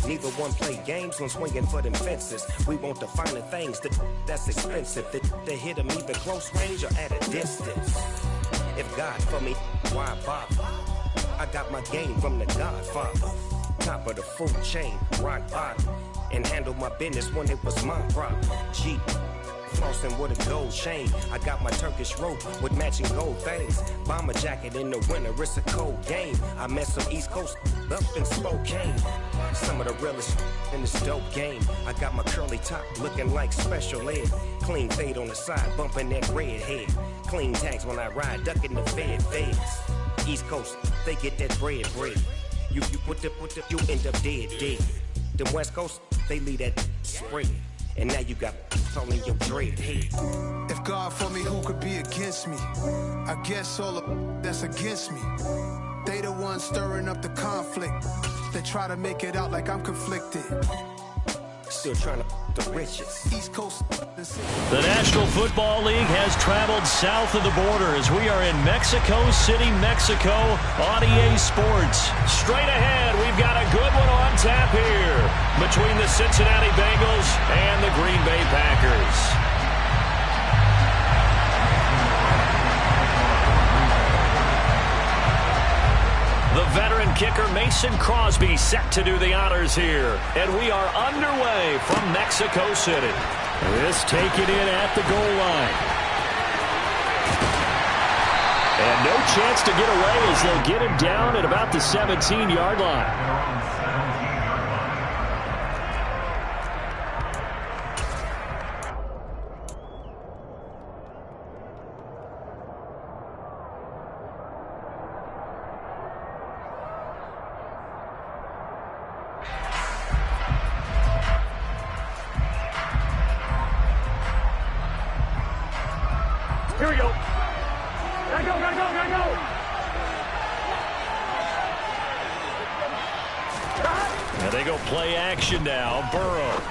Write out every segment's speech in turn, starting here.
Neither one play games when swinging for them fences. We want the finer things, that's expensive. The hit them either close range or at a distance. If God for me, why bother? I got my game from the Godfather. Top of the food chain, rock bottom. And handle my business when it was my problem. Jeep, flossing with a gold chain. I got my Turkish rope with matching gold things. Bomber jacket in the winter, it's a cold game. I met some East Coast up in Spokane. Some of the realest in this dope game. I got my curly top looking like special ed. Clean fade on the side, bumping that red head. Clean tags when I ride, ducking the feds. East Coast, they get that bread. You you end up dead. Them West Coast, they leave that spread. And now you got all in your dread head. If God for me, who could be against me? I guess all of that's against me. They the ones stirring up the conflict. They try to make it out like I'm conflicted. Still trying to the riches. East Coast. The National Football League has traveled south of the border as we are in Mexico City, Mexico on EA Sports. Straight ahead, we've got a good one on tap here between the Cincinnati Bengals and the Green Bay Packers. The veteran kicker Mason Crosby set to do the honors here. And we are underway from Mexico City. This taken in at the goal line. And no chance to get away as they'll get him down at about the 17-yard line. Here we go. Gotta go. And they go play action now. Burrow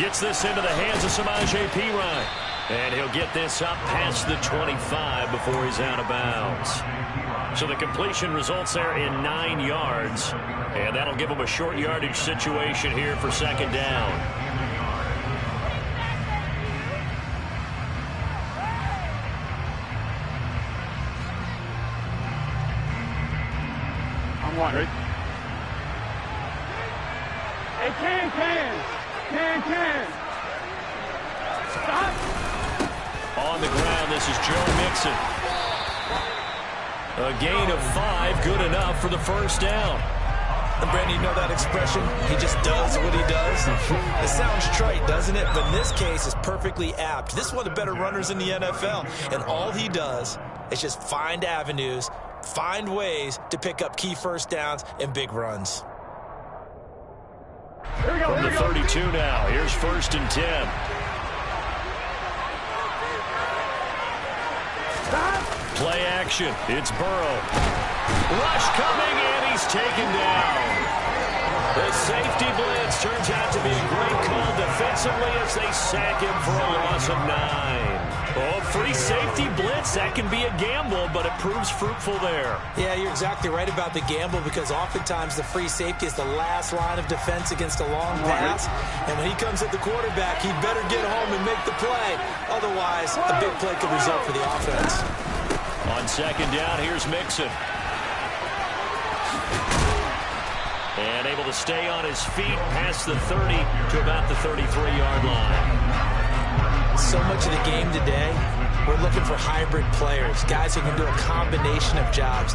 gets this into the hands of Samaje Perine. And he'll get this up past the 25 before he's out of bounds. So the completion results there in 9 yards. And that'll give him a short yardage situation here for second down. Right? Hey, can. Stop. On the ground, this is Joe Mixon. A gain of 5, good enough for the first down. And Brandon, you know that expression? He just does what he does. It sounds trite, doesn't it? But in this case, it's perfectly apt. This is one of the better runners in the NFL. And all he does is just find avenues, find ways to pick up key first downs and big runs. From the 32 now, here's 1st and 10. Play action, it's Burrow. Rush coming, and he's taken down. The safety blitz turns out to be a great call defensively as they sack him for a loss of 9. Oh, free safety blitz, that can be a gamble, but it proves fruitful there. Yeah, you're exactly right about the gamble because oftentimes the free safety is the last line of defense against a long pass. And when he comes at the quarterback, he better get home and make the play. Otherwise, a big play could result for the offense. On second down, here's Mixon. And able to stay on his feet past the 30 to about the 33-yard line. So much of the game today, we're looking for hybrid players, guys who can do a combination of jobs.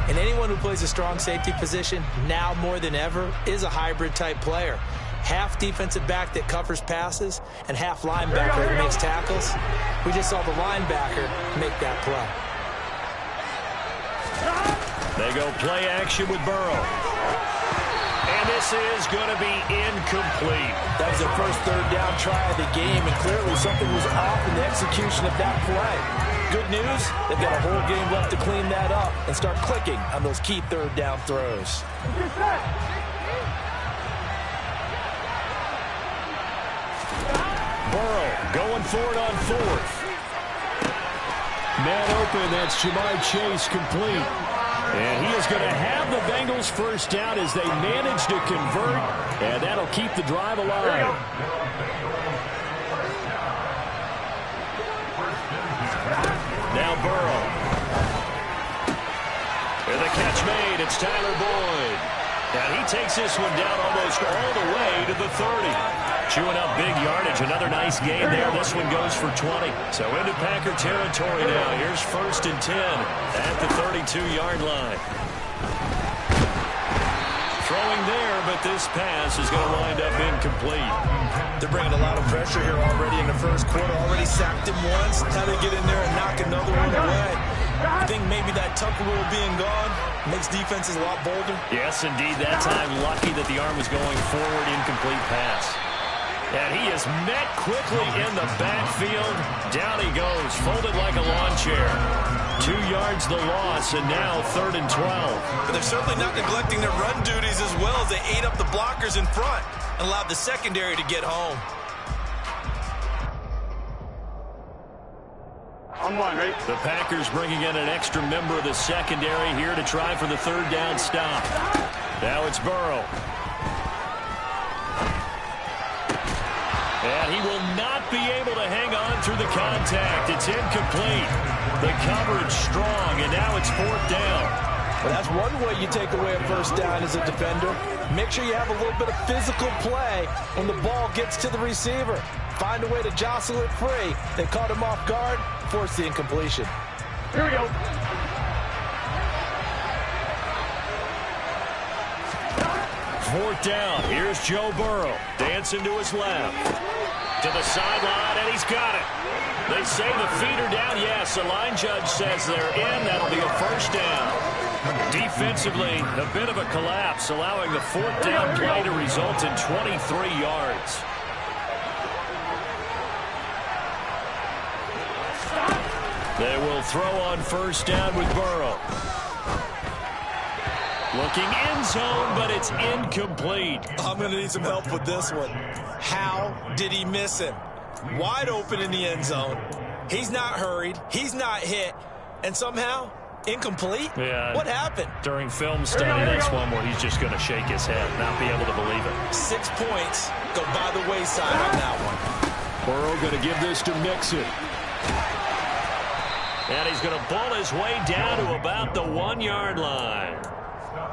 And anyone who plays a strong safety position, now more than ever, is a hybrid-type player. Half defensive back that covers passes and half linebacker that makes tackles. We just saw the linebacker make that play. They go play action with Burrow. And this is going to be incomplete. That was the first third down try of the game, and clearly something was off in the execution of that play. Good news, they've got a whole game left to clean that up and start clicking on those key third down throws. Burrow going for it on 4th. Man open, that's Ja'Marr Chase complete. And he is going to have the Bengals first down as they manage to convert, and that'll keep the drive alive. Now Burrow. And the catch made. It's Tyler Boyd. And he takes this one down almost all the way to the 30. Chewing up big yardage. Another nice gain there. This one goes for 20. So into Packer territory now. Here's 1st and 10 at the 32-yard line. Throwing there, but this pass is going to wind up incomplete. They're bringing a lot of pressure here already in the first quarter. Already sacked him once. How to get in there and knock another one away. I think maybe that Tucker rule being gone makes defenses a lot bolder. Yes, indeed. That time lucky that the arm was going forward. Incomplete pass. And he is met quickly in the backfield. Down he goes, folded like a lawn chair. 2 yards the loss, and now 3rd and 12. But they're certainly not neglecting their run duties as well as they ate up the blockers in front and allowed the secondary to get home. On one, right? The Packers bringing in an extra member of the secondary here to try for the 3rd down stop. Now it's Burrow. And he will not be able to hang on through the contact. It's incomplete. The coverage strong, and now it's 4th down. Well, that's one way you take away a first down as a defender. Make sure you have a little bit of physical play when the ball gets to the receiver. Find a way to jostle it free. They caught him off guard, forced the incompletion. Here we go. 4th down. Here's Joe Burrow. Dancing to his left. To the sideline, and he's got it. They say the feet are down. Yes, the line judge says they're in. That'll be a first down. Defensively, a bit of a collapse, allowing the 4th down play to result in 23 yards. They will throw on first down with Burrow. Looking end zone, but it's incomplete. I'm going to need some help with this one. How did he miss him? Wide open in the end zone. He's not hurried. He's not hit. And somehow, incomplete? Yeah. What happened? During film study, that's one where he's just going to shake his head, not be able to believe it. 6 points go by the wayside on that one. Burrow going to give this to Mixon. And he's going to ball his way down to about the 1-yard line.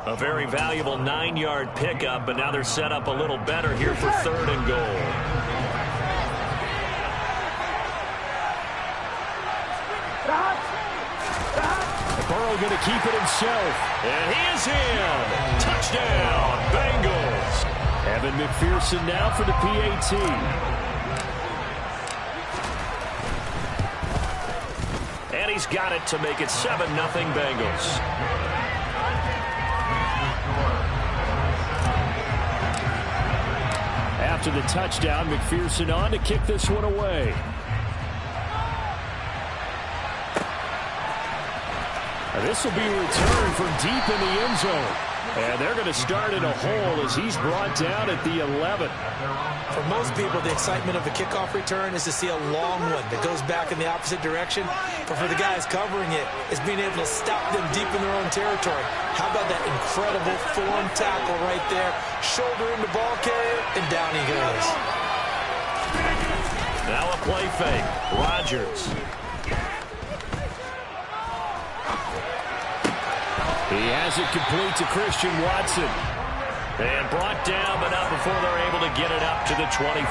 A very valuable 9-yard pickup, but now they're set up a little better here for 3rd and goal. Burrow going to keep it himself. And he is in. Touchdown, Bengals. Evan McPherson now for the PAT. And he's got it to make it 7-0 Bengals. After the touchdown, McPherson on to kick this one away. And this will be a return from deep in the end zone. And they're going to start in a hole as he's brought down at the 11. For most people, the excitement of a kickoff return is to see a long one that goes back in the opposite direction. But for the guys covering it, it's being able to stop them deep in their own territory. How about that incredible form tackle right there? Shoulder in the ball carrier, and down he goes. Now a play fake. Rodgers. He has it complete to Christian Watson. And brought down, but not before they're able to get it up to the 25.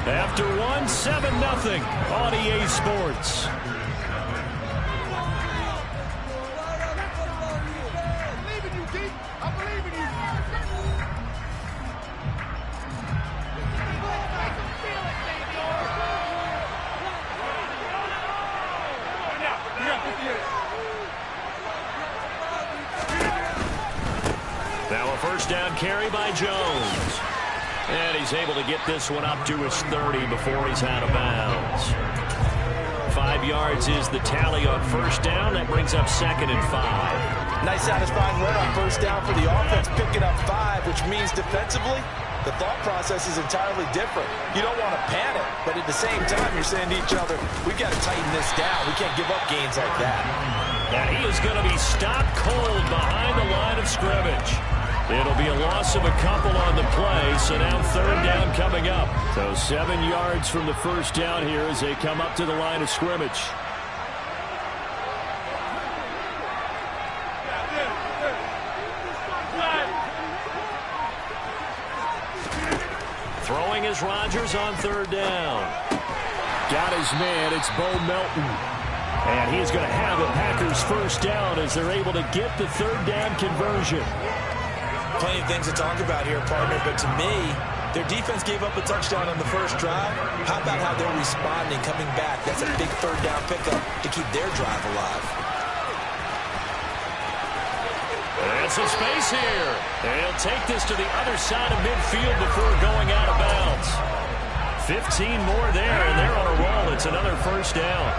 After one, 7-0 on EA Sports. Now a first down carry by Jones. And he's able to get this one up to his 30 before he's out of bounds. 5 yards is the tally on first down. That brings up 2nd and 5. Nice satisfying run on first down for the offense, picking up 5, which means defensively, the thought process is entirely different. You don't want to panic, but at the same time, you're saying to each other, we've got to tighten this down. We can't give up gains like that. And he is going to be stopped cold behind the line of scrimmage. It'll be a loss of a couple on the play, so now third down coming up. So 7 yards from the first down here as they come up to the line of scrimmage. Throwing is Rodgers on third down. Got his man. It's Bo Melton. And he's going to have a Packers first down as they're able to get the third down conversion. Plenty of things to talk about here, partner, but to me, their defense gave up a touchdown on the first drive. How about how they're responding, coming back? That's a big third down pickup to keep their drive alive. And some space here. And he'll take this to the other side of midfield before going out of bounds. 15 more there, and they're on a roll. It's another first down.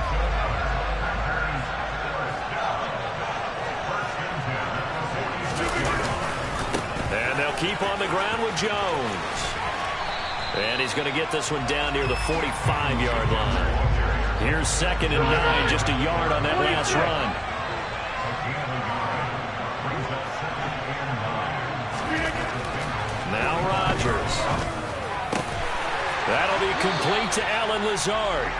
And they'll keep on the ground with Jones. And he's going to get this one down near the 45-yard line. Here's 2nd and 9, just a yard on that last run. Now Rodgers. That'll be complete to Allen Lazard.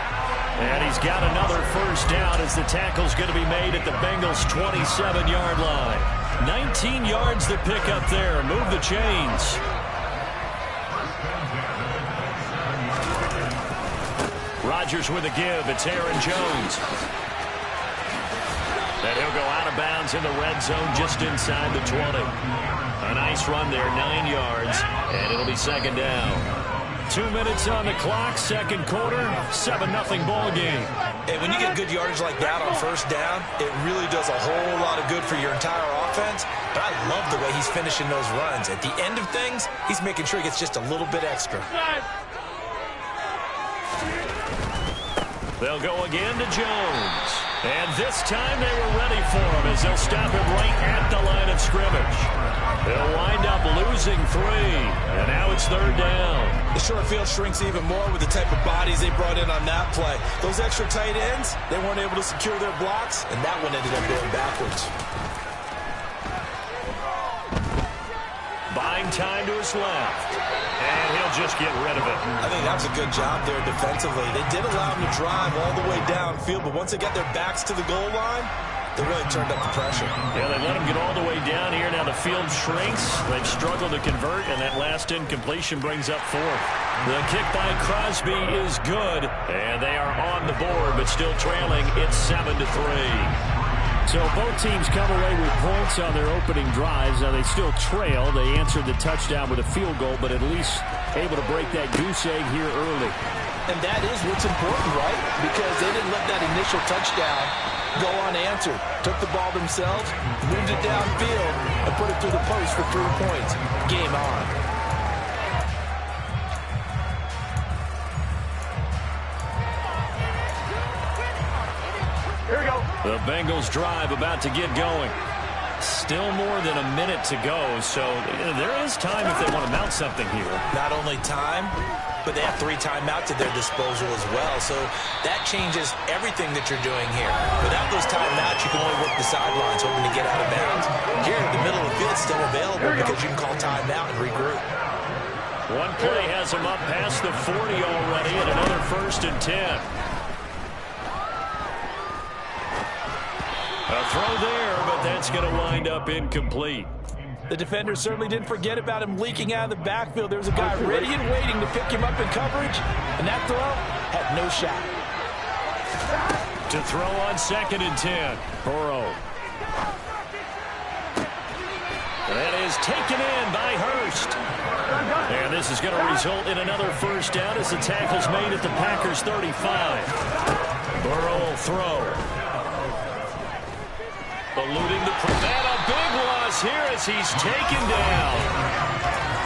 And he's got another first down as the tackle's going to be made at the Bengals' 27-yard line. 19 yards to pick up there. Move the chains. Rodgers with a give. It's Aaron Jones. And he'll go out of bounds in the red zone just inside the 20. A nice run there, 9 yards, and it'll be second down. 2 minutes on the clock, second quarter, 7-0 ball game. And when you get good yardage like that on first down, it really does a whole lot of good for your entire offense. But I love the way he's finishing those runs. At the end of things, he's making sure he gets just a little bit extra. They'll go again to Jones. And this time they were ready for him as they'll stop him right at the line of scrimmage. They'll wind up losing 3. And now it's third down. The short field shrinks even more with the type of bodies they brought in on that play. Those extra tight ends, they weren't able to secure their blocks, and that one ended up going backwards. Buying time to his left. And he'll just get rid of it. I think that was a good job there defensively. They did allow him to drive all the way downfield, but once they got their backs to the goal line, they really turned up the pressure. Yeah, they let him get all the way down here. Now the field shrinks. They've struggled to convert, and that last incompletion brings up 4th. The kick by Crosby is good, and they are on the board, but still trailing. It's 7-3. So both teams come away with points on their opening drives. Now they still trail. They answered the touchdown with a field goal, but at least able to break that goose egg here early. And that is what's important, right? Because they didn't let that initial touchdown go unanswered. Took the ball themselves, moved it downfield, and put it through the post for 3 points. Game on. Here we go. The Bengals drive about to get going. Still more than a minute to go, so there is time if they want to mount something here. Not only time, but they have 3 timeouts at their disposal as well, so that changes everything that you're doing here. Without those timeouts, you can only work the sidelines, hoping to get out of bounds. Here, the middle of the field is still available because you can call timeout and regroup. One play has him up past the 40 already, and another 1st and 10. A throw there, but that's going to wind up incomplete. The defender certainly didn't forget about him leaking out of the backfield. There was a guy ready and waiting to pick him up in coverage, and that throw had no shot. To throw on 2nd and 10, Burrow. That is taken in by Hurst. And this is going to result in another first down as the tackle's made at the Packers' 35. Burrow will throw. Eluding the prevent. A big loss here as he's taken down.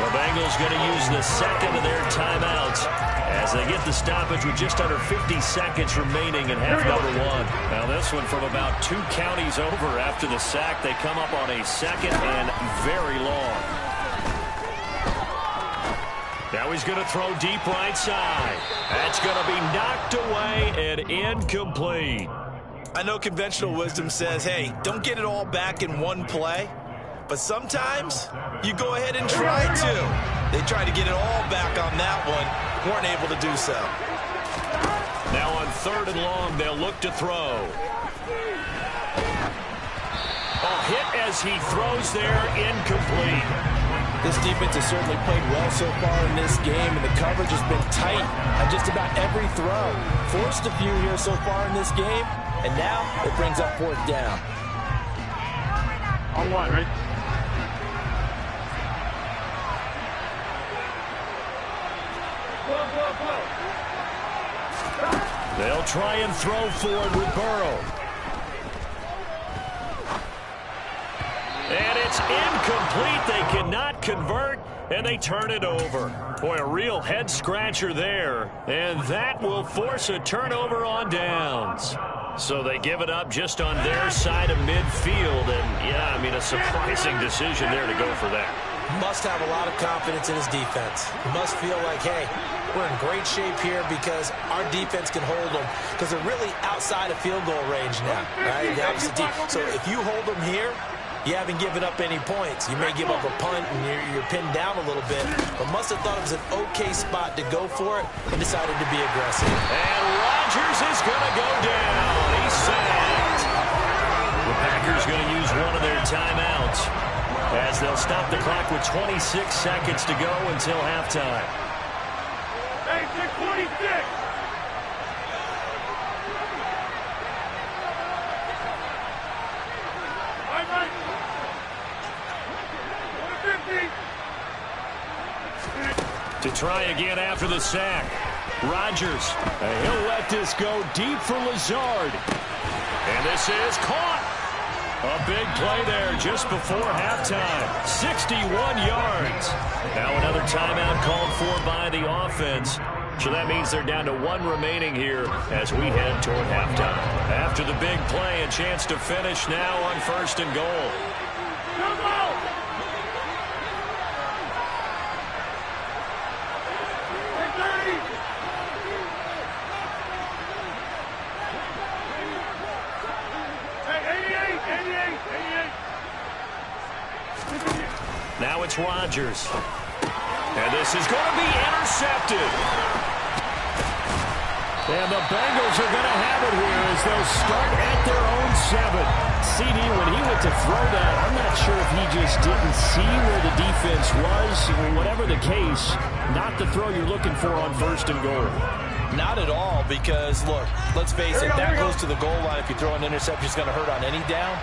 The Bengals going to use the 2nd of their timeouts as they get the stoppage with just under 50 seconds remaining in half number 1. Now this one from about 2 counties over after the sack. They come up on a 2nd and very long. Now he's going to throw deep right side. That's going to be knocked away and incomplete. I know conventional wisdom says, hey, don't get it all back in one play. But sometimes you go ahead and try to. They tried to get it all back on that one. Weren't able to do so. Now on 3rd and long, they'll look to throw. Hit as he throws there, incomplete. This defense has certainly played well so far in this game, and the coverage has been tight on just about every throw. Forced a few here so far in this game, and now it brings up 4th down. On 1, right? They'll try and throw forward with Burrow. And it's incomplete. They cannot convert, and they turn it over. Boy, a real head-scratcher there. And that will force a turnover on downs. So they give it up just on their side of midfield. And, yeah, I mean, a surprising decision there to go for that. Must have a lot of confidence in his defense. Must feel like, hey, we're in great shape here because our defense can hold them because they're really outside of field goal range now. Right? So if you hold them here, you haven't given up any points. You may give up a punt and you're pinned down a little bit, but must have thought it was an okay spot to go for it and decided to be aggressive. And Rodgers is going to go down. He's sacked. The Packers going to use one of their timeouts as they'll stop the clock with 26 seconds to go until halftime. 26. To try again after the sack. Rodgers, he'll let this go deep for Lazard. And this is caught. A big play there just before halftime. 61 yards. Now another timeout called for by the offense. So that means they're down to 1 remaining here as we head toward halftime. After the big play, a chance to finish now on 1st and goal. Now it's Rodgers. And this is going to be intercepted. And the Bengals are going to have it here as they'll start at their own 7. CD, when he went to throw that, I'm not sure if he just didn't see where the defense was. Whatever the case, not the throw you're looking for on 1st and goal. Not at all, because, look, let's face it, that goes to the goal line. If you throw an interception, it's going to hurt on any down.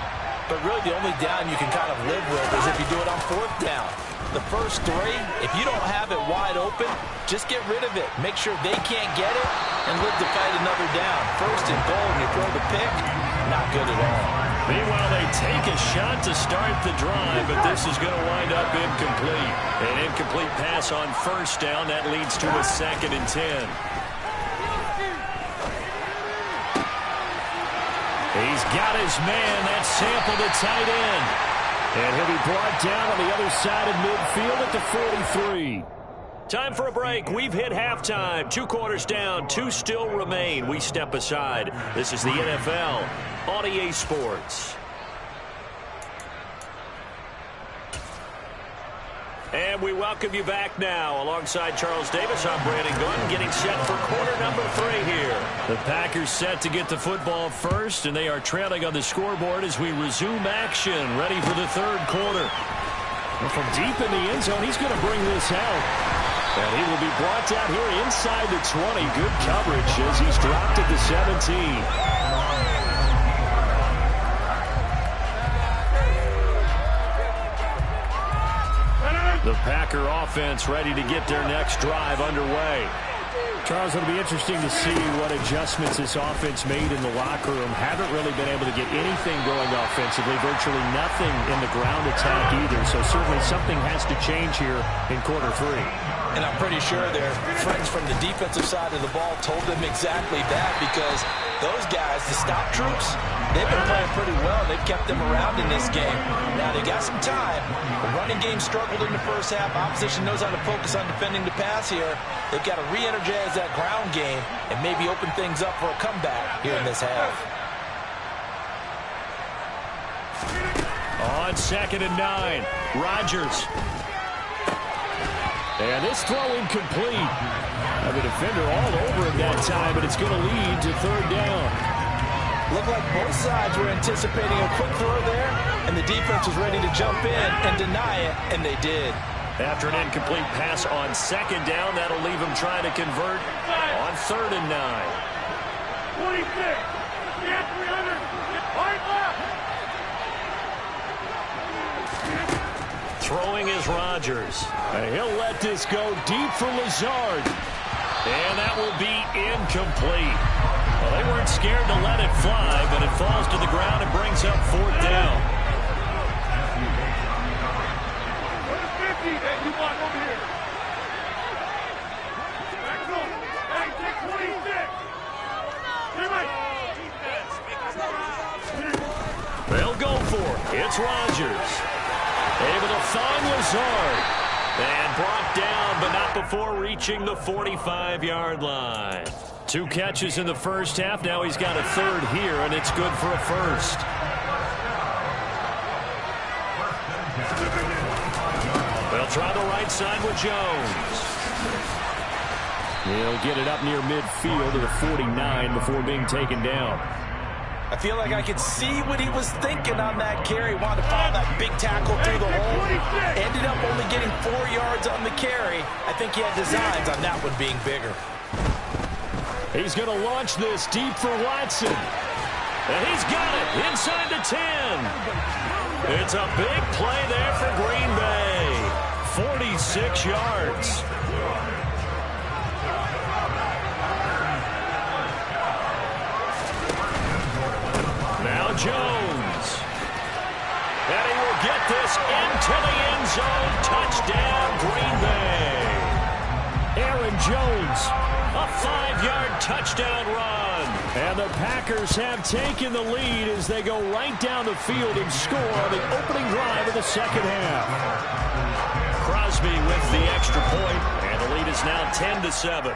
But really, the only down you can kind of live with is if you do it on 4th down. The first 3, if you don't have it wide open, just get rid of it. Make sure they can't get it and live to fight another down. 1st and goal, and you throw the pick, not good at all. Meanwhile, they take a shot to start the drive, but this is going to wind up incomplete. An incomplete pass on 1st down. That leads to a 2nd and 10. He's got his man. That's Sample, the tight end. And he'll be brought down on the other side of midfield at the 43. Time for a break. We've hit halftime. 2 quarters down. 2 still remain. We step aside. This is the NFL on EA Sports. And we welcome you back now. Alongside Charles Davis, I'm Brandon Gunn, getting set for quarter number 3 here. The Packers set to get the football first, and they are trailing on the scoreboard as we resume action, ready for the 3rd quarter. And from deep in the end zone, he's going to bring this out. And he will be brought down here inside the 20. Good coverage as he's dropped at the 17. The Packer offense ready to get their next drive underway. Charles, it'll be interesting to see what adjustments this offense made in the locker room. Haven't really been able to get anything going offensively, virtually nothing in the ground attack either. So certainly something has to change here in quarter 3. And I'm pretty sure their friends from the defensive side of the ball told them exactly that, because those guys, the stop troops, they've been playing pretty well. They've kept them around in this game. Now, they got some time. The running game struggled in the first half. Opposition knows how to focus on defending the pass here. They've got to re-energize that ground game and maybe open things up for a comeback here in this half. On 2nd and 9, Rodgers. And this throw incomplete. The defender all over him that time, but it's going to lead to 3rd down. Looked like both sides were anticipating a quick throw there, and the defense was ready to jump in and deny it, and they did. After an incomplete pass on 2nd down, that'll leave him trying to convert on 3rd and 9. 26. Get 300. Right left. Throwing is Rodgers. And he'll let this go deep for Lazard. And that will be incomplete. Well, they weren't scared to let it fly, but it falls to the ground and brings up 4th down. Where's 50 that you want over here? Back up. Hey, take 26. They'll go for it. It's Rodgers. Able to find Lazard. And brought down, but not before reaching the 45-yard line. 2 catches in the first half. Now he's got a 3rd here, and it's good for a 1st. They'll try the right side with Jones. He'll get it up near midfield to the 49 before being taken down. I feel like I could see what he was thinking on that carry. Wanted to follow that big tackle through the hole. Ended up only getting 4 yards on the carry. I think he had designs on that one being bigger. He's going to launch this deep for Watson. And he's got it inside the 10. It's a big play there for Green Bay. 46 yards. Now Jones. And he will get this into the end zone. Touchdown, Green Bay. Aaron Jones, a 5-yard touchdown run. And the Packers have taken the lead as they go right down the field and score on the opening drive of the second half. Crosby with the extra point, and the lead is now 10-7.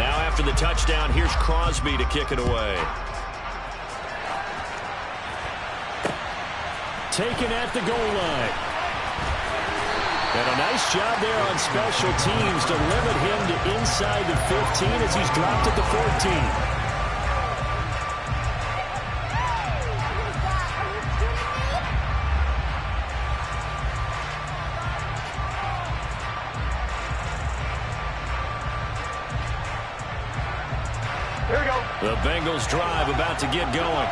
After the touchdown, here's Crosby to kick it away. Taken at the goal line. And a nice job there on special teams to limit him to inside the 15 as he's dropped at the 14. The Bengals drive about to get going.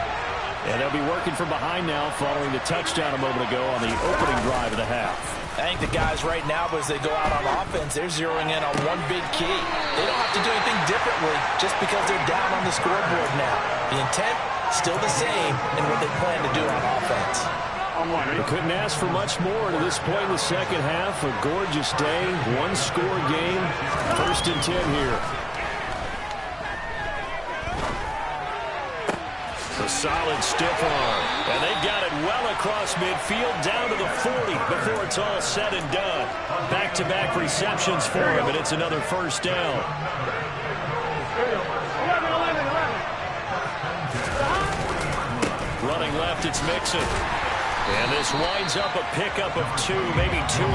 And they'll be working from behind now following the touchdown a moment ago on the opening drive of the half. I think the guys right now, as they go out on offense, they're zeroing in on one big key. They don't have to do anything differently just because they're down on the scoreboard now. The intent, still the same in what they plan to do on offense. We couldn't ask for much more to this point in the second half. A gorgeous day, one-score game. 1st and 10 here. A solid stiff arm. And they've got it well across midfield down to the 40 before it's all said and done. Back-to-back receptions for him, and it's another 1st down. Running left, it's Mixon. And this winds up a pickup of 2, maybe 2.5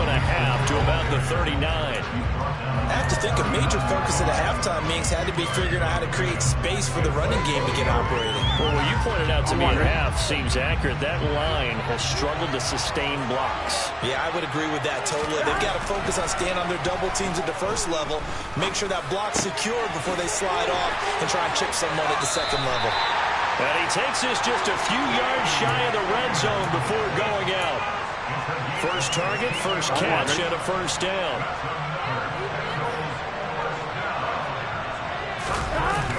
to about the 39. I have to think a major focus at the halftime meetings had to be figuring out how to create space for the running game to get operating. Well, what you pointed out to me in half seems accurate. That line has struggled to sustain blocks. Yeah, I would agree with that totally. They've got to focus on staying on their double teams at the first level, make sure that block's secured before they slide off and try and chip someone at the second level. And he takes this just a few yards shy of the red zone before going out. First target, first catch, and a first down.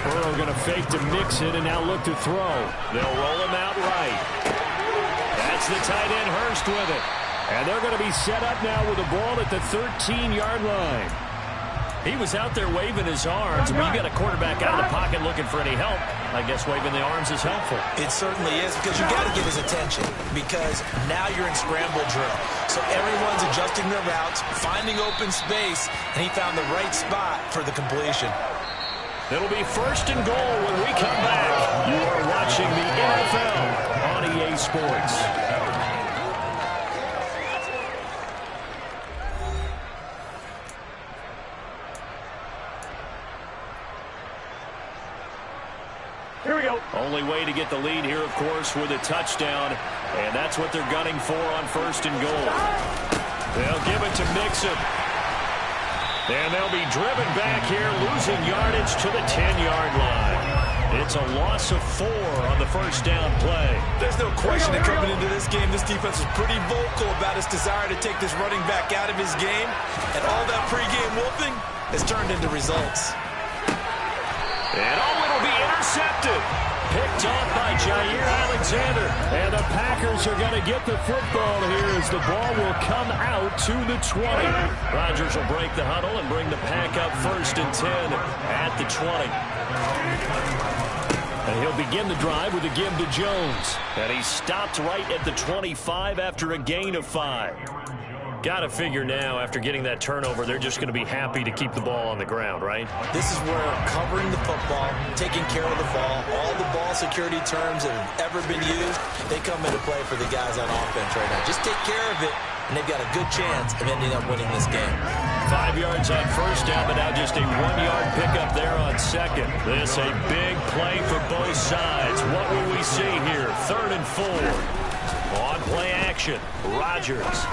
Burrow going to fake to Mixon and now look to throw. They'll roll him out right. That's the tight end Hurst with it. And they're going to be set up now with the ball at the 13-yard line. He was out there waving his arms. When you got a quarterback out of the pocket looking for any help, I guess waving the arms is helpful. It certainly is, because you got to get his attention, because now you're in scramble drill. So everyone's adjusting their routes, finding open space, and he found the right spot for the completion. It'll be first and goal when we come back. You are watching the NFL on EA Sports. Here we go. Only way to get the lead here, of course, with a touchdown. And that's what they're gunning for on first and goal. They'll give it to Mixon. And they'll be driven back here, losing yardage to the 10-yard line. It's a loss of 4 on the first down play. There's no question that coming into this game, this defense was pretty vocal about its desire to take this running back out of his game. And all that pregame wolfing has turned into results. And it'll be intercepted. Picked off by Jair Alexander. And the Packers are going to get the football here as the ball will come out to the 20. Rodgers will break the huddle and bring the Pack up first and 10 at the 20. And he'll begin the drive with a give to Jones. And he stopped right at the 25 after a gain of 5. Got to figure now, after getting that turnover, they're just going to be happy to keep the ball on the ground, right? This is where covering the football, taking care of the ball, all the ball security terms that have ever been used, they come into play for the guys on offense right now. Just take care of it, and they've got a good chance of ending up winning this game. 5 yards on first down, but now just a 1-yard pickup there on second. This a big play for both sides. What will we see here? 3rd and 4. On play action, Rodgers.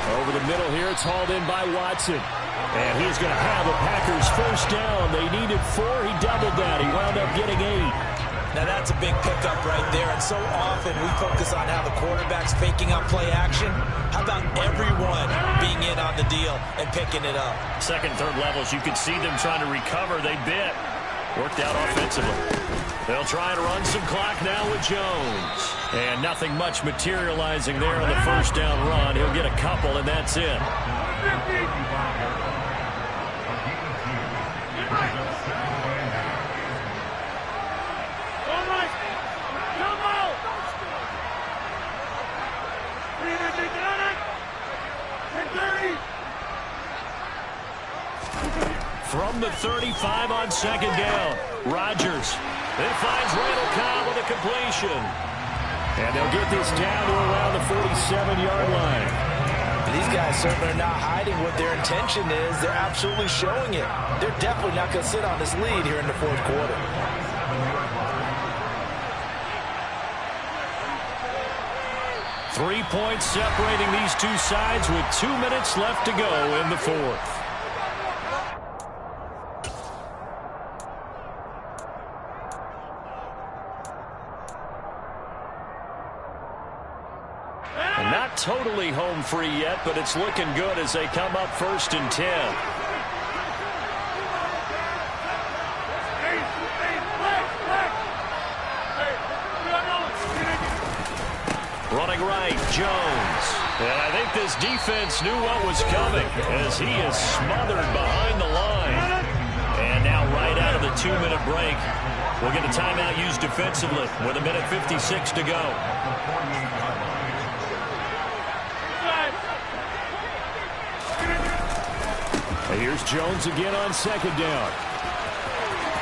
Over the middle here, it's hauled in by Watson. And he's going to have a Packers first down. They needed 4. He doubled that. He wound up getting 8. Now that's a big pickup right there. And so often we focus on how the quarterback's faking out play action. How about everyone being in on the deal and picking it up? Second, third levels, you could see them trying to recover. They bit. Worked out offensively. They'll try to run some clock now with Jones. And nothing much materializing there on the first down run. He'll get a couple, and that's it. From the 35 on second down, Rodgers. It finds Randall Cobb with a completion. And they'll get this down to around the 47-yard line. These guys certainly are not hiding what their intention is. They're absolutely showing it. They're definitely not going to sit on this lead here in the fourth quarter. Three points separating these two sides with 2 minutes left to go in the fourth. Not totally home free yet, but it's looking good as they come up first and 10. Running right, Jones. And I think this defense knew what was coming as he is smothered behind the line. And now right out of the 2-minute break, we'll get a timeout used defensively with 1:56 to go. Here's Jones again on second down.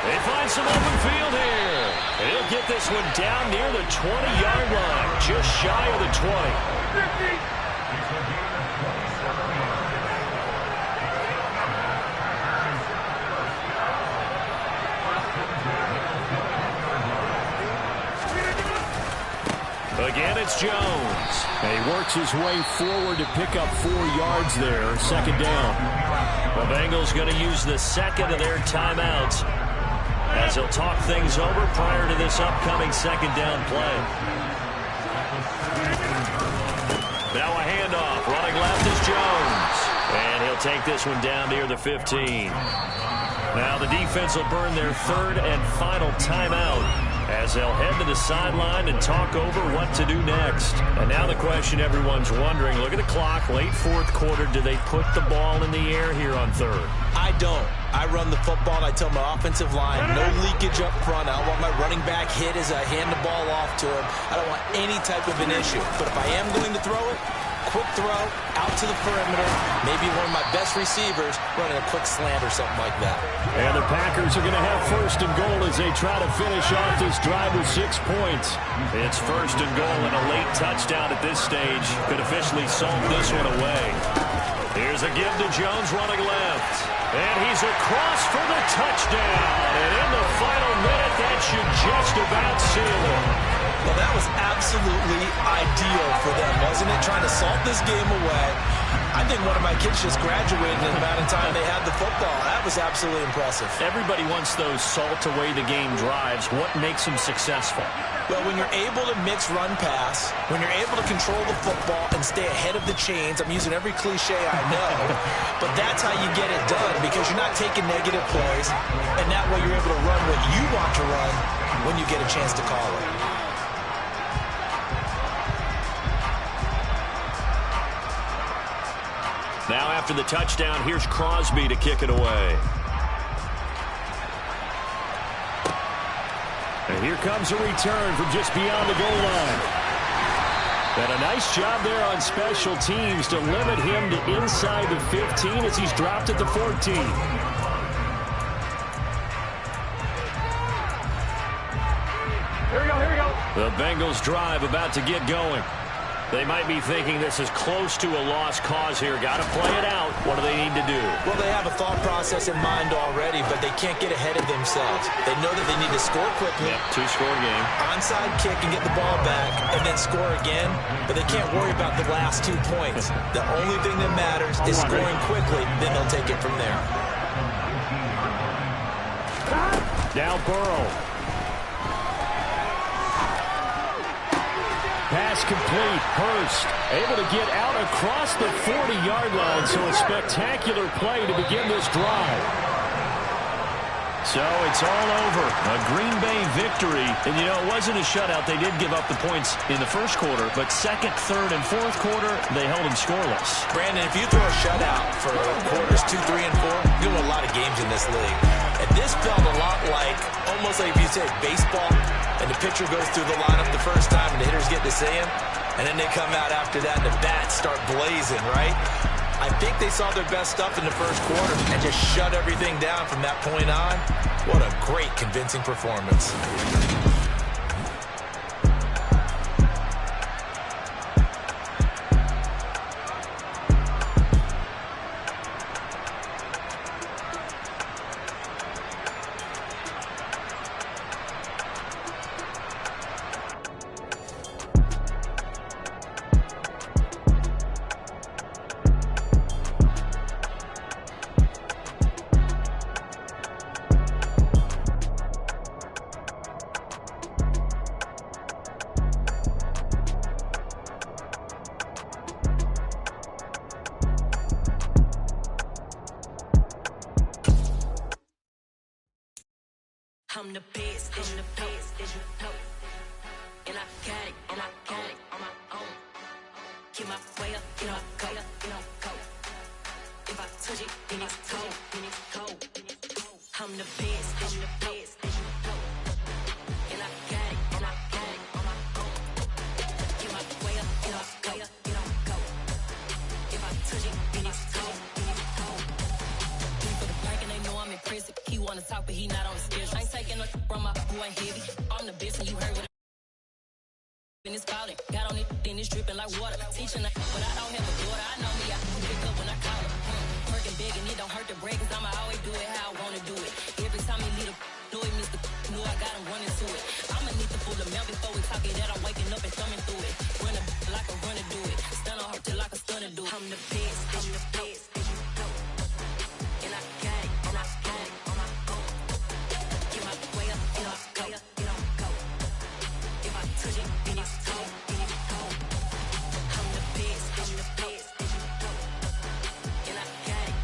They find some open field here. And he'll get this one down near the 20-yard line, just shy of the 20. Again, it's Jones. And he works his way forward to pick up 4 yards there, second down. The Bengals going to use the second of their timeouts as they'll talk things over prior to this upcoming second down play. Now they'll take this one down near the 15. Now the defense will burn their third and final timeout as they'll head to the sideline and talk over what to do next. And now the question everyone's wondering, look at the clock, late fourth quarter, do they put the ball in the air here on third? I don't. I run the football, and I tell my offensive line, no leakage up front. I don't want my running back hit as I hand the ball off to him. I don't want any type of an issue. But if I am going to throw it, quick throw, out to the perimeter, maybe one of my best receivers running a quick slant or something like that. And the Packers are going to have first and goal as they try to finish off this drive with 6 points. It's first and goal, and a late touchdown at this stage could officially solve this one away. Here's a give to Jones running left. And he's across for the touchdown. And in the final minute, that should just about seal it. Well, that was absolutely ideal for them, wasn't it? Trying to salt this game away. I think one of my kids just graduated in the amount of time they had the football. That was absolutely impressive. Everybody wants those salt-away-the-game drives. What makes them successful? Well, when you're able to mix run-pass, when you're able to control the football and stay ahead of the chains, I'm using every cliche I know, but that's how you get it done because you're not taking negative plays, and that way you're able to run what you want to run when you get a chance to call it. Now after the touchdown, here's Crosby to kick it away. And here comes a return from just beyond the goal line. And a nice job there on special teams to limit him to inside the 15 as he's dropped at the 14. Here we go. The Bengals drive about to get going. They might be thinking this is close to a lost cause here. Got to play it out. What do they need to do? Well, they have a thought process in mind already, but they can't get ahead of themselves. They know that they need to score quickly. Yep, two-score game. Onside kick and get the ball back and then score again, but they can't worry about the last 2 points. The only thing that matters is scoring quickly, then they'll take it from there. Now Burrow. Pass complete. Hurst able to get out across the 40-yard line, so a spectacular play to begin this drive. So it's all over. A Green Bay victory. And, you know, it wasn't a shutout. They did give up the points in the first quarter, but second, third, and fourth quarter, they held them scoreless. Brandon, if you throw a shutout for quarters 2, 3, and 4, you win a lot of games in this league. And this felt a lot like, almost like if you said baseball, and the pitcher goes through the lineup the first time and the hitters get to see him, and then they come out after that and the bats start blazing, right? I think they saw their best stuff in the first quarter and just shut everything down from that point on. What a great, convincing performance. I'm the best, and you know. And I got it on my own. Get my way up, you know, go. If I touch it, then it's cold. I'm the best, and you know. And I got it on my own. Get my way up, you know, go. If I touch it, then it's cold. For the park and they know I'm impressive. He wanna talk, but he not on the schedule. I ain't taking no from my boy heavy. I'm the best, and you heard what and it's falling. Got on it, then it's dripping like water. Teaching her, but I don't have a daughter. I know me, I can pick up when I call her. Working big, and it don't hurt to break, cause I'ma always do it how I wanna do it. Every time he lead a know it, Mr. Know I got him running to it. I'ma need to pull the milk before we talk it that I'm waking up and thumbing through it. Run a like a runner do it. Stun on her till like a stunner do it. I'm the best, and you know. And I got it on my own. Get my way up, you know, go. If I touch it, then it's cold. I'm the best, and you know. And I got it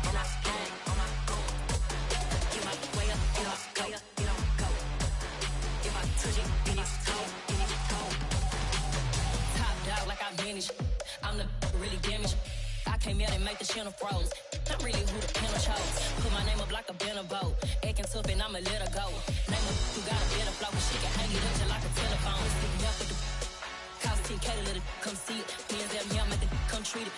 make the channel froze. I'm really who the panel chose. Put my name up like a banner boat. Acting tough and I'ma let her go. Name her who got a better flow. She can hang it up just like a telephone. Sticking up with the cost 10K to let it come see it. Me and them here make it come treat it.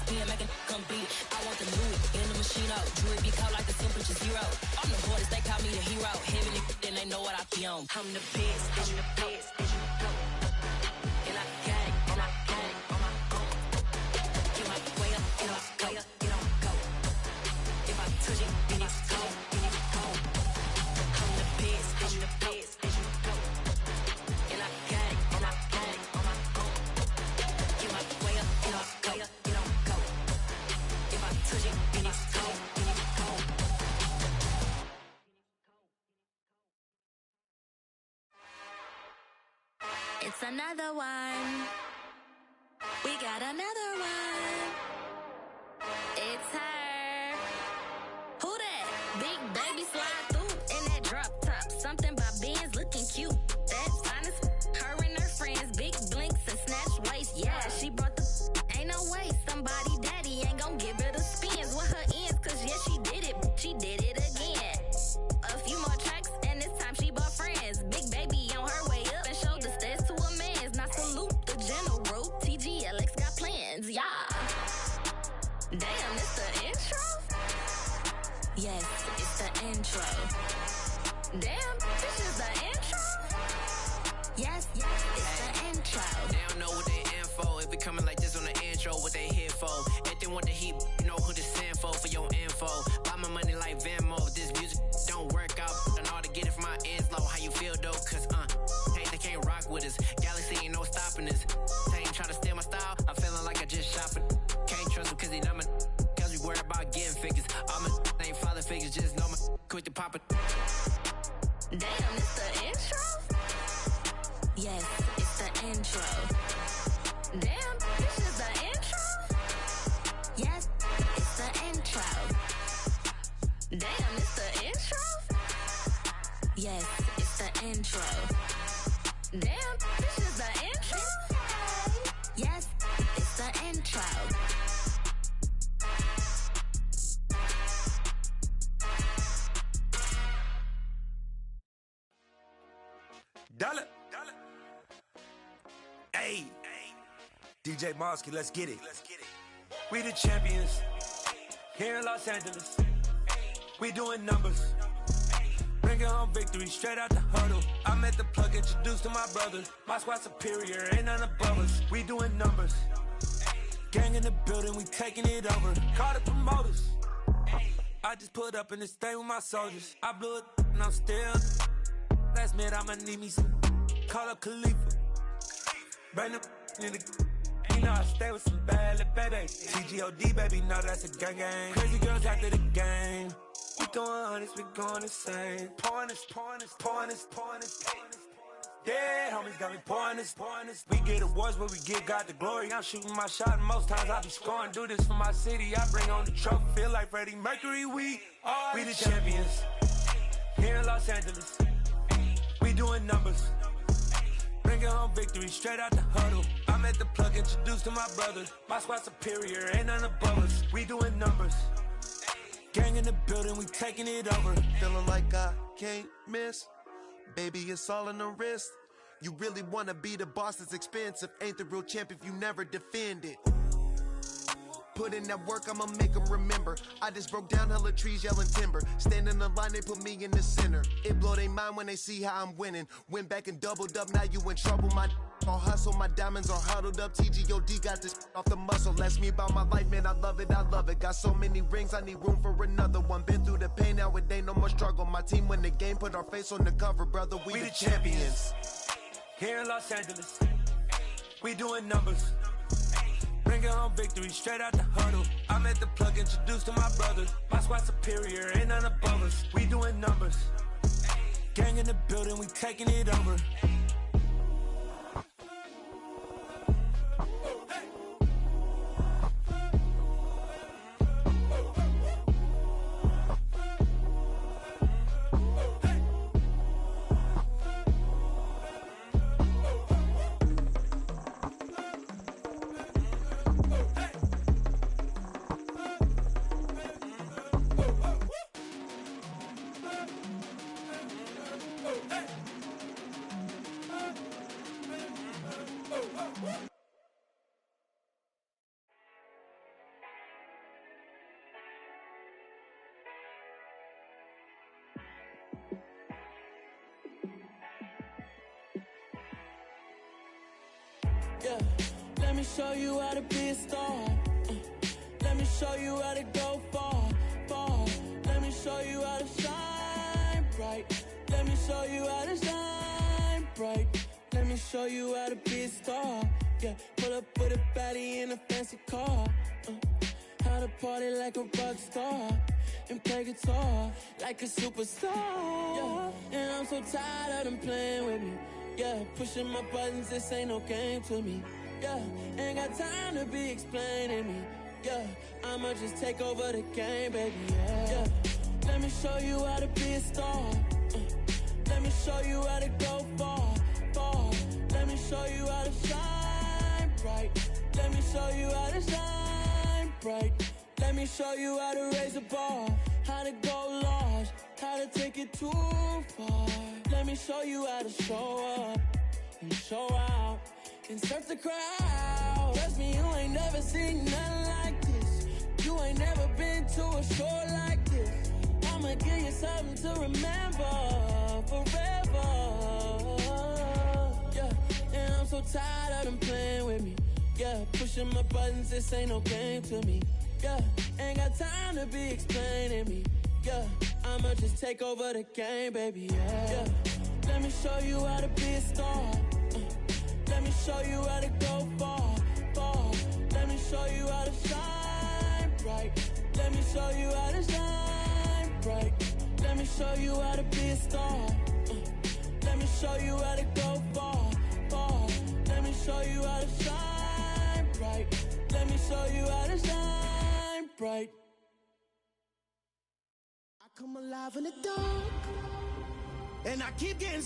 Spin make it come beat it. I want the Louis in the machine out. Jewelry be caught like the temperature zero. I'm the hardest, they call me the hero. Heavenly, then they know what I be on. I'm the best, I'm the best, and you go. And I got it, and I got it on my own. Get my way up, get my way up, get on go. If I touch it, then it's cold, then it's cold. I'm the best, I'm the best, and you go. And I got it, and I got it on my own. Get my way up, get my way up, get on go. If I touch it, then it's cold, then it's cold. It's another one. We got another one. It's her. Who that? Big baby slide through in that drop top. Something about Benz looking cute. That's honest. Her and her friends, big blinks and snatch waist. Yeah, she brought the. Ain't no way somebody daddy ain't gon' give her the spins with her ends. Cause yeah, she did it. She did it again. A few more tracks and this time she bought friends. Big baby on her way up and showed the stairs to a man's. Now salute the general. TGLX got plans, yeah. Damn, it's the intro? Yes, it's the intro. Damn, this is the intro? Yes, it's the intro. They don't know what they in for. If we coming like this on the intro, what they here for? If they want the heat, you know who to send for your info. Buy my money like Venmo. This music don't work out. And all to get it from my ends low. How you feel though? Cause hey, they can't rock with us. Galaxy ain't no stopping us. They ain't try to steal my style. I'm feeling like I just shopping. Can't trust him cause he numb. Cause we worried about getting figures. All my ain't father figures. Just know my quick to pop it. Damn, it's the intro? Yes, it's the intro. Damn, this is the intro? Yes, it's the intro. Damn, it's the intro? Yes, it's the intro. Damn, this is the intro? Yes, it's the intro. Dollar. Hey, DJ Mosky, let's get it. We the champions here in Los Angeles. We doing numbers. Bringing home victory straight out the huddle. I'm at the plug, introduced to my brothers. My squad superior, ain't none above us. We doing numbers. Gang in the building, we taking it over. Call the promoters. I just put up in this thing with my soldiers. I blew it and I'm still. Last minute I'ma need me some. Call up Khalifa. Bring them in the. You know I stay with some bad little baby. TGOD baby, know that's a gang gang. Crazy girls after the game. We going honest, we going insane. Pouring this. Yeah, homies got me pouring this. We get awards, but we give God the glory. I'm shooting my shot, and most times I be scoring. Do this for my city, I bring on the trophy. Feel like Freddie Mercury, we the champions. Here in Los Angeles, we doing numbers. Bringing home victory straight out the huddle. I'm at the plug, introduced to my brothers. My squad superior, ain't none above us. We doing numbers. Gang in the building, we taking it over. Feeling like I can't miss. Baby, it's all in the wrist. You really wanna be the boss, it's expensive. Ain't the real champ if you never defend it. Put in that work, I'ma make them remember. I just broke down hella trees, yelling timber. Stand in the line, they put me in the center. It blow they mind when they see how I'm winning. Went back and doubled up, now you in trouble. My all hustle, my diamonds are huddled up. TGOD got this off the muscle. Ask me about my life, man, I love it. Got so many rings, I need room for another one. Been through the pain, now it ain't no more struggle. My team win the game, put our face on the cover, brother. We the champions. Here in Los Angeles, we doing numbers. Bringing home victory straight out the huddle. I'm at the plug, introduced to my brothers. My squad superior, ain't none above us. We doing numbers. Gang in the building, we taking it over. Yeah, let me show you how to be a star. Let me show you how to go far, far. Let me show you how to shine bright. Let me show you how to shine bright. Let me show you how to be a star. Yeah, pull up with a baddie in a fancy car. How to party like a rock star and play guitar like a superstar. Yeah, and I'm so tired of them playing with me. Yeah, pushing my buttons, this ain't no game to me. Yeah, ain't got time to be explaining me. Yeah, I'ma just take over the game, baby. Yeah, let me show you how to be a star. Let me show you how to go far, far. Let me show you how to shine bright. Let me show you how to shine bright. Let me show you how to raise a bar, how to go large, how to take it too far. Let me show you how to show up and show out and surf the crowd. Trust me, you ain't never seen nothing like this. You ain't never been to a show like this. I'ma give you something to remember forever. Yeah, and I'm so tired of them playing with me. Yeah, pushing my buttons, this ain't no game to me. Yeah, ain't got time to be explaining me. Yeah, I'ma just take over the game, baby. Yeah, let me show you how to be a star. Let me show you how to go far, far. Let me show you how to shine bright. Let me show you how to shine bright. Let me show you how to be a star. Let me show you how to go far, far. Let me show you how to shine bright. Let me show you how to shine bright. I come alive in the dark, and I keep getting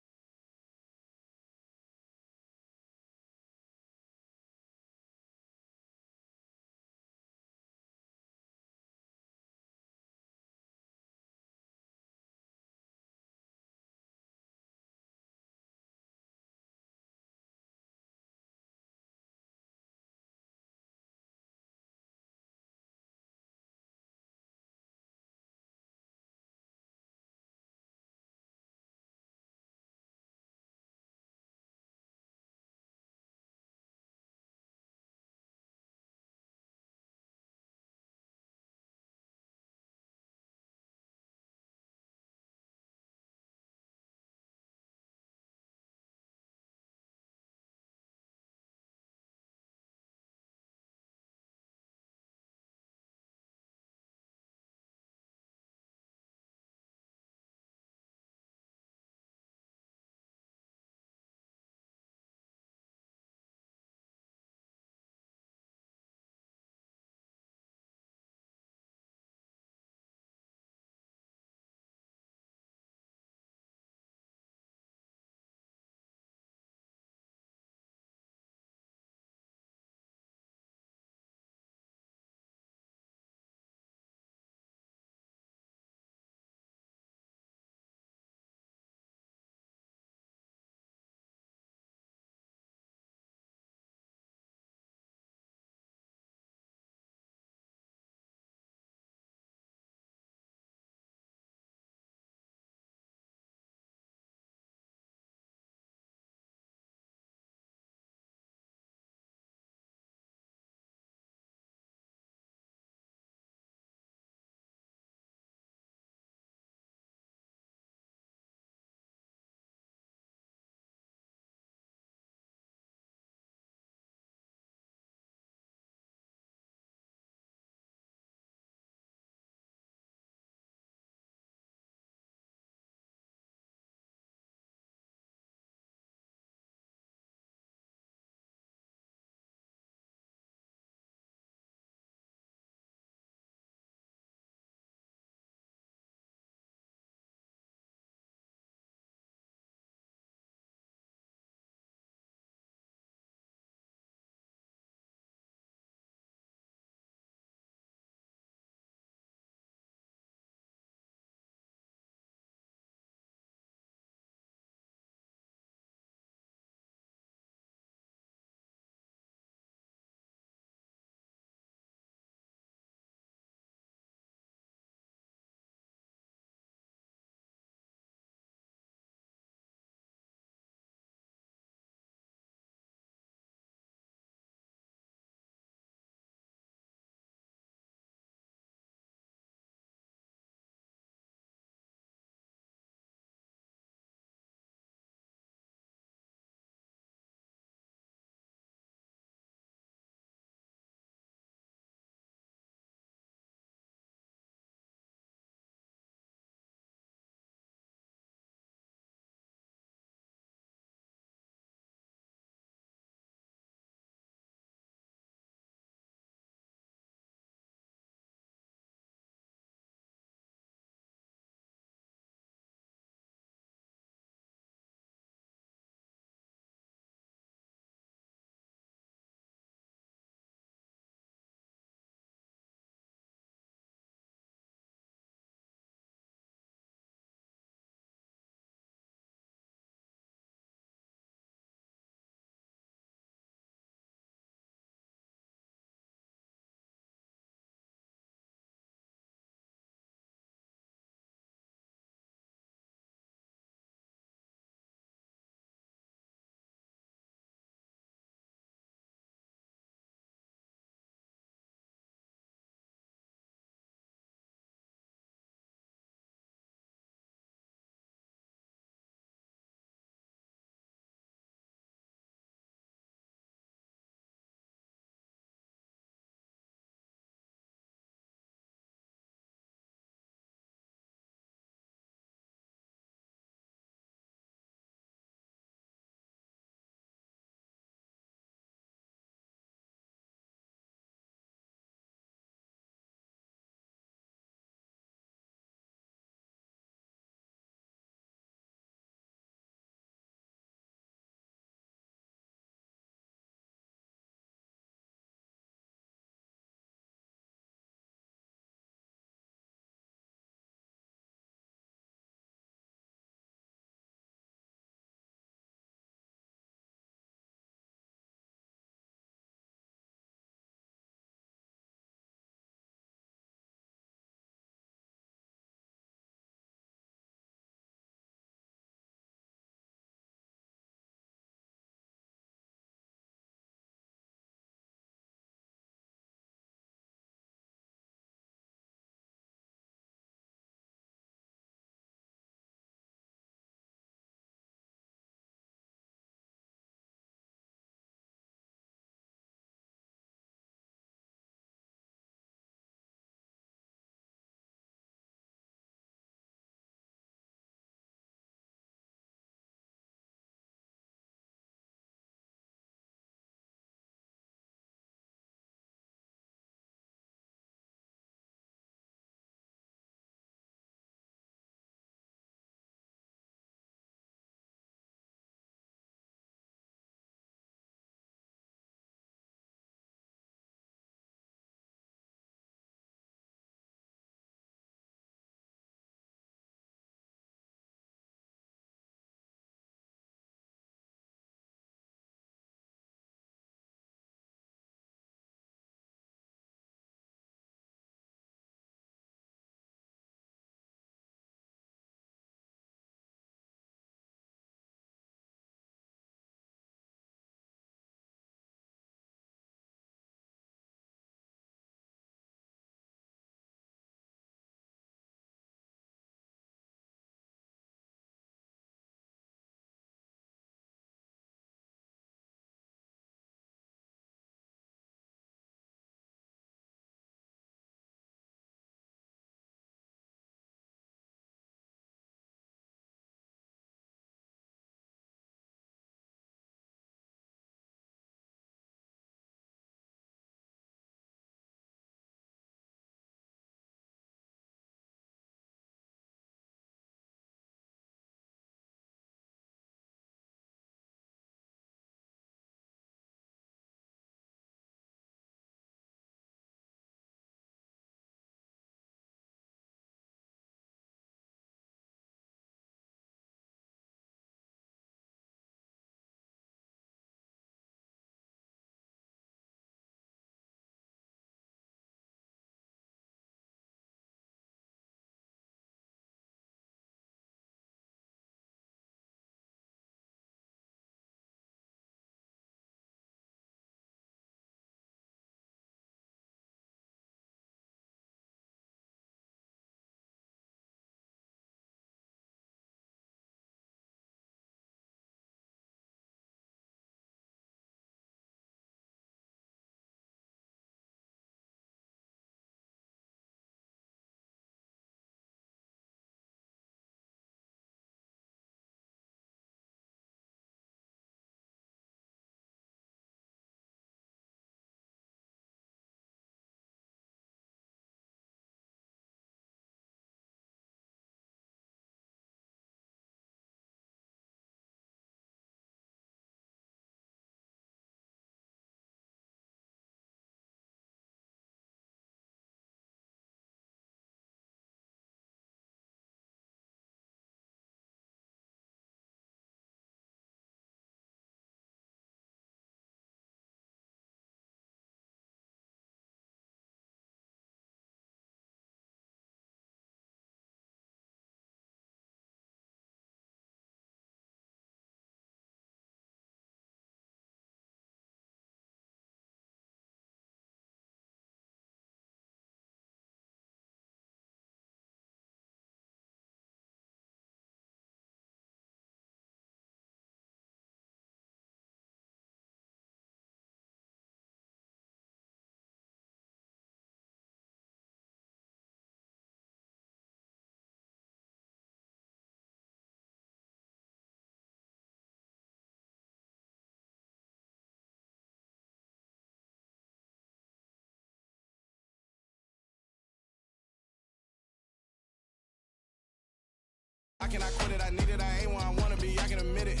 I cannot quit it, I need it, I ain't where I wanna be, I can admit it.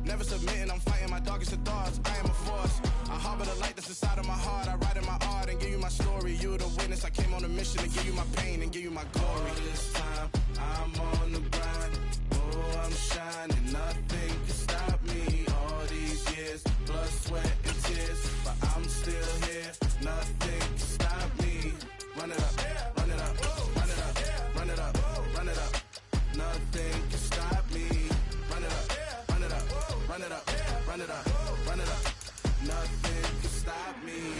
Never submitting, I'm fighting my darkest of thoughts. I am a force. I harbor the light that's inside of my heart. I write in my art and give you my story. You the witness, I came on a mission to give you my pain and give you my glory. This time, I'm on the grind. Oh, I'm shining, nothing can stop me. All these years, blood, sweat, and tears. But I'm still here, nothing can stop me. Run it up, run it up, run it up, run it up, run it up. Nothing can stop me. Run it up, run it up, run it up, run it up, run it up. Nothing can stop me.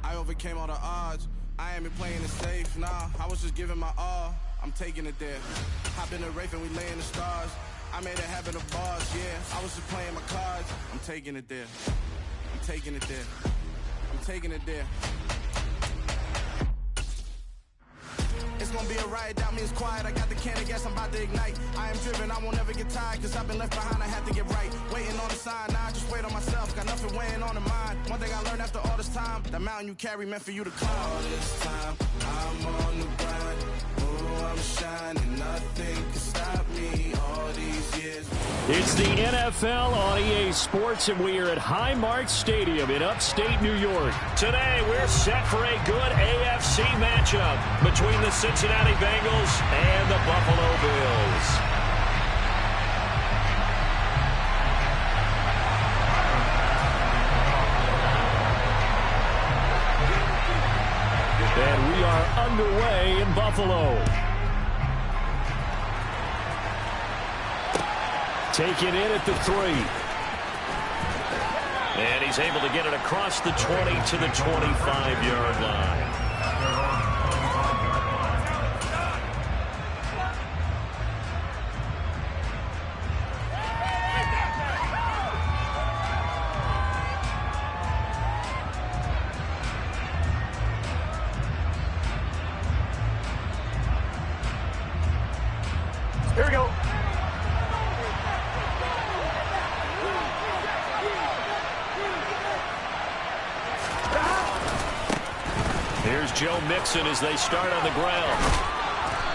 I overcame all the odds. I ain't been playing it safe, nah. I was just giving my all. I'm taking it there. Hop in the Wraith and we lay in the stars. I made a habit of bars, yeah. I was just playing my cards. I'm taking it there. I'm taking it there. I'm taking it there. It's gonna be a riot, doubt me it's quiet. I got the can of gas, I'm about to ignite. I am driven, I won't ever get tired, cause I've been left behind, I have to get right. Waiting on the sign, now I just wait on myself, got nothing weighing on the mind. One thing I learned after all this time, the mountain you carry meant for you to climb. All this time, I'm on the grind. Oh, I'm shining, nothing can stop me. All these years. It's the NFL on EA Sports, and we are at Highmark Stadium in upstate New York. Today, we're set for a good AFC matchup between the Cincinnati Bengals and the Buffalo Bills. And we are underway in Buffalo. Taking it at the 3. And he's able to get it across the 20 to the 25-yard line. Here we go. Here's Joe Mixon as they start on the ground.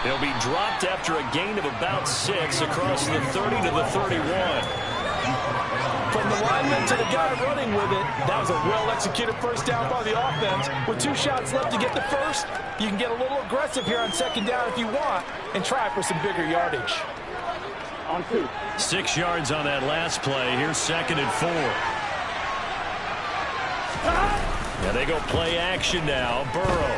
He'll be dropped after a gain of about 6 across the 30 to the 31. From the lineman to the guy running with it, that was a well-executed first down by the offense. With 2 shots left to get the first, you can get a little aggressive here on second down if you want and try for some bigger yardage. On 2. 6 yards on that last play. Here's 2nd and 4. And they go play action now. Burrow.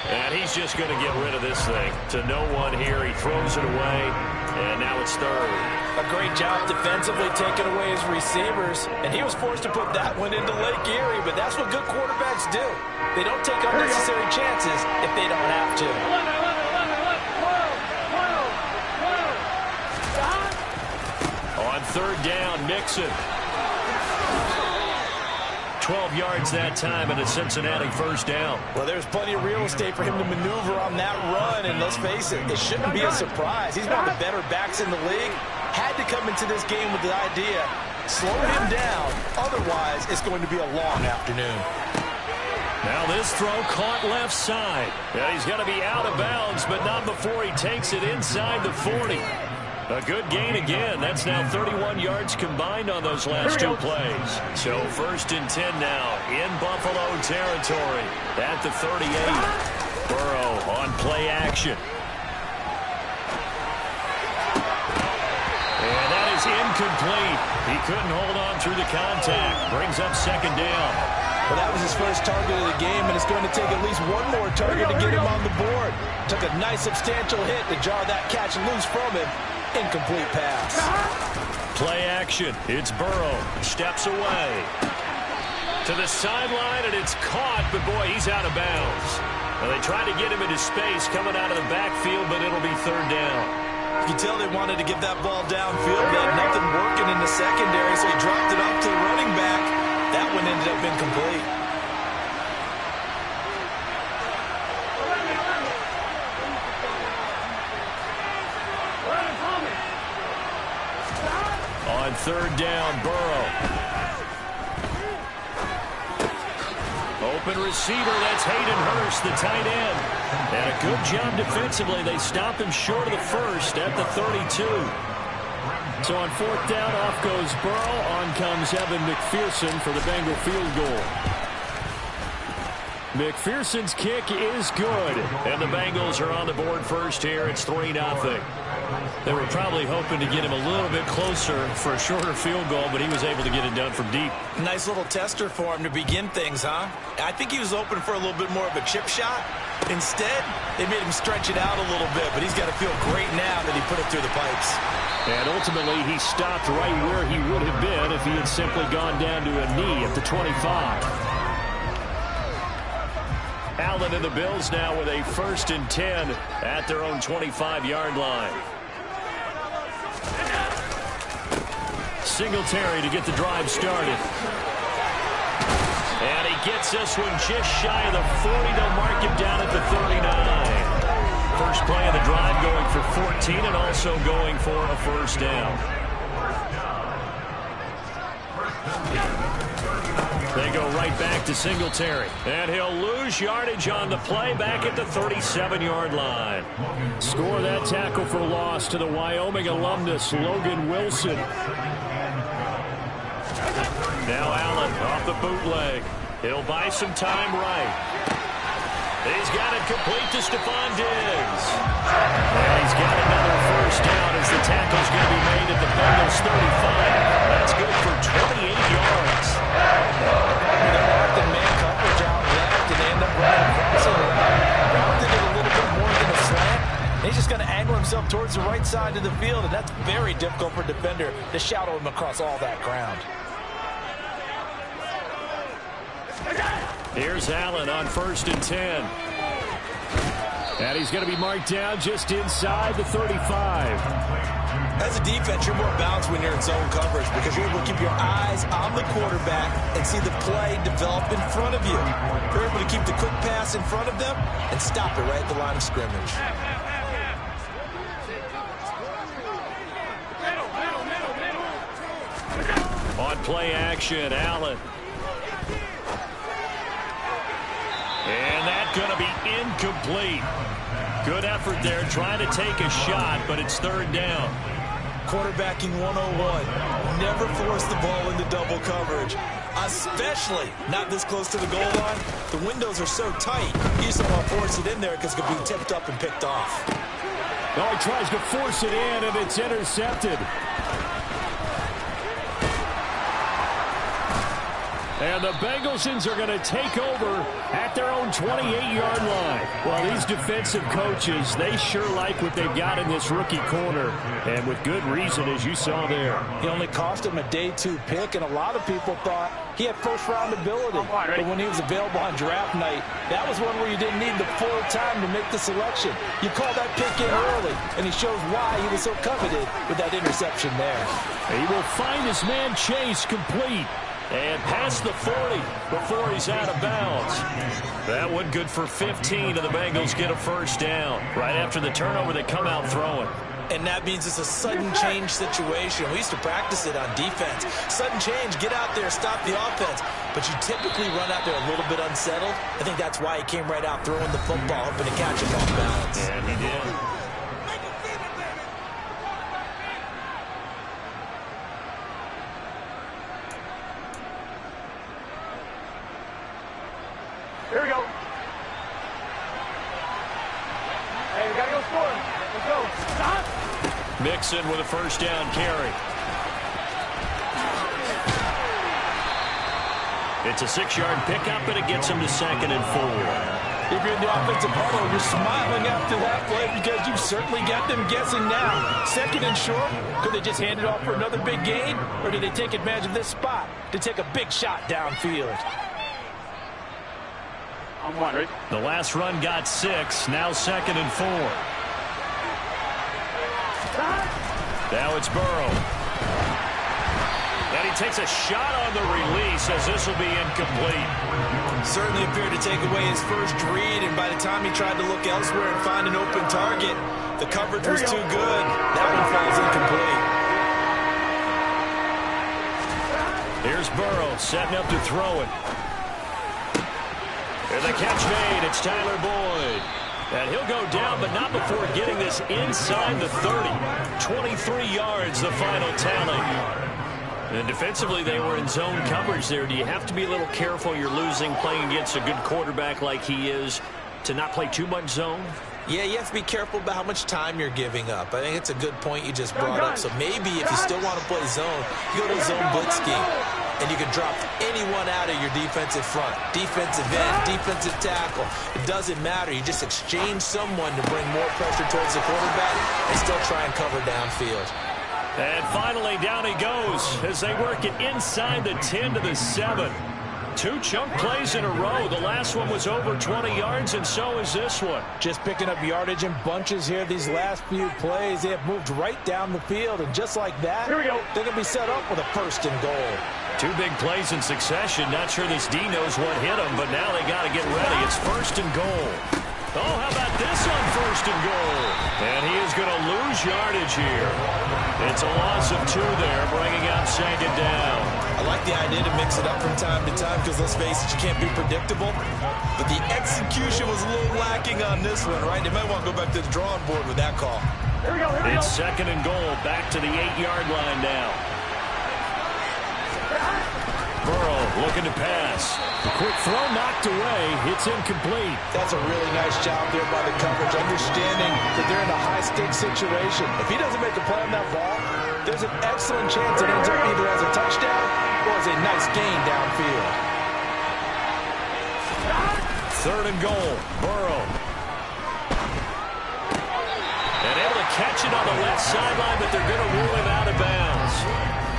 And he's just going to get rid of this thing. To no one here. He throws it away. And now it's 3rd. A great job defensively taking away his receivers. And he was forced to put that one into Lake Erie. But that's what good quarterbacks do. They don't take unnecessary chances if they don't have to. On 3rd down, Mixon. 12 yards that time and a Cincinnati first down. Well, there's plenty of real estate for him to maneuver on that run, and let's face it, it shouldn't be a surprise. He's one of the better backs in the league. Had to come into this game with the idea, slow him down, otherwise it's going to be a long afternoon. Now this throw caught left side. Yeah, he's going to be out of bounds, but not before he takes it inside the 40. A good gain again. That's now 31 yards combined on those last 2 plays. So 1st and 10 now in Buffalo territory at the 38. Burrow on play action. And that is incomplete. He couldn't hold on through the contact. Brings up 2nd down. Well, that was his first target of the game, and it's going to take at least one more target to get him on the board. Took a nice substantial hit to jar that catch loose from him. Incomplete pass. Play action. It's Burrow. Steps away. To the sideline, and it's caught, but boy, he's out of bounds. Well, they tried to get him into space coming out of the backfield, but it'll be 3rd down. You can tell they wanted to get that ball downfield. They had nothing working in the secondary, so he dropped it off to the running back. That one ended up incomplete. On 3rd down, Burrow. Open receiver, that's Hayden Hurst, the tight end. And a good job defensively. They stop him short of the first at the 32. So on fourth down, off goes Burrow. On comes Evan McPherson for the Bengal field goal. McPherson's kick is good. And the Bengals are on the board first here. It's 3-0. They were probably hoping to get him a little bit closer for a shorter field goal, but he was able to get it done from deep. Nice little tester for him to begin things, huh? I think he was open for a little bit more of a chip shot. Instead, they made him stretch it out a little bit, but he's got to feel great now that he put it through the pipes. And ultimately, he stopped right where he would have been if he had simply gone down to a knee at the 25. Allen and the Bills now with a 1st and 10 at their own 25-yard line. Singletary to get the drive started. And he gets this one just shy of the 40. They'll mark him down at the 39. First play of the drive going for 14 and also going for a first down. They go right back to Singletary. And he'll lose yardage on the play back at the 37-yard line. Score that tackle for loss to the Wyoming alumnus, Logan Wilson. Now Allen off the bootleg. He'll buy some time right. He's got it complete to Stephon Diggs. And he's got another first down as the tackle's going to be made at the Bengals 35. That's good for 28 yards. They're locked in man coverage out left, and they end up running crossing around. Rounded it a little bit more than a slant. He's just going to angle himself towards the right side of the field, and that's very difficult for a defender to shadow him across all that ground. Here's Allen on 1st and 10. And he's going to be marked down just inside the 35. As a defense, you're more balanced when you're in zone coverage because you're able to keep your eyes on the quarterback and see the play develop in front of you. You're able to keep the quick pass in front of them and stop it right at the line of scrimmage. On play action, Allen. And that's going to be incomplete. Good effort there, trying to take a shot, but it's 3rd down. Quarterbacking 101. Never force the ball into double coverage, especially not this close to the goal line. The windows are so tight, you just don't want to force it in there because it could be tipped up and picked off. Oh, he tries to force it in, and it's intercepted. And the Bengalsons are going to take over at their own 28-yard line. Well, these defensive coaches, they sure like what they've got in this rookie corner. And with good reason, as you saw there. He only cost him a day 2 pick, and a lot of people thought he had first-round ability. But when he was available on draft night, that was one where you didn't need the full time to make the selection. You called that pick in early, and he shows why he was so coveted with that interception there. He will find his man Chase complete. And past the 40 before he's out of bounds. That one good for 15, and the Bengals get a first down. Right after the turnover, they come out throwing. And that means it's a sudden change situation. We used to practice it on defense. Sudden change, get out there, stop the offense. But you typically run out there a little bit unsettled. I think that's why he came right out throwing the football, hoping to catch him off balance. And he did. Here we go. Hey, we gotta go score. Let's go. Stop. Mixon with a first down carry. It's a 6-yard pickup, and it gets him to 2nd and 4. If you're in the offensive huddle, you're smiling after that play because you've certainly got them guessing now. 2nd and short, could they just hand it off for another big gain? Or did they take advantage of this spot to take a big shot downfield? I'm wondering. The last run got 6, now 2nd and 4. Now it's Burrow. And he takes a shot on the release as this will be incomplete. Certainly appeared to take away his first read, and by the time he tried to look elsewhere and find an open target, the coverage was too good. That one falls incomplete. Here's Burrow setting up to throw it. And the catch made. It's Tyler Boyd. And he'll go down, but not before getting this inside the 30. 23 yards, the final tally. And defensively, they were in zone coverage there. Do you have to be a little careful? You're losing, playing against a good quarterback like he is, to not play too much zone? Yeah, you have to be careful about how much time you're giving up. I think it's a good point you just brought up. So maybe if you still want to play zone, you go to a zone blitz scheme. And you can drop anyone out of your defensive front. Defensive end, defensive tackle. It doesn't matter. You just exchange someone to bring more pressure towards the quarterback and still try and cover downfield. And finally, down he goes as they work it inside the 10 to the 7. 2 chunk plays in a row. The last one was over 20 yards, and so is this one. Just picking up yardage in bunches here these last few plays. They have moved right down the field, and just like that, here we go. They're going to be set up with a 1st and goal. 2 big plays in succession. Not sure this D knows what hit him, but now they got to get ready. It's 1st and goal. Oh, how about this on 1st and goal? And he is going to lose yardage here. It's a loss of 2 there, bringing up 2nd down. I like the idea to mix it up from time to time because, let's face it, you can't be predictable. But the execution was a little lacking on this one, right? They might want to go back to the drawing board with that call. Here we go. It's 2nd and goal, back to the 8-yard line now. Burrow looking to pass. The quick throw knocked away. It's incomplete. That's a really nice job there by the coverage, understanding that they're in a high-stakes situation. If he doesn't make a play on that ball, there's an excellent chance it ends up either as a touchdown or as a nice gain downfield. 3rd and goal. Burrow. And able to catch it on the left sideline, but they're going to rule him out of bounds.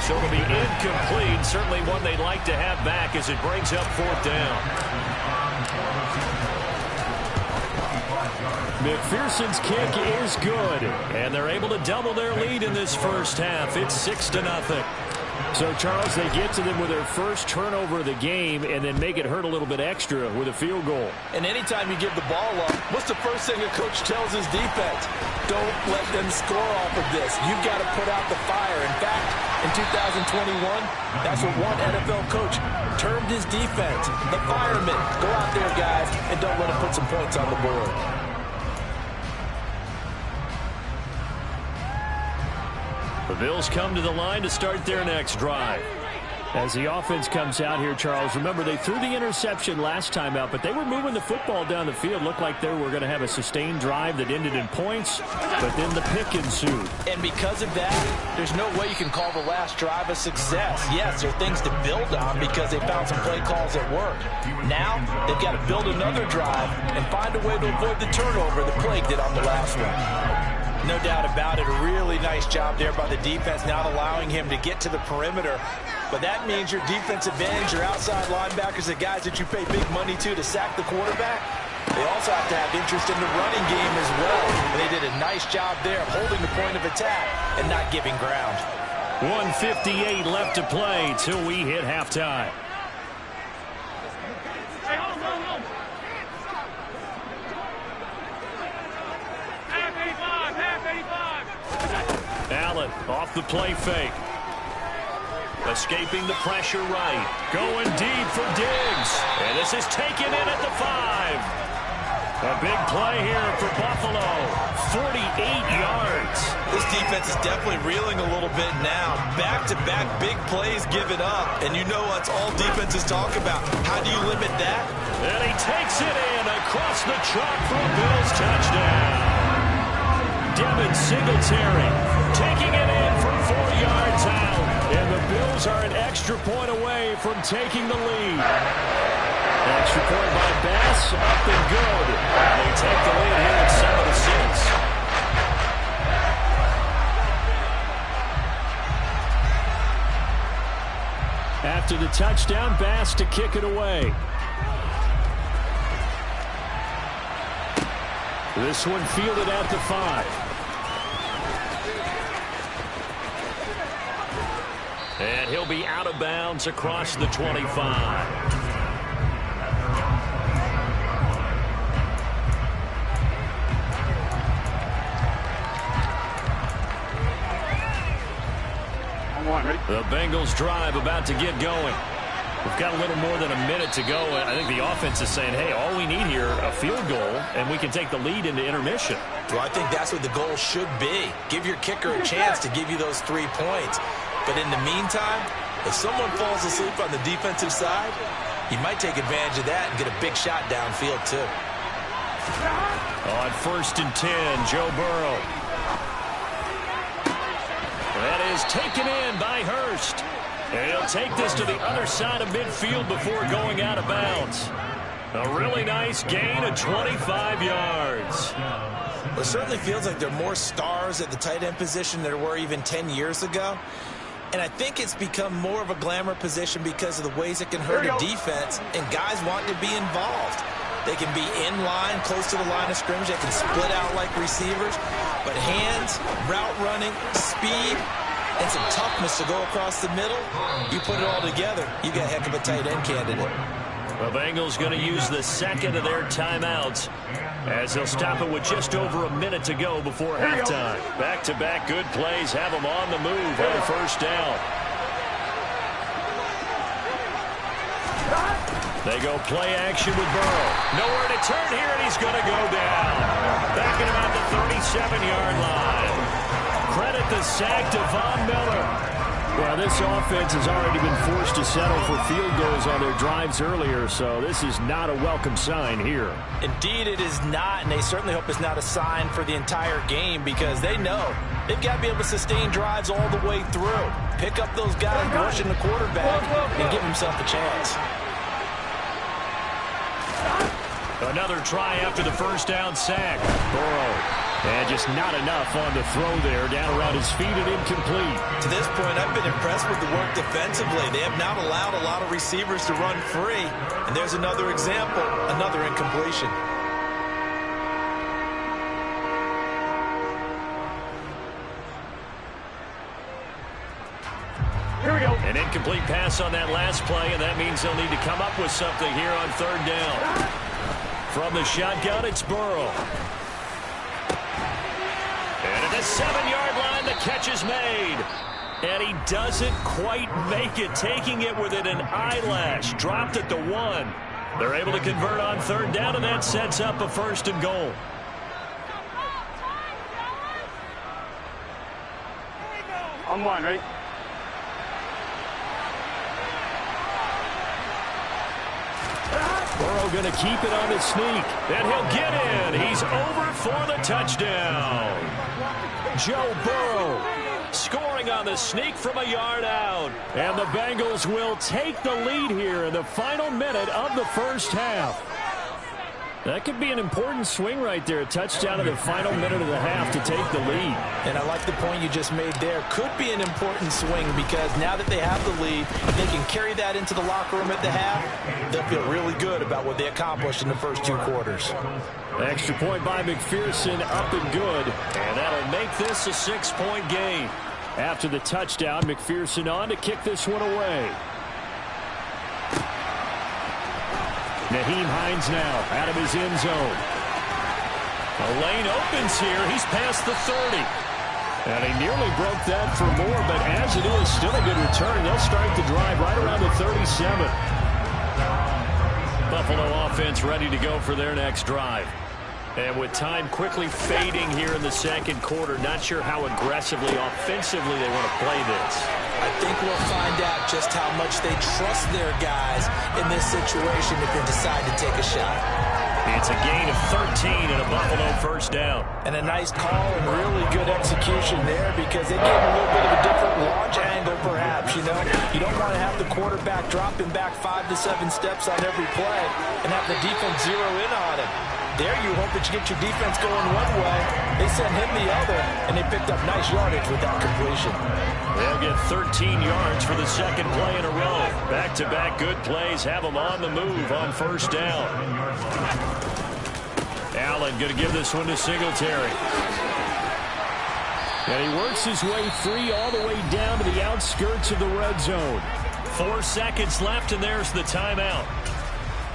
So it'll be incomplete. Certainly one they'd like to have back as it brings up 4th down. McPherson's kick is good. And they're able to double their lead in this first half. It's 6-0. So, Charles, they get to them with their first turnover of the game and then make it hurt a little bit extra with a field goal. And anytime you give the ball up, what's the first thing a coach tells his defense? Don't let them score off of this. You've got to put out the fire. In fact, in 2021, that's what one NFL coach termed his defense, the firemen. Go out there, guys, and don't let them put some points on the board. The Bills come to the line to start their next drive. As the offense comes out here, Charles, remember they threw the interception last time out, but they were moving the football down the field. Looked like they were going to have a sustained drive that ended in points, but then the pick ensued. And because of that, there's no way you can call the last drive a success. Yes, there are things to build on because they found some play calls that worked. Now, they've got to build another drive and find a way to avoid the turnover that plagued it on the last one. No doubt about it, a really nice job there by the defense, not allowing him to get to the perimeter. But that means your defensive ends, your outside linebackers, the guys that you pay big money to sack the quarterback, they also have to have interest in the running game as well. And they did a nice job there holding the point of attack and not giving ground. 1:58 left to play till we hit halftime. Allen off the play fake. Escaping the pressure right. Going deep for Diggs. And this is taken in at the 5. A big play here for Buffalo. 48 yards. This defense is definitely reeling a little bit now. Back-to-back big plays given up. And you know what's all defenses talk about. How do you limit that? And he takes it in across the chalk for a Bills touchdown. Devin Singletary taking it in from 4 yards out. And the Bills are an extra point away from taking the lead. Extra point by Bass, up and good. They take the lead here at 7-6. After the touchdown, Bass to kick it away. This one fielded at the 5. And he'll be out of bounds across the 25. The Bengals drive about to get going. We've got a little more than a minute to go. I think the offense is saying, hey, all we need here, a field goal, and we can take the lead into intermission. Well, I think that's what the goal should be. Give your kicker a chance to give you those 3 points. But in the meantime, if someone falls asleep on the defensive side, you might take advantage of that and get a big shot downfield, too. On 1st and 10, Joe Burrow. That is taken in by Hurst. And he'll take this to the other side of midfield before going out of bounds. A really nice gain of 25 yards. Well, it certainly feels like there are more stars at the tight end position than there were even 10 years ago. And I think it's become more of a glamour position because of the ways it can hurt a defense, and guys want to be involved. They can be in line, close to the line of scrimmage. They can split out like receivers. But hands, route running, speed, and some toughness to go across the middle, you put it all together, you got a heck of a tight end candidate. The Bengals going to use the second of their timeouts as they'll stop it with just over a minute to go before halftime. Back-to-back good plays have them on the move on 1st down. They go play action with Burrow. Nowhere to turn here, and he's going to go down. Back at about the 37-yard line. Credit the sack to Von Miller. Well, this offense has already been forced to settle for field goals on their drives earlier, so this is not a welcome sign here. Indeed, it is not, and they certainly hope it's not a sign for the entire game because they know they've got to be able to sustain drives all the way through. Pick up those guys rushing the quarterback and give himself a chance. Another try after the 1st down sack. Burrow. And just not enough on the throw there. Down around his feet and incomplete. To this point, I've been impressed with the work defensively. They have not allowed a lot of receivers to run free. And there's another example, another incompletion. Here we go. An incomplete pass on that last play, and that means they'll need to come up with something here on 3rd down. From the shotgun, it's Burrow. And at the 7-yard line, the catch is made. And he doesn't quite make it, taking it within an eyelash. Dropped at the 1. They're able to convert on 3rd down, and that sets up a 1st and goal. On 1, right? Burrow going to keep it on the sneak, and he'll get in. He's over for the touchdown. Joe Burrow scoring on the sneak from a yard out. And the Bengals will take the lead here in the final minute of the 1st half. That could be an important swing right there. A touchdown in the final minute of the half to take the lead. And I like the point you just made there. Could be an important swing because now that they have the lead, if they can carry that into the locker room at the half, they'll feel really good about what they accomplished in the first 2 quarters. Extra point by McPherson, up and good. And that'll make this a 6-point game. After the touchdown, McPherson on to kick this one away. Nyheim Hines now out of his end zone. A lane opens here. He's past the 30. And he nearly broke that for more, but as it is, still a good return. They'll start the drive right around the 37. Buffalo offense ready to go for their next drive. And with time quickly fading here in the 2nd quarter, not sure how aggressively, offensively they want to play this. I think we'll find out just how much they trust their guys in this situation if they decide to take a shot. It's a gain of 13 and a Buffalo 1st down. And a nice call and really good execution there because they gave a little bit of a different launch angle perhaps, you know. You don't want to have the quarterback dropping back 5 to 7 steps on every play and have the defense zero in on him. There you hope that you get your defense going one way. They sent him the other, and they picked up nice yardage with that completion. They'll get 13 yards for the 2nd play in a row. Back-to-back good plays have them on the move on 1st down. Allen going to give this one to Singletary. And he works his way free all the way down to the outskirts of the red zone. 4 seconds left, and there's the timeout.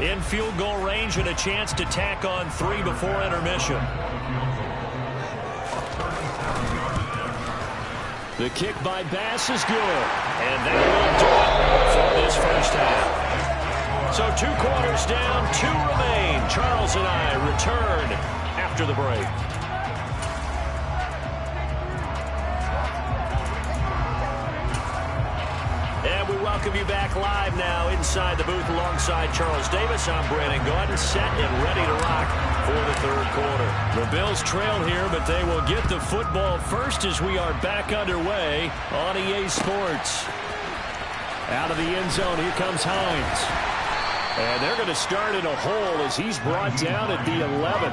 In field goal range and a chance to tack on 3 before intermission. The kick by Bass is good. And that will do it for this 1st half. 2 quarters down, 2 remain. Charles and I return after the break. And we welcome you back live now inside the booth alongside Charles Davis. I'm Brandon Gaudin, set and ready to rock for the 3rd quarter. The Bills trail here, but they will get the football first as we are back underway on EA Sports. Out of the end zone, here comes Hines. And they're going to start in a hole as he's brought down at the 11.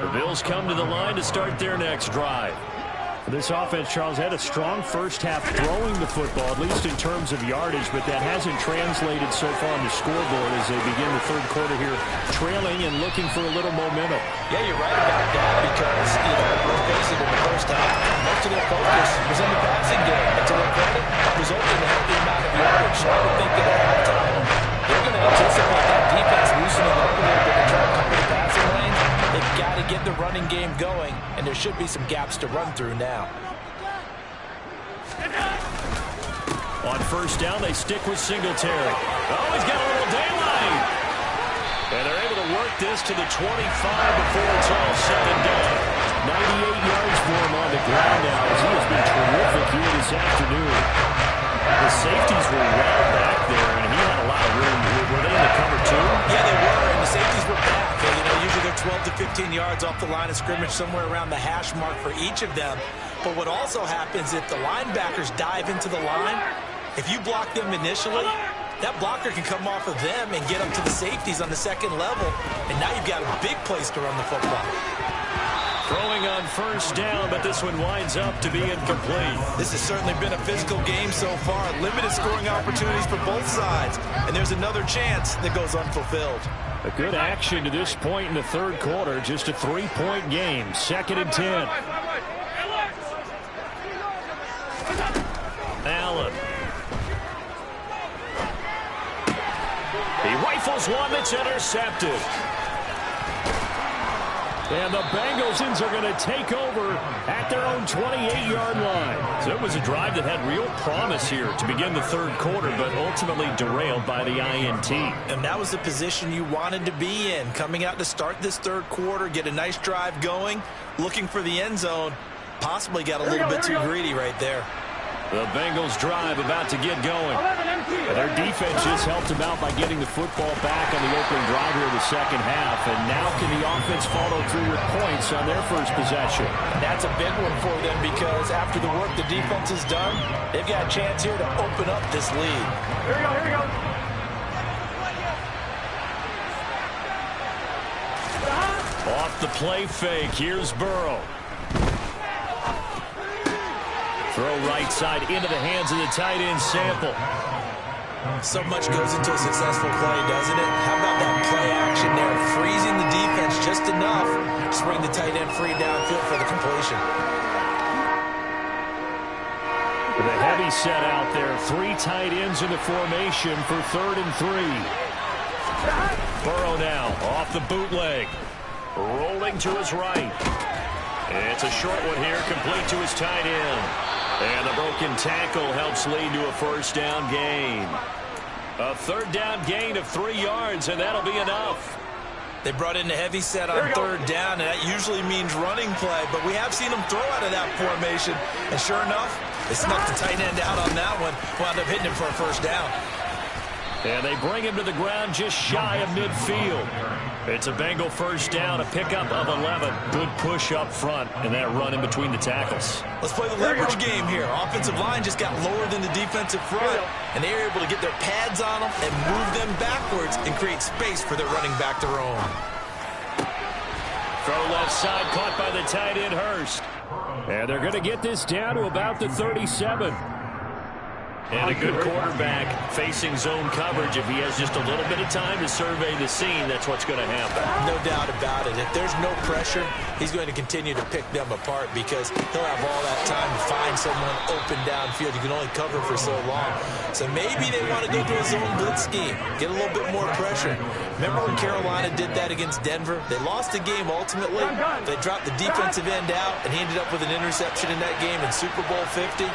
The Bills come to the line to start their next drive. This offense, Charles, had a strong first half throwing the football, at least in terms of yardage, but that hasn't translated so far on the scoreboard as they begin the 3rd quarter here, trailing and looking for a little momentum. Yeah, you're right about that because, let's face it, in the first half, most of their focus was in the passing game. And to their credit, resulted in a healthy amount of yardage. So I would think that at halftime, they're going to anticipate that defense loosening up a little bit and try to cover the passing lanes. They've got to get the running game going, and there should be some gaps to run through now. On first down, they stick with Singletary. Oh, he's got a little daylight. And they're able to work this to the 25 before it's all said and done. 98 yards for him on the ground now as he has been terrific here this afternoon. The safeties were well back there, and he had a lot of room. Were they in the cover too? Yeah, they were, and the safeties were back. Usually they're 12 to 15 yards off the line of scrimmage, somewhere around the hash mark for each of them. But what also happens if the linebackers dive into the line, if you block them initially, that blocker can come off of them and get up to the safeties on the second level, and now you've got a big place to run the football. Throwing on first down, but this one winds up to be incomplete. This has certainly been a physical game so far. Limited scoring opportunities for both sides, and there's another chance that goes unfulfilled. A good action to this point in the 3rd quarter. Just a 3-point game. 2nd and 10. Allen. He rifles one that's intercepted. And the Bengals are going to take over at their own 28-yard line. So it was a drive that had real promise here to begin the 3rd quarter, but ultimately derailed by the INT. And that was the position you wanted to be in. Coming out to start this 3rd quarter, get a nice drive going, looking for the end zone. Possibly got a little bit too greedy right there. The Bengals drive about to get going. Their defense just helped them out by getting the football back on the opening drive here in the 2nd half. And now can the offense follow through with points on their first possession? That's a big one for them because after the work the defense has done, they've got a chance here to open up this lead. Here we go, here we go. Off the play fake, here's Burrow. Throw right side into the hands of the tight end, Sample. So much goes into a successful play, doesn't it? How about that play action there? Freezing the defense just enough to bring the tight end free downfield for the completion. With a heavy set out there, 3 tight ends in the formation for 3rd and 3. Burrow now off the bootleg. Rolling to his right. It's a short one here, complete to his tight end. And the broken tackle helps lead to a first down gain. A 3rd down gain of 3 yards, and that'll be enough. They brought in a heavy set on 3rd down, and that usually means running play, but we have seen them throw out of that formation. And sure enough, they snuck the tight end out on that one, wound up hitting him for a first down. And they bring him to the ground just shy of midfield. It's a Bengal first down, a pickup of 11. Good push up front, and that run in between the tackles. Let's play the leverage game here. Offensive line just got lower than the defensive front, and they were able to get their pads on them and move them backwards and create space for their running back to roam. Throw left side, caught by the tight end, Hurst. And they're going to get this down to about the 37. And a good quarterback facing zone coverage. If he has just a little bit of time to survey the scene, that's what's going to happen. No doubt about it. If there's no pressure, he's going to continue to pick them apart because he'll have all that time to find someone open downfield. You can only cover for so long. So maybe they want to go to a zone blitz scheme, get a little bit more pressure. Remember when Carolina did that against Denver? They lost the game ultimately. They dropped the defensive end out, and he ended up with an interception in that game in Super Bowl 50.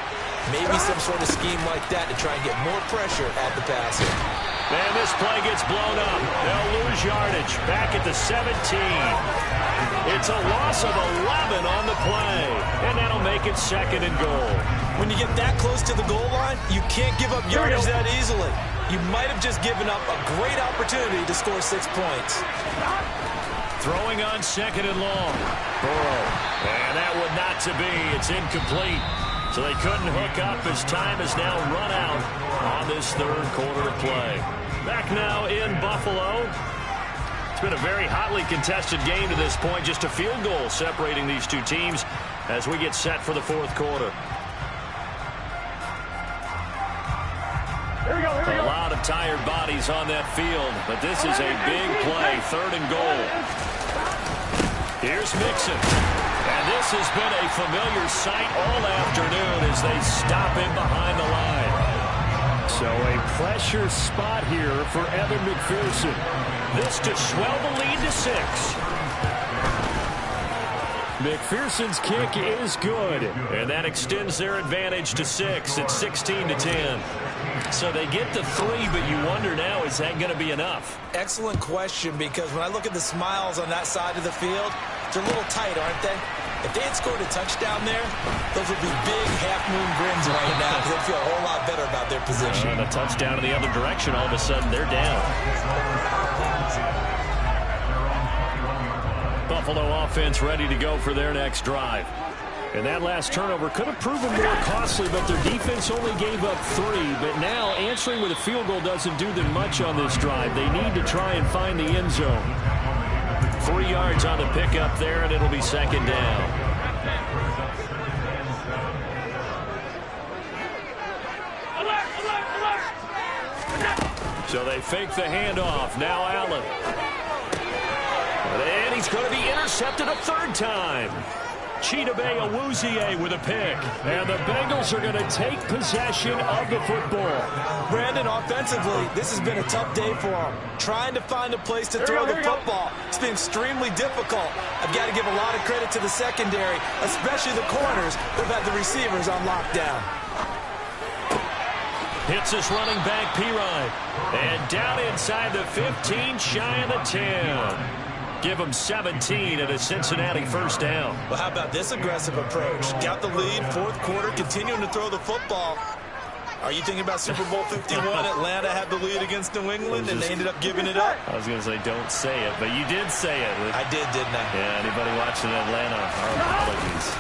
Maybe some sort of scheme like that to try and get more pressure at the passer. And this play gets blown up. They'll lose yardage back at the 17. It's a loss of 11 on the play, and that'll make it 2nd and goal. When you get that close to the goal line, you can't give up yardage that easily. You might have just given up a great opportunity to score 6 points. Throwing on 2nd and long. Burrow. And that would not to be. It's incomplete. So they couldn't hook up as time has now run out on this 3rd quarter of play. Back now in Buffalo. It's been a very hotly contested game to this point. Just a field goal separating these two teams as we get set for the 4th quarter. A lot of tired bodies on that field, but this is a big play. 3rd and goal. Here's Mixon. And this has been a familiar sight all afternoon as they stop him behind the line. So a pressure spot here for Evan McPherson. This to swell the lead to 6. McPherson's kick is good, and that extends their advantage to 6 at 16-10. So they get the 3, but you wonder now, is that going to be enough? Excellent question, because when I look at the smiles on that side of the field, they're a little tight, aren't they? If they had scored a touchdown there, those would be big half-moon grins right now because they feel a whole lot better about their position. And a touchdown in the other direction, all of a sudden they're down. Buffalo offense ready to go for their next drive. And that last turnover could have proven more costly, but their defense only gave up 3. But now answering with a field goal doesn't do them much on this drive. They need to try and find the end zone. 3 yards on the pickup there, and it'll be 2nd down. So they fake the handoff. Now Allen. And he's going to be intercepted a 3rd time. Chidobe Awuzie with a pick. And the Bengals are going to take possession of the football. Brandon, offensively, this has been a tough day for them. Trying to find a place to throw the football. It's been extremely difficult. I've got to give a lot of credit to the secondary, especially the corners who've had the receivers on lockdown. Hits his running back, Pirine. And down inside the 15, shy of the 10. Give them 17 at a Cincinnati 1st down. Well, how about this aggressive approach? Got the lead, 4th quarter, continuing to throw the football. Are you thinking about Super Bowl 51? Atlanta had the lead against New England, and they ended up giving it up. I was going to say, don't say it, but you did say it. I did, didn't I? Yeah, anybody watching Atlanta, our apologies.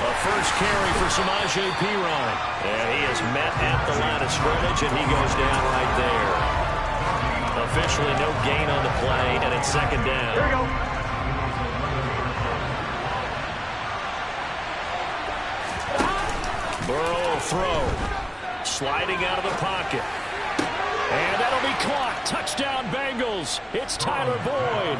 A first carry for Samaje Perine. And he is met at the line of scrimmage, and he goes down right there. Officially no gain on the play, and it's 2nd down. Here we go. Burrow will throw. Sliding out of the pocket. And that'll be caught. Touchdown Bengals. It's Tyler Boyd.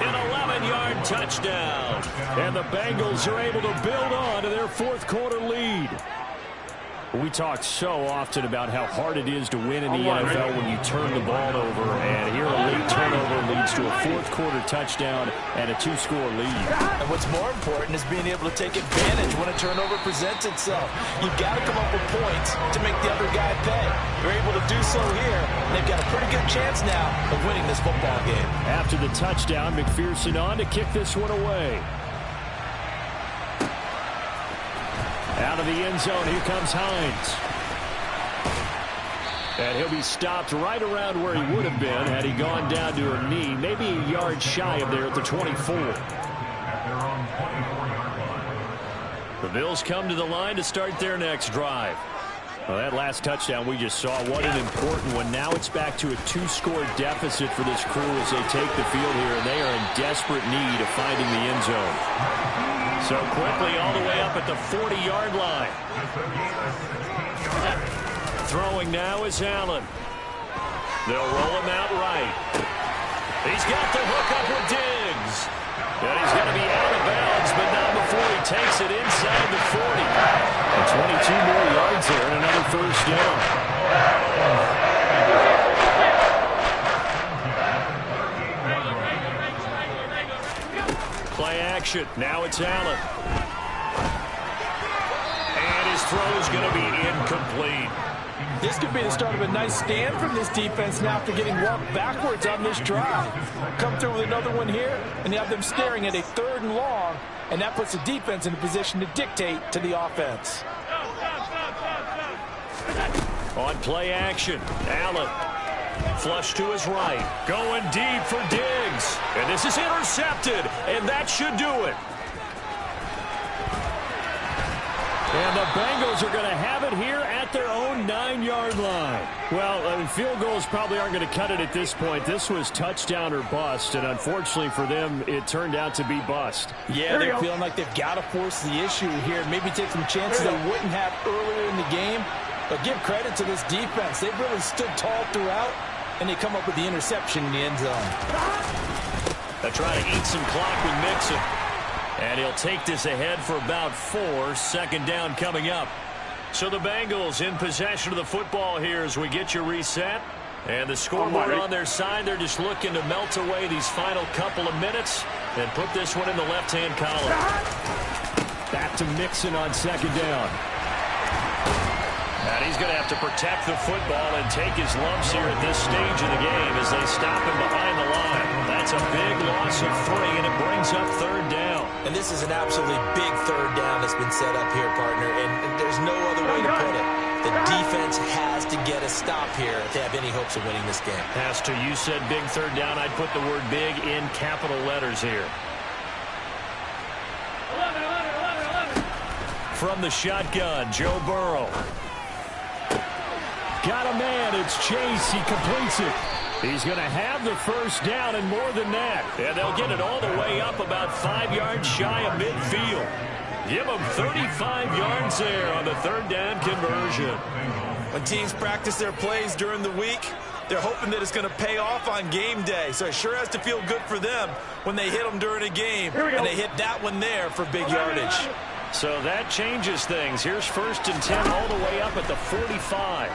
An 11-yard touchdown. And the Bengals are able to build on to their 4th quarter lead. We talk so often about how hard it is to win in the NFL when you turn the ball over, and here a late turnover leads to a 4th quarter touchdown and a 2-score lead. And what's more important is being able to take advantage when a turnover presents itself. You've got to come up with points to make the other guy pay. They're able to do so here, and they've got a pretty good chance now of winning this football game. After the touchdown, McPherson on to kick this one away. Out of the end zone, here comes Hines. And he'll be stopped right around where he would have been had he gone down to a knee, maybe a yard shy of there at the 24. The Bills come to the line to start their next drive. Well, that last touchdown we just saw, what an important one. Now it's back to a 2-score deficit for this crew as they take the field here, and they are in desperate need of finding the end zone. So quickly all the way up at the 40-yard line. Throwing now is Allen. They'll roll him out right. He's got the hook up with Diggs. And he's going to be out of bounds, but not before he takes it inside the 40. And 22 more yards there and another 1st down. Play action. Now it's Allen. throw is going to be incomplete. This could be the start of a nice stand from this defense now after getting walked backwards on this drive. Come through with another one here, and you have them staring at a 3rd and long, and that puts the defense in a position to dictate to the offense. On play action, Allen. Flush to his right. Going deep for Diggs. And this is intercepted, and that should do it. And the Bengals are going to have it here at their own 9-yard line. Well, field goals probably aren't going to cut it at this point. This was touchdown or bust, and unfortunately for them, it turned out to be bust. Yeah, they're feeling like they've got to force the issue here, maybe take some chances they wouldn't have earlier in the game. But give credit to this defense. They've really stood tall throughout, and they come up with the interception in the end zone. They're trying to eat some clock with Mixon. And he'll take this ahead for about 4. 2nd down coming up. So the Bengals in possession of the football here as we get you reset. And the scoreboard on their side, they're just looking to melt away these final couple of minutes and put this one in the left-hand column. Back to Mixon on 2nd down. And he's going to have to protect the football and take his lumps here at this stage of the game as they stop him behind the line. That's a big loss of 3, and it brings up 3rd down. And this is an absolutely big 3rd down that's been set up here, partner, and there's no other way to put it. The defense has to get a stop here if they have any hopes of winning this game. Has to. You said big 3rd down. I'd put the word big in capital letters here. From the shotgun, Joe Burrow. Got a man. It's Chase. He completes it. He's going to have the 1st down and more than that. And they'll get it all the way up about 5 yards shy of midfield. Give them 35 yards there on the 3rd down conversion. When teams practice their plays during the week, they're hoping that it's going to pay off on game day. So it sure has to feel good for them when they hit them during a game. And they hit that one there for big yardage. So that changes things. Here's 1st and 10 all the way up at the 45.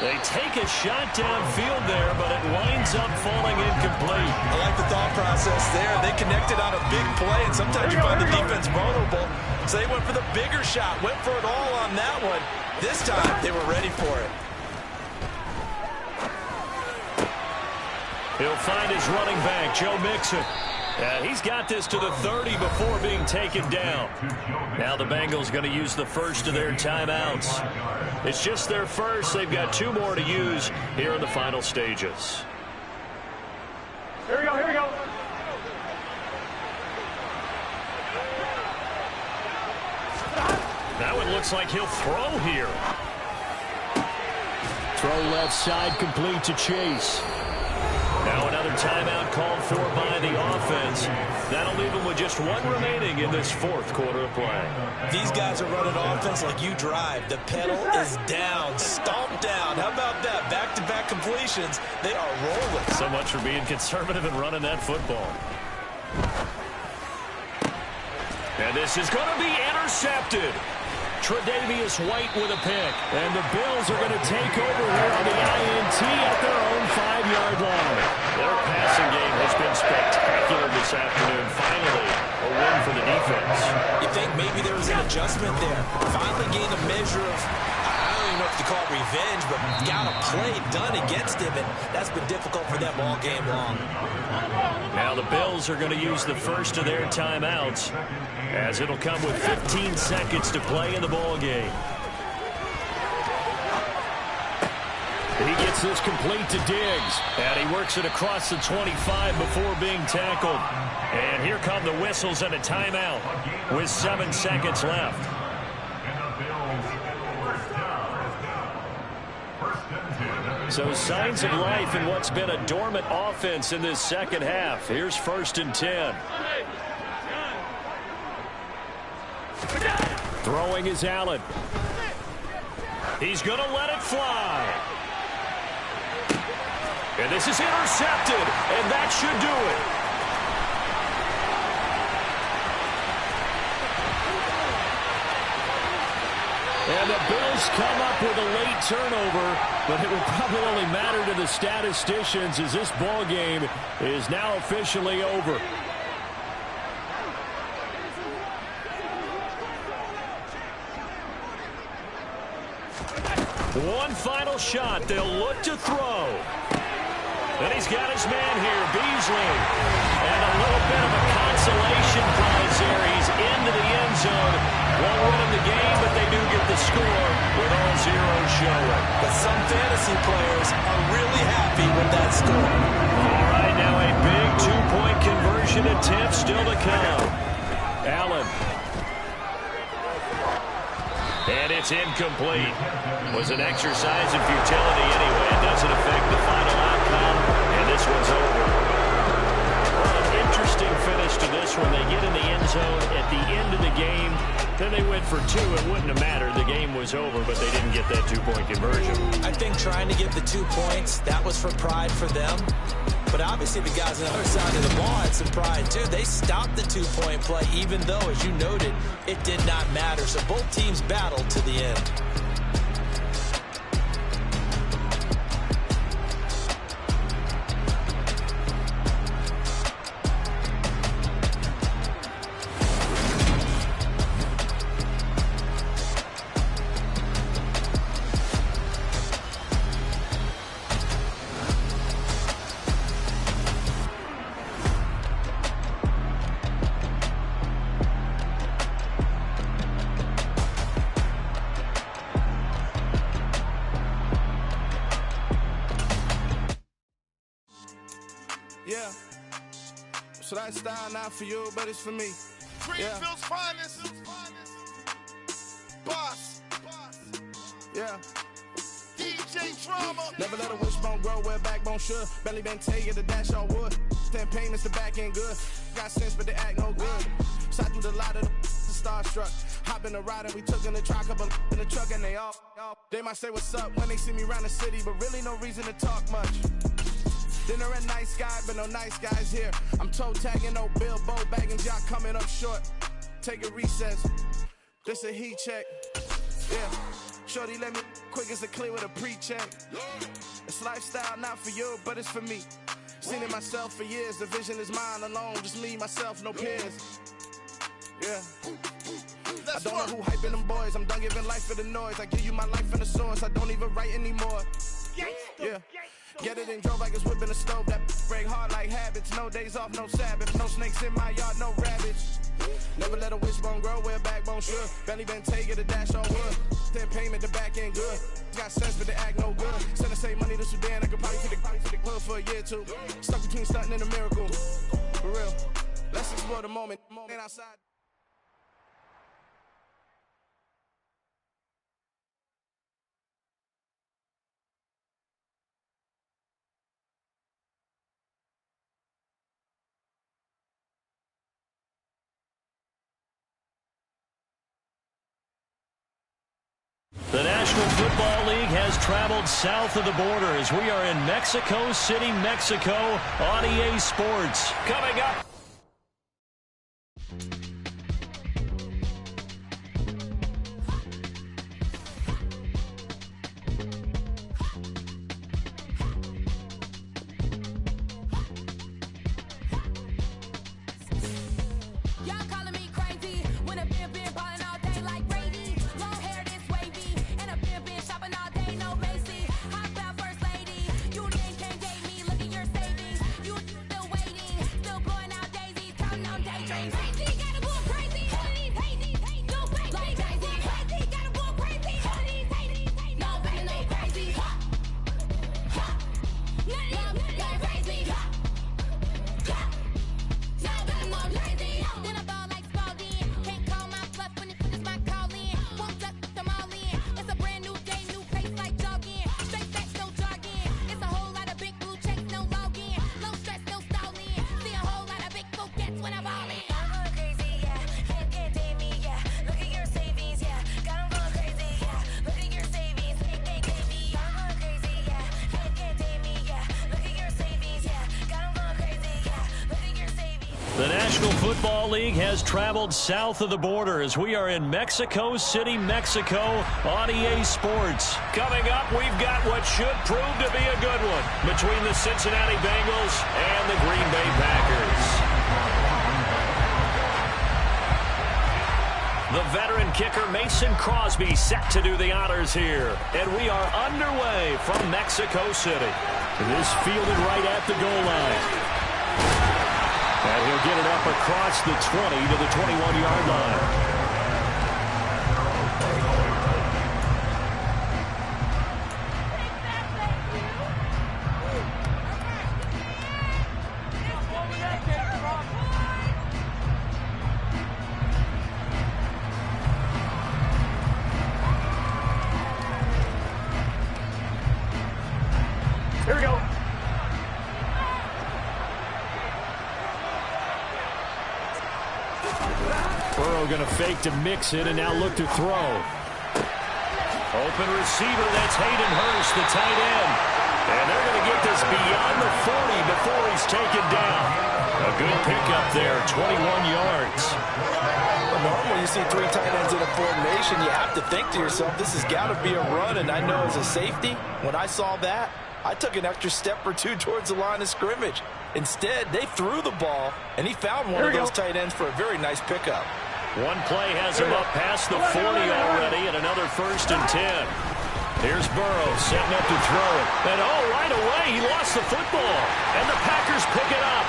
They take a shot downfield there, but it winds up falling incomplete. I like the thought process there. They connected on a big play, and sometimes you find the defense vulnerable. So they went for the bigger shot, went for it all on that one. This time, they were ready for it. He'll find his running back, Joe Mixon. He's got this to the 30 before being taken down. Now the Bengals going to use the first of their timeouts. It's just their first. They've got 2 more to use here in the final stages. Here we go, here we go. Now it looks like he'll throw here. Throw left side complete to Chase. Now another timeout called for by the offense. That'll leave them with just 1 remaining in this 4th quarter of play. These guys are running offense like you drive. The pedal is down, stomped down. How about that? Back-to-back completions. They are rolling. So much for being conservative and running that football. And this is going to be intercepted. Tre'Davious White with a pick. And the Bills are going to take over here on the INT at their own 5-yard line. Their passing game has been spectacular this afternoon. Finally, a win for the defense. You think maybe there was an adjustment there? Finally gained a measure of, I don't even know if you call it revenge, but got a play done against him, and that's been difficult for them all game long. Now the Bills are going to use the first of their timeouts, as it'll come with 15 seconds to play in the ball game. He gets this complete to Diggs, and he works it across the 25 before being tackled. And here come the whistles and a timeout with 7 seconds left. So signs of life in what's been a dormant offense in this second half. Here's 1st and 10. Throwing is Allen. He's going to let it fly. And this is intercepted, and that should do it. And the Bills come up with a late turnover, but it will probably only matter to the statisticians as this ball game is now officially over. One final shot. They'll look to throw. And he's got his man here, Beasley. And a little bit of a consolation prize here. He's into the end zone. Won't win him the game, but they do get the score with all zeros showing. But some fantasy players are really happy with that score. All right, now a big two-point conversion attempt still to come. Allen. And it's incomplete. Was an exercise in futility anyway. It doesn't affect the final outcome, and this one's over. Well, an interesting finish to this one. They get in the end zone at the end of the game. Then they went for two. It wouldn't have mattered. The game was over, but they didn't get that two-point conversion. I think trying to get the 2 points, that was for pride for them. But obviously the guys on the other side of the ball had some pride too. They stopped the two-point play, even though, as you noted, it did not matter. So both teams battled to the end. Yeah. So that style not for you, but it's for me. Greenfield's finest. Boss. Yeah. DJ Drama. Never let a wishbone grow where a backbone should. Belly been taking the dash all wood. 10 payments, the back end good. Got sense, but they act no good. Shot through the lot of the starstruck. Hop in the ride and we took in the truck, couple in the truck and they all. They might say what's up when they see me around the city, but really no reason to talk much. Dinner a nice guy, but no nice guys here. I'm toe tagging, no Bilbo bagging, y'all coming up short. Take a recess. This a heat check. Yeah. Shorty let me quick as a clear with a pre-check. It's lifestyle not for you, but it's for me. Seen it myself for years. The vision is mine alone. Just me, myself, no peers. Yeah. I don't know who hyping them boys. I'm done giving life for the noise. I give you my life in the source. I don't even write anymore. Yeah. Get it and drove like it's whipping a stove. That break hard like habits. No days off, no Sabbath. No snakes in my yard, no rabbits. Never let a wishbone grow where a backbone should. Belly been taking the dash on wood. 10 payment, the back end good. Got sense, but they act no good. Send the same money to Sudan. I could probably feed the hood for a year or two. Stuck between stunting and a miracle. For real. Let's explore the moment. Outside. The National Football League has traveled south of the border as we are in Mexico City, Mexico on EA Sports. Coming up. The National Football League has traveled south of the border as we are in Mexico City, Mexico on EA Sports. Coming up, we've got what should prove to be a good one between the Cincinnati Bengals and the Green Bay Packers. The veteran kicker Mason Crosby set to do the honors here. And we are underway from Mexico City. This fielded right at the goal line. And he'll get it up across the 20 to the 21-yard line. Here we go. Burrow going to fake to mix it and now look to throw. Open receiver, that's Hayden Hurst, the tight end. And they're going to get this beyond the 40 before he's taken down. A good pickup there, 21 yards. Well, normally you see three tight ends in a formation, you have to think to yourself, this has got to be a run. And I know as a safety, when I saw that, I took an extra step or two towards the line of scrimmage. Instead, they threw the ball, and he found one of those tight ends for a very nice pickup. One play has him up past the 40 already, and another 1st and 10. Here's Burrow setting up to throw it. And right away, he lost the football. And the Packers pick it up.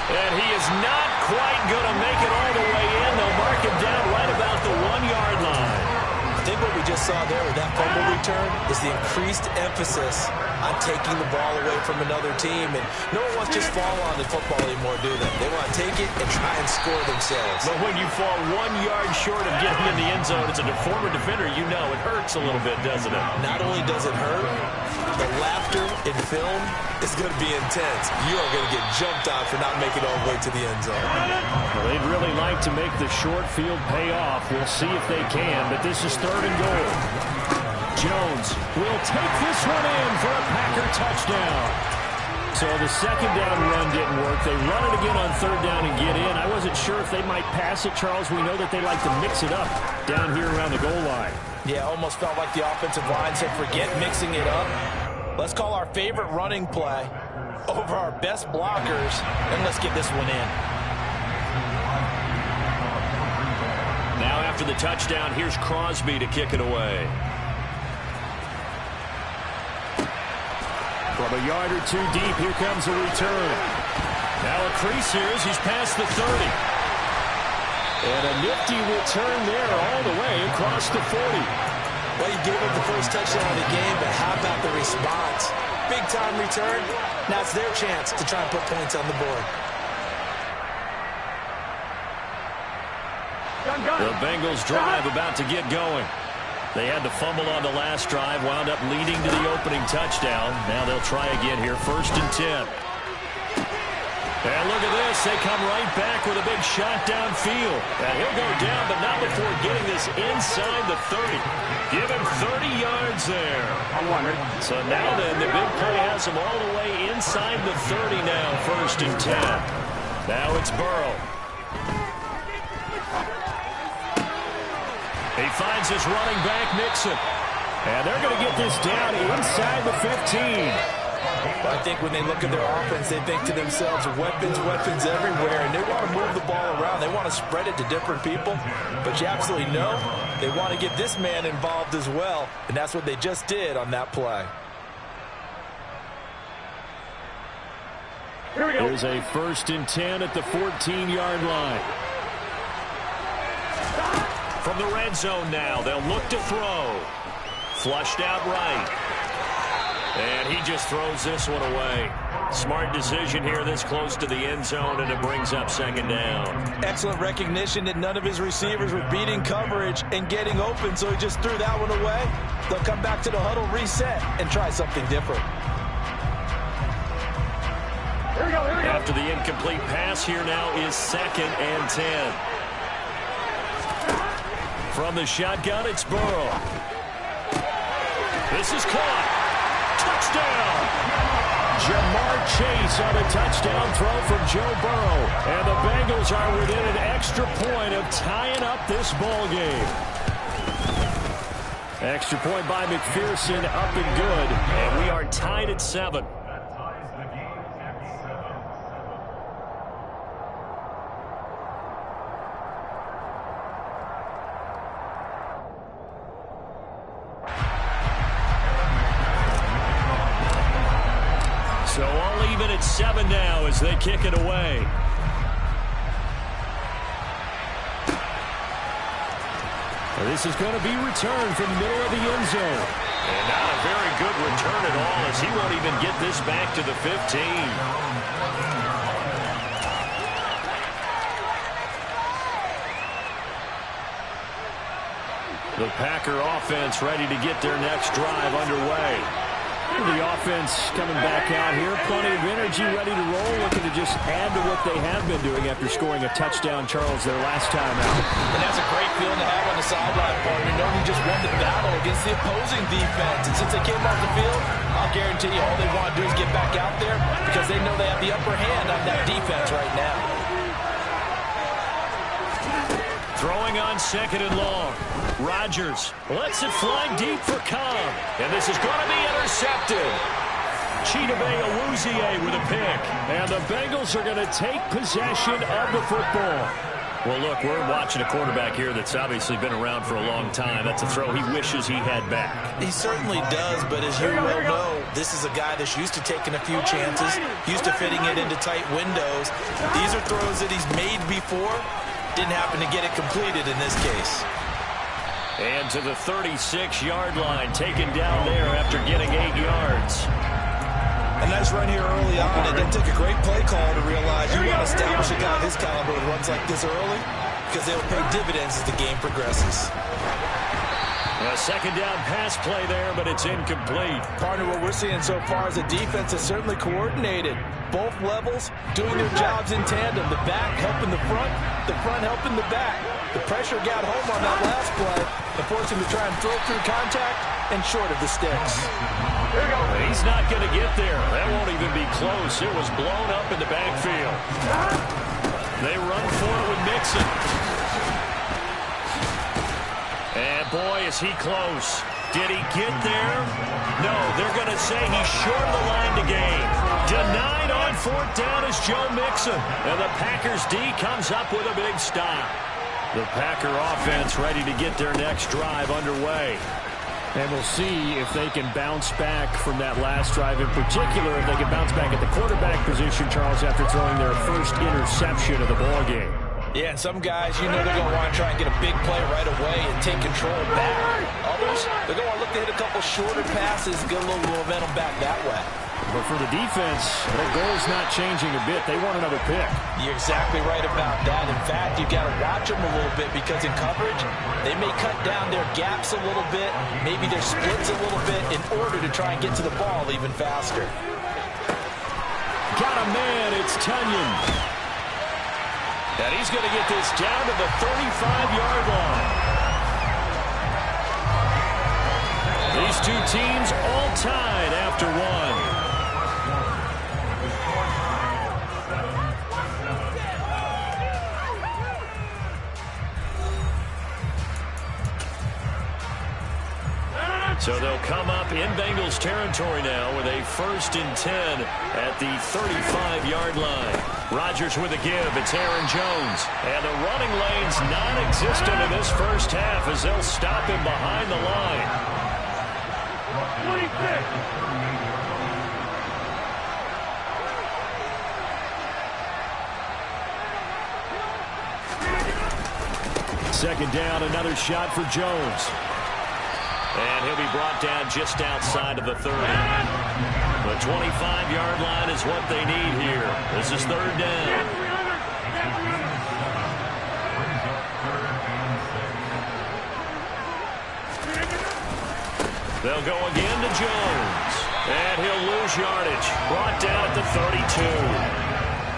And he is not quite going to make it all the way in. They'll mark him down right about the 1-yard line. I think what we just saw there with that fumble return is the increased emphasis on taking the ball away from another team. And no one wants to just fall on the football anymore, do they? They want to take it and try and score themselves. But when you fall 1 yard short of getting in the end zone, as a former defender, you know it hurts a little bit, doesn't it? Not only does it hurt, the laughter in film is going to be intense. You are going to get jumped on for not making it all the way to the end zone. Well, they'd really like to make the short field pay off. We'll see if they can, but this is 3rd and goal. Jones will take this one in for a Packer touchdown. So the 2nd down run didn't work. They run it again on 3rd down and get in. I wasn't sure if they might pass it, Charles. We know that they like to mix it up down here around the goal line. Yeah, almost felt like the offensive line said, forget mixing it up. Let's call our favorite running play over our best blockers, and let's get this one in. Now after the touchdown, here's Crosby to kick it away. From a yard or two deep, here comes a return. Now a crease here as he's past the 30. And a nifty return there all the way across the 40. Well, you gave up the first touchdown of the game, but how about the response? Big-time return. Now it's their chance to try and put points on the board. The Bengals drive about to get going. They had the fumble on the last drive, wound up leading to the opening touchdown. Now they'll try again here, 1st and 10. And look at this. They come right back with a big shot downfield. And he'll go down, but not before getting this inside the 30. Give him 30 yards there. So now then, the big play has him all the way inside the 30 now, 1st and 10. Now it's Burrow. He finds his running back, Mixon. And they're going to get this down inside the 15. I think when they look at their offense, they think to themselves, weapons, weapons everywhere, and they want to move the ball around. They want to spread it to different people, but you absolutely know they want to get this man involved as well, and that's what they just did on that play. Here we go. Here's a 1st and 10 at the 14-yard line. From the red zone now, they'll look to throw. Flushed out right. And he just throws this one away. Smart decision here this close to the end zone, and it brings up 2nd down. Excellent recognition that none of his receivers were beating coverage and getting open, so he just threw that one away. They'll come back to the huddle, reset, and try something different. Here we go, here we go. After the incomplete pass, here now is 2nd and 10. From the shotgun, it's Burrow. This is caught. Touchdown! Jamar Chase on a touchdown throw from Joe Burrow. And the Bengals are within an extra point of tying up this ball game. Extra point by McPherson, up and good. And we are tied at 7. and 7 now as they kick it away. This is going to be returned from the middle of the end zone. And not a very good return at all, as he won't even get this back to the 15. The Packer offense ready to get their next drive underway. The offense coming back out here. Plenty of energy, ready to roll, looking to just add to what they have been doing after scoring a touchdown, Charles, their last time out. And that's a great feeling to have on the sideline, partner, knowing you just won the battle against the opposing defense. And since they came off the field, I'll guarantee you all they want to do is get back out there because they know they have the upper hand on that defense right now. Throwing on 2nd and long. Rodgers lets it fly deep for Cobb. And this is going to be intercepted. Chidobe Awuzie with a pick. And the Bengals are going to take possession of the football. Well, look, we're watching a quarterback here that's obviously been around for a long time. That's a throw he wishes he had back. He certainly does, but as you well know, this is a guy that's used to taking a few chances, used to fitting it into tight windows. These are throws that he's made before. Didn't happen to get it completed in this case. And to the 36-yard line, taken down there after getting 8 yards. A nice run here early on. It didn't take a great play call to realize you want to establish a guy of his caliber with runs like this early because they'll pay dividends as the game progresses. A 2nd down pass play there, but it's incomplete. Partner, what we're seeing so far is a defense that's certainly coordinated. Both levels doing their jobs in tandem. The back helping the front helping the back. The pressure got home on that last play and forced him to try and throw through contact and short of the sticks. There you go. He's not going to get there. That won't even be close. It was blown up in the backfield. They run for it with Mixon. And boy, is he close. Did he get there? No, they're going to say he's short of the line to gain. Denied on 4th down is Joe Mixon. And the Packers D comes up with a big stop. The Packer offense ready to get their next drive underway. And we'll see if they can bounce back from that last drive. In particular, if they can bounce back at the quarterback position, Charles, after throwing their first interception of the ballgame. Yeah, and some guys, you know they're going to want to try and get a big play right away and take control back. Others, they're going to look to hit a couple shorter passes, get a little momentum back that way. But for the defense, their goal's not changing a bit. They want another pick. You're exactly right about that. In fact, you've got to watch them a little bit because in coverage, they may cut down their gaps a little bit, maybe their splits a little bit in order to try and get to the ball even faster. Got a man, it's Tunyon. And he's going to get this down to the 35-yard line. These two teams all tied after one. So they'll come up in Bengals territory now with a 1st and 10 at the 35-yard line. Rodgers with a give. It's Aaron Jones. And the running lane's non-existent in this first half as they'll stop him behind the line. 2nd down, another shot for Jones. And he'll be brought down just outside of the 30. The 25-yard line is what they need here. This is 3rd down. They'll go again to Jones. And he'll lose yardage. Brought down at the 32.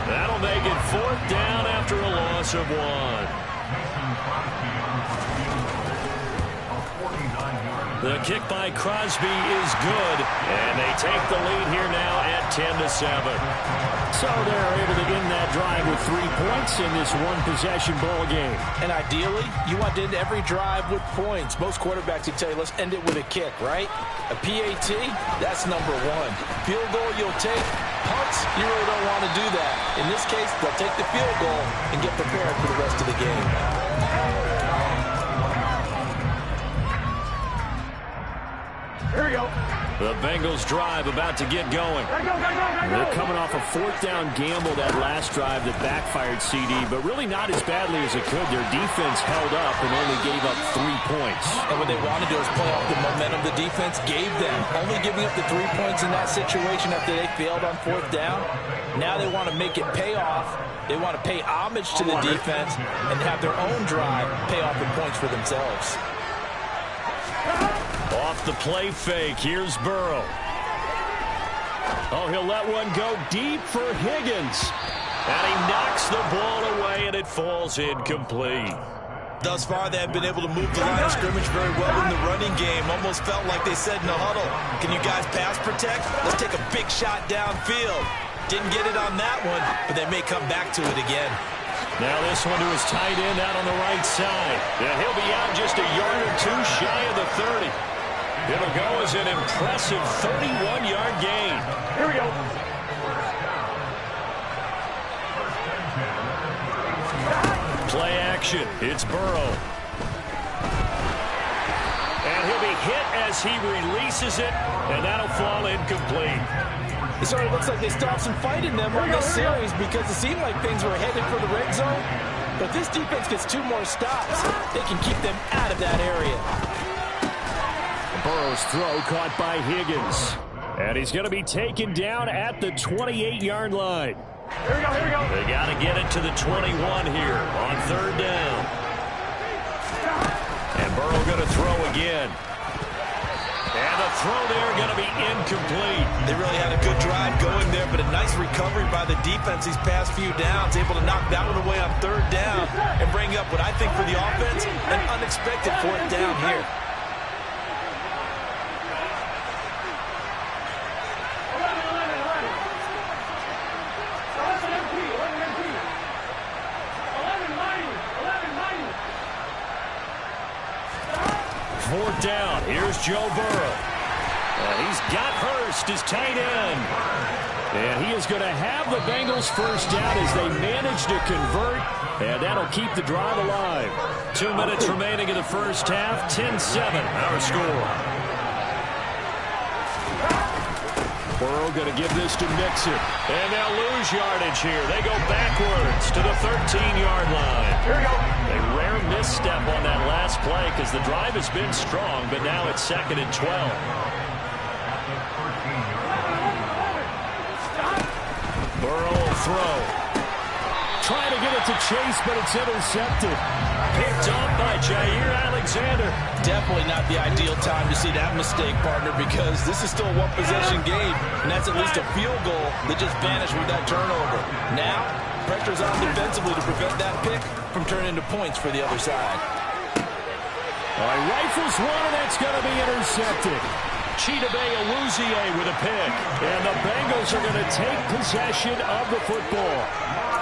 That'll make it 4th down after a loss of 1. The kick by Crosby is good, and they take the lead here now at 10-7. So they're able to end that drive with 3 points in this one-possession ball game. And ideally, you want to end every drive with points. Most quarterbacks would tell you, let's end it with a kick, right? A PAT, that's number 1. Field goal, you'll take. Punts, you really don't want to do that. In this case, they'll take the field goal and get prepared for the rest of the game. Here we go. The Bengals drive about to get going. They're coming off a fourth down gamble that last drive that backfired CD, but really not as badly as it could. Their defense held up and only gave up 3 points. And what they want to do is play off the momentum the defense gave them. Only giving up the 3 points in that situation after they failed on fourth down. Now they want to make it pay off. They want to pay homage to the defense and have their own drive pay off the points for themselves. Off the play fake, here's Burrow. Oh, he'll let one go deep for Higgins. And he knocks the ball away, and it falls incomplete. Thus far, they have been able to move the line of scrimmage very well in the running game. Almost felt like they said in the huddle, can you guys pass protect? Let's take a big shot downfield. Didn't get it on that one, but they may come back to it again. Now this one to his tight end out on the right side. Yeah, he'll be out just a yard or two shy of the 30. It'll go as an impressive 31-yard gain. Here we go. Play action. It's Burrow. And he'll be hit as he releases it, and that'll fall incomplete. It sort of looks like they stopped some fight in them on this series because it seemed like things were headed for the red zone. But if this defense gets 2 more stops, they can keep them out of that area. Burrow's throw caught by Higgins. And he's going to be taken down at the 28-yard line. Here we go, here we go. They got to get it to the 21 here on third down. And Burrow going to throw again. And the throw there going to be incomplete. They really had a good drive going there, but a nice recovery by the defense these past few downs, able to knock that one away on third down and bring up what I think for the offense, an unexpected fourth down here. Fourth down. Here's Joe Burrow. He's got Hurst, his tight end. And he is going to have the Bengals first down as they manage to convert. And that'll keep the drive alive. 2 minutes remaining in the first half. 10-7, our score. Burrow going to give this to Mixon. And they'll lose yardage here. They go backwards to the 13-yard line. Here we go. A rare misstep on that last play because the drive has been strong, but now it's 2nd and 12. Burrow will throw. Trying to get it to Chase, but it's intercepted. Picked up by Jair Alexander. Definitely not the ideal time to see that mistake, partner, because this is still a one-possession game, and that's at least a field goal that just vanished with that turnover. Now, pressure's on defensively to prevent that pick from turning into points for the other side. All right, rifles one, and that's going to be intercepted. Chidobe Awuzie with a pick. And the Bengals are going to take possession of the football.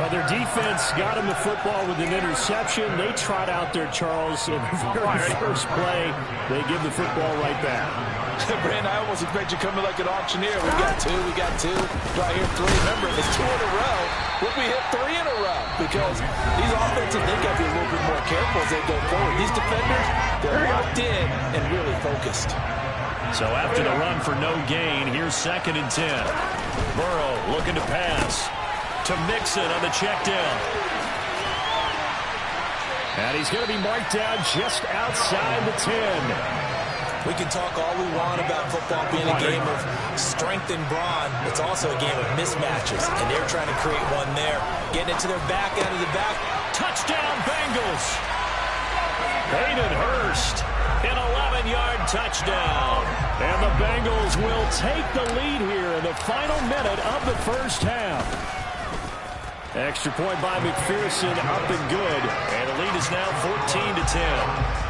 Well, their defense got him the football with an interception. They trot out there, Charles, in the very first play. They give the football right back. Brand, I almost expect you coming like an auctioneer. We got two. Do I hear 3? Remember, if it's 2 in a row, what if we hit 3 in a row? Because these offenses, they got to be a little bit more careful as they go forward. These defenders, they're locked in and really focused. So after the run for no gain, here's 2nd and 10. Burrow looking to pass to Mixon on the check down. And he's going to be marked down just outside the 10. We can talk all we want about football being a game of strength and brawn. It's also a game of mismatches, and they're trying to create one there. Getting it to their back, out of the back. Touchdown, Bengals! Hayden Hurst, an 11-yard touchdown. And the Bengals will take the lead here in the final minute of the first half. Extra point by McPherson, up and good. And the lead is now 14-10.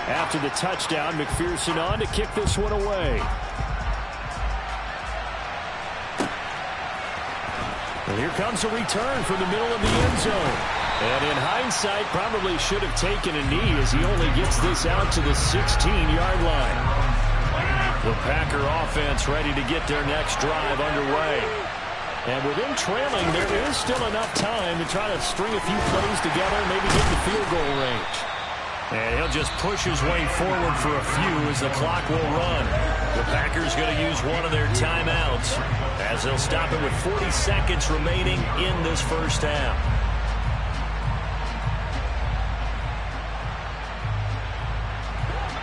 After the touchdown, McPherson on to kick this one away. And here comes a return from the middle of the end zone. And in hindsight, probably should have taken a knee as he only gets this out to the 16-yard line. The Packer offense ready to get their next drive underway. And with them trailing, there is still enough time to try to string a few plays together, maybe get the field goal range. And he'll just push his way forward for a few as the clock will run. The Packers going to use one of their timeouts as they'll stop it with 40 seconds remaining in this first half.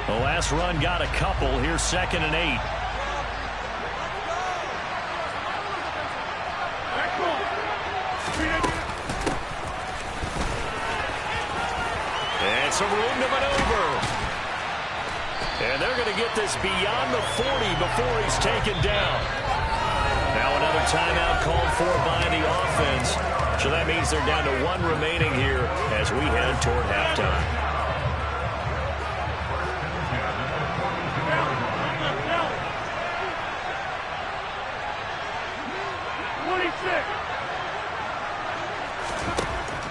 The last run got a couple. Here's 2nd and 8. And some room to maneuver. And they're going to get this beyond the 40 before he's taken down. Now another timeout called for by the offense. So that means they're down to 1 remaining here as we head toward halftime.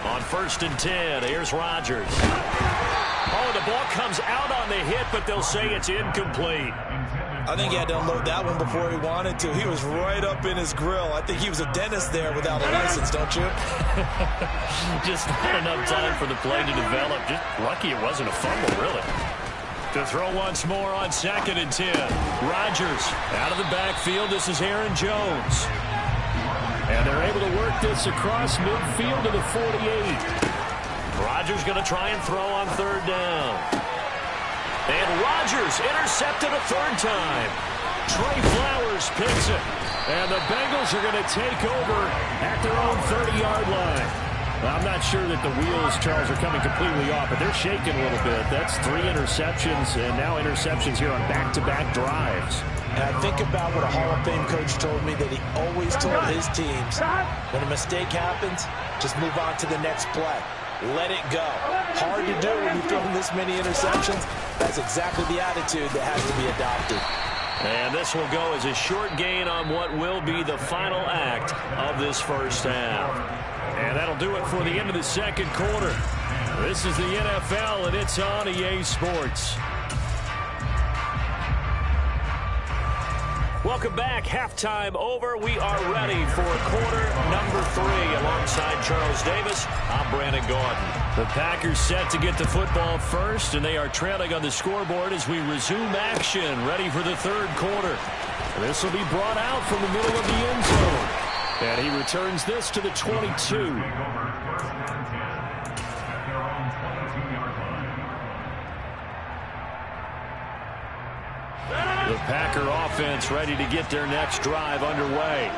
On 1st and 10, here's Rodgers. Oh, the ball comes out on the hit, but they'll say it's incomplete. I think he had to unload that one before he wanted to. He was right up in his grill. I think he was a dentist there without a license, don't you? Just not enough time for the play to develop. Just lucky it wasn't a fumble, really. To throw once more on 2nd and 10. Rodgers out of the backfield. This is Aaron Jones. And they're able to work this across midfield to the 48. Rodgers going to try and throw on 3rd down. And Rodgers intercepted a 3rd time. Trey Flowers picks it. And the Bengals are going to take over at their own 30-yard line. Well, I'm not sure that the wheels, Charles, are coming completely off, but they're shaking a little bit. That's 3 interceptions, and now interceptions here on back-to-back drives. And I think about what a Hall of Fame coach told me, that he always told his teams, when a mistake happens, just move on to the next play. Let it go. Hard to do when you've thrown this many interceptions. That's exactly the attitude that has to be adopted. And this will go as a short gain on what will be the final act of this first half. And that'll do it for the end of the 2nd quarter. This is the NFL, and it's on EA Sports. Welcome back. Halftime over. We are ready for quarter number 3. Alongside Charles Davis, I'm Brandon Gordon. The Packers set to get the football first, and they are trailing on the scoreboard as we resume action, ready for the 3rd quarter. This will be brought out from the middle of the end zone. And he returns this to the 22. The Packer offense ready to get their next drive underway.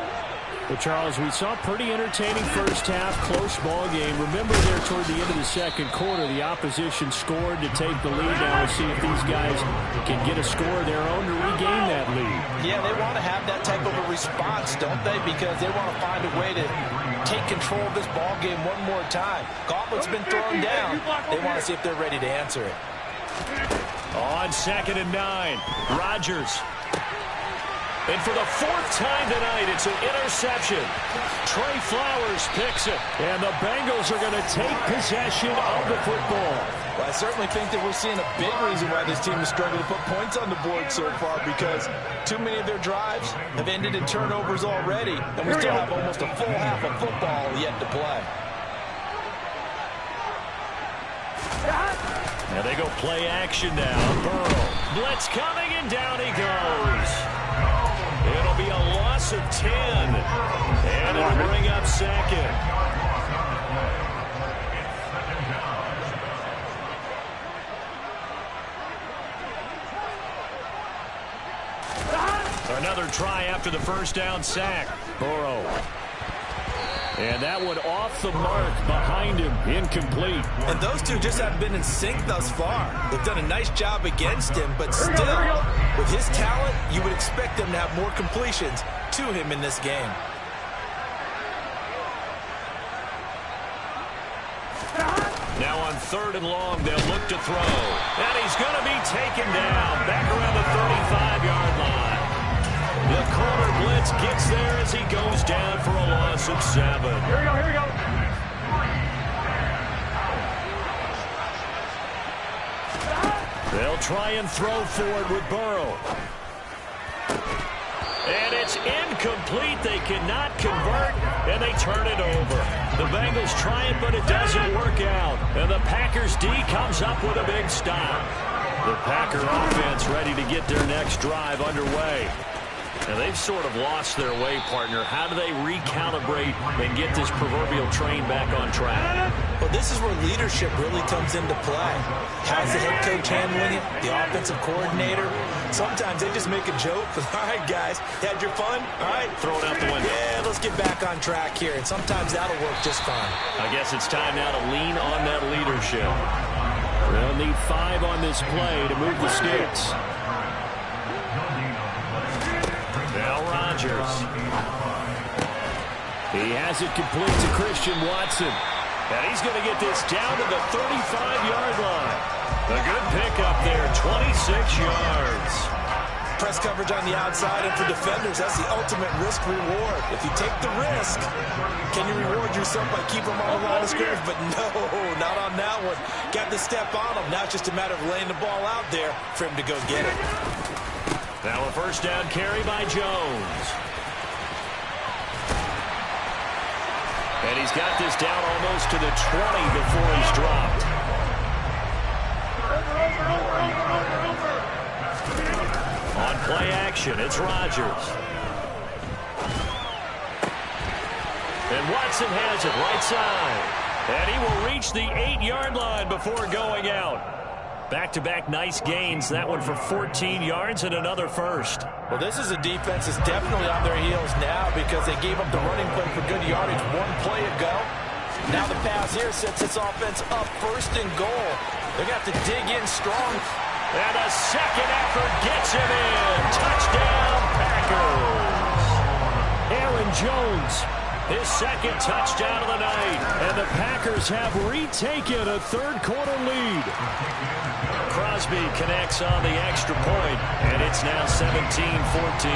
Well, Charles, we saw a pretty entertaining first half, close ball game. Remember there toward the end of the 2nd quarter, the opposition scored to take the lead. Now we'll see if these guys can get a score of their own to regain that lead. Yeah, they want to have that type of a response, don't they? Because they want to find a way to take control of this ball game one more time. Gauntlet's been thrown down. They want to see if they're ready to answer it. On 2nd and 9, Rodgers. And for the 4th time tonight, it's an interception. Trey Flowers picks it. And the Bengals are going to take possession of the football. Well, I certainly think that we're seeing a big reason why this team is struggling to put points on the board so far, because too many of their drives have ended in turnovers already, and we still have almost a full half of football yet to play. And they go play action now. Burrow. Blitz coming, and down he goes. It'll be a loss of 10. And it'll bring up 2nd. Another try after the first down sack. Burrow. And that one off the mark behind him, incomplete. And those two just haven't been in sync thus far. They've done a nice job against him, but still, with his talent, you would expect them to have more completions to him in this game. Now on 3rd and long, they'll look to throw. And he's going to be taken down back around the 35-yard line. The corner blitz gets there as he goes down for a loss of 7. Here we go, here we go. They'll try and throw forward with Burrow. And it's incomplete. They cannot convert, and they turn it over. The Bengals try it, but it doesn't work out. And the Packers D comes up with a big stop. The Packer offense ready to get their next drive underway. Now, they've sort of lost their way, partner. How do they recalibrate and get this proverbial train back on track? Well, this is where leadership really comes into play. How's the head coach handling it? The offensive coordinator? Sometimes they just make a joke. All right, guys, had your fun? All right. Throw it out the window. Yeah, let's get back on track here. And sometimes that'll work just fine. I guess it's time now to lean on that leadership. They'll need 5 on this play to move the sticks. Now Rodgers. He has it complete to Christian Watson. And he's going to get this down to the 35-yard line. A good pickup there, 26 yards. Press coverage on the outside, and for defenders, that's the ultimate risk-reward. If you take the risk, can you reward yourself by keeping them on the line of scrimmage? But no, not on that one. Got to step on them. Now it's just a matter of laying the ball out there for him to go get it. Now a first down carry by Jones. And he's got this down almost to the 20 before he's dropped. On play action, it's Rodgers. And Watson has it right side. And he will reach the 8-yard line before going out. Back-to-back nice gains. That one for 14 yards and another first. Well, this is a defense that's definitely on their heels now because they gave up the running play for good yardage one play ago. Now the pass here sets this offense up first and goal. They're going to have to dig in strong. And a second effort gets him in. Touchdown, Packers. Aaron Jones, his second touchdown of the night. And the Packers have retaken a third-quarter lead. Crosby connects on the extra point, and it's now 17-14.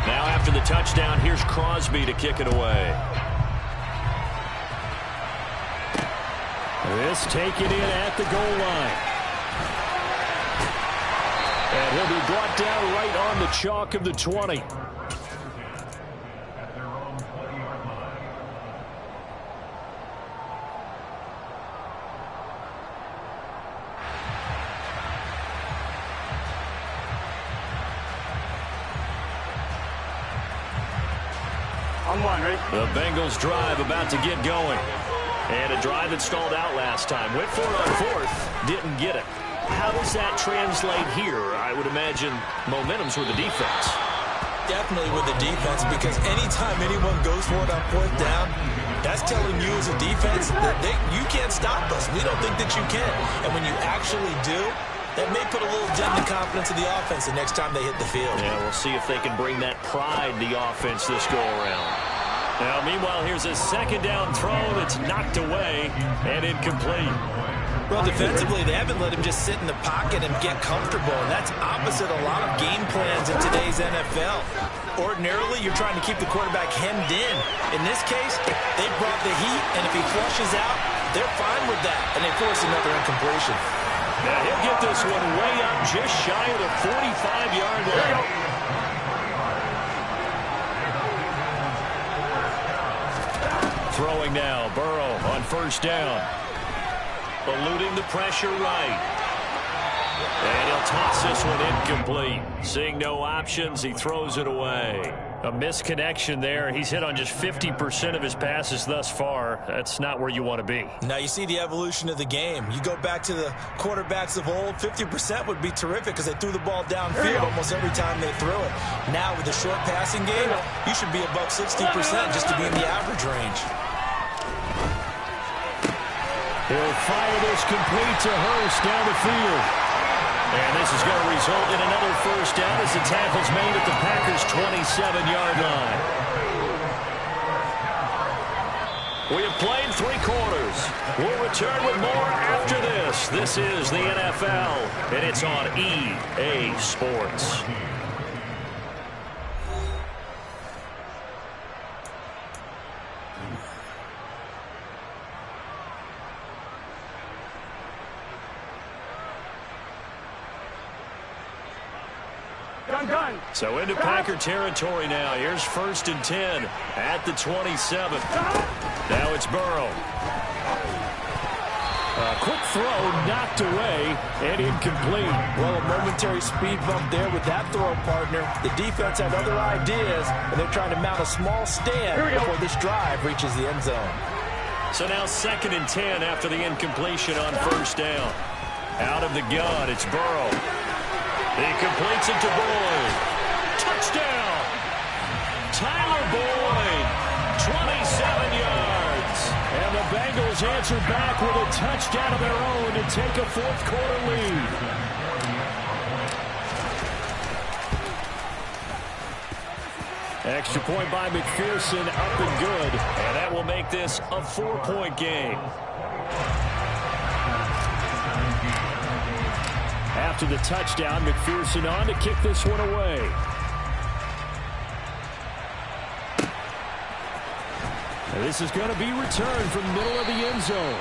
Now after the touchdown, here's Crosby to kick it away. This taken in at the goal line. And he'll be brought down right on the chalk of the 20. The Bengals drive about to get going. And a drive that stalled out last time. Went for it on fourth. Didn't get it. How does that translate here? I would imagine momentum's with the defense. Definitely with the defense, because anytime anyone goes for it on fourth down, that's telling you as a defense that you can't stop us. We don't think that you can. And when you actually do, that may put a little dent in the confidence of the offense the next time they hit the field. Yeah, we'll see if they can bring that pride the offense this go-around. Now, meanwhile, here's a second down throw that's knocked away and incomplete. Well, defensively, they haven't let him just sit in the pocket and get comfortable, and that's opposite a lot of game plans in today's NFL. Ordinarily, you're trying to keep the quarterback hemmed in. In this case, they brought the heat, and if he flushes out, they're fine with that, and they force another incompletion. Now, he'll get this one way up just shy of the 45-yard line. Throwing now, Burrow on first down. Eluding the pressure right. And he'll toss this one incomplete. Seeing no options, he throws it away. A misconnection there. He's hit on just 50% of his passes thus far. That's not where you want to be. Now you see the evolution of the game. You go back to the quarterbacks of old, 50% would be terrific because they threw the ball downfield almost every time they threw it. Now with the short passing game, you should be above 60% just to be in the average range. He'll fire this complete to Hurst down the field. And this is going to result in another first down as the tackle's made at the Packers' 27-yard line. We have played 3 quarters. We'll return with more after this. This is the NFL, and it's on EA Sports. So into Packer territory now. Here's 1st and 10 at the 27. Now it's Burrow. A quick throw knocked away and incomplete. Well, a momentary speed bump there with that throw, partner. The defense had other ideas, and they're trying to mount a small stand before this drive reaches the end zone. So now 2nd and 10 after the incompletion on 1st down. Out of the gun, it's Burrow. He completes it to Boyd. Touchdown! Tyler Boyd, 27 yards. And the Bengals answer back with a touchdown of their own to take a 4th quarter lead. Extra point by McPherson, up and good. And that will make this a 4-point game. After the touchdown, McPherson on to kick this one away. And this is going to be returned from the middle of the end zone.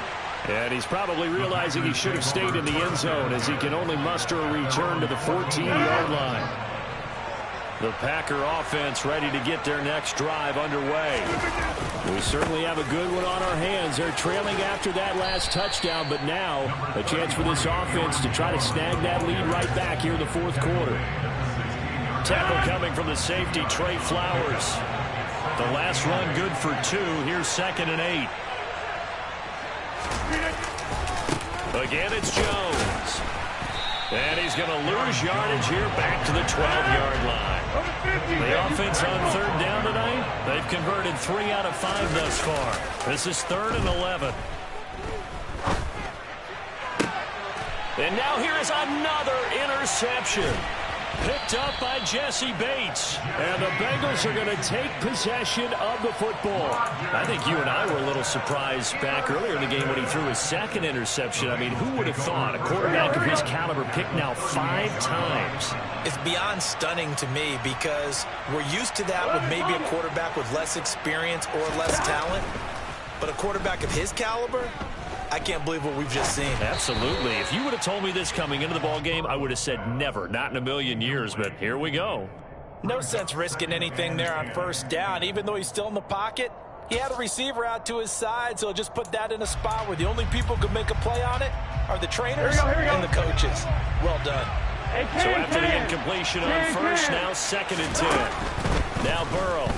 And he's probably realizing he should have stayed in the end zone as he can only muster a return to the 14-yard line. The Packer offense ready to get their next drive underway. We certainly have a good one on our hands. They're trailing after that last touchdown, but now a chance for this offense to try to snag that lead right back here in the 4th quarter. Tackle coming from the safety, Trey Flowers. The last run good for 2. Here's 2nd and 8. Again, it's Jones. And he's going to lose yardage here back to the 12-yard line. The offense on 3rd down tonight, they've converted 3 out of 5 thus far. This is 3rd and 11. And now here is another interception. Picked up by Jesse Bates. And the Bengals are going to take possession of the football. I think you and I were a little surprised back earlier in the game when he threw his 2nd interception. I mean, who would have thought a quarterback of his caliber picked now 5 times? It's beyond stunning to me because we're used to that with maybe a quarterback with less experience or less talent. But a quarterback of his caliber, I can't believe what we've just seen. Absolutely. If you would have told me this coming into the ball game, I would have said never, not in a million years, but here we go. No sense risking anything there on 1st down. Even though he's still in the pocket, he had a receiver out to his side, so just put that in a spot where the only people who can make a play on it are the trainers and the coaches. Well done. So after the incompletion on 1st, now 2nd and 10. Now Burrow.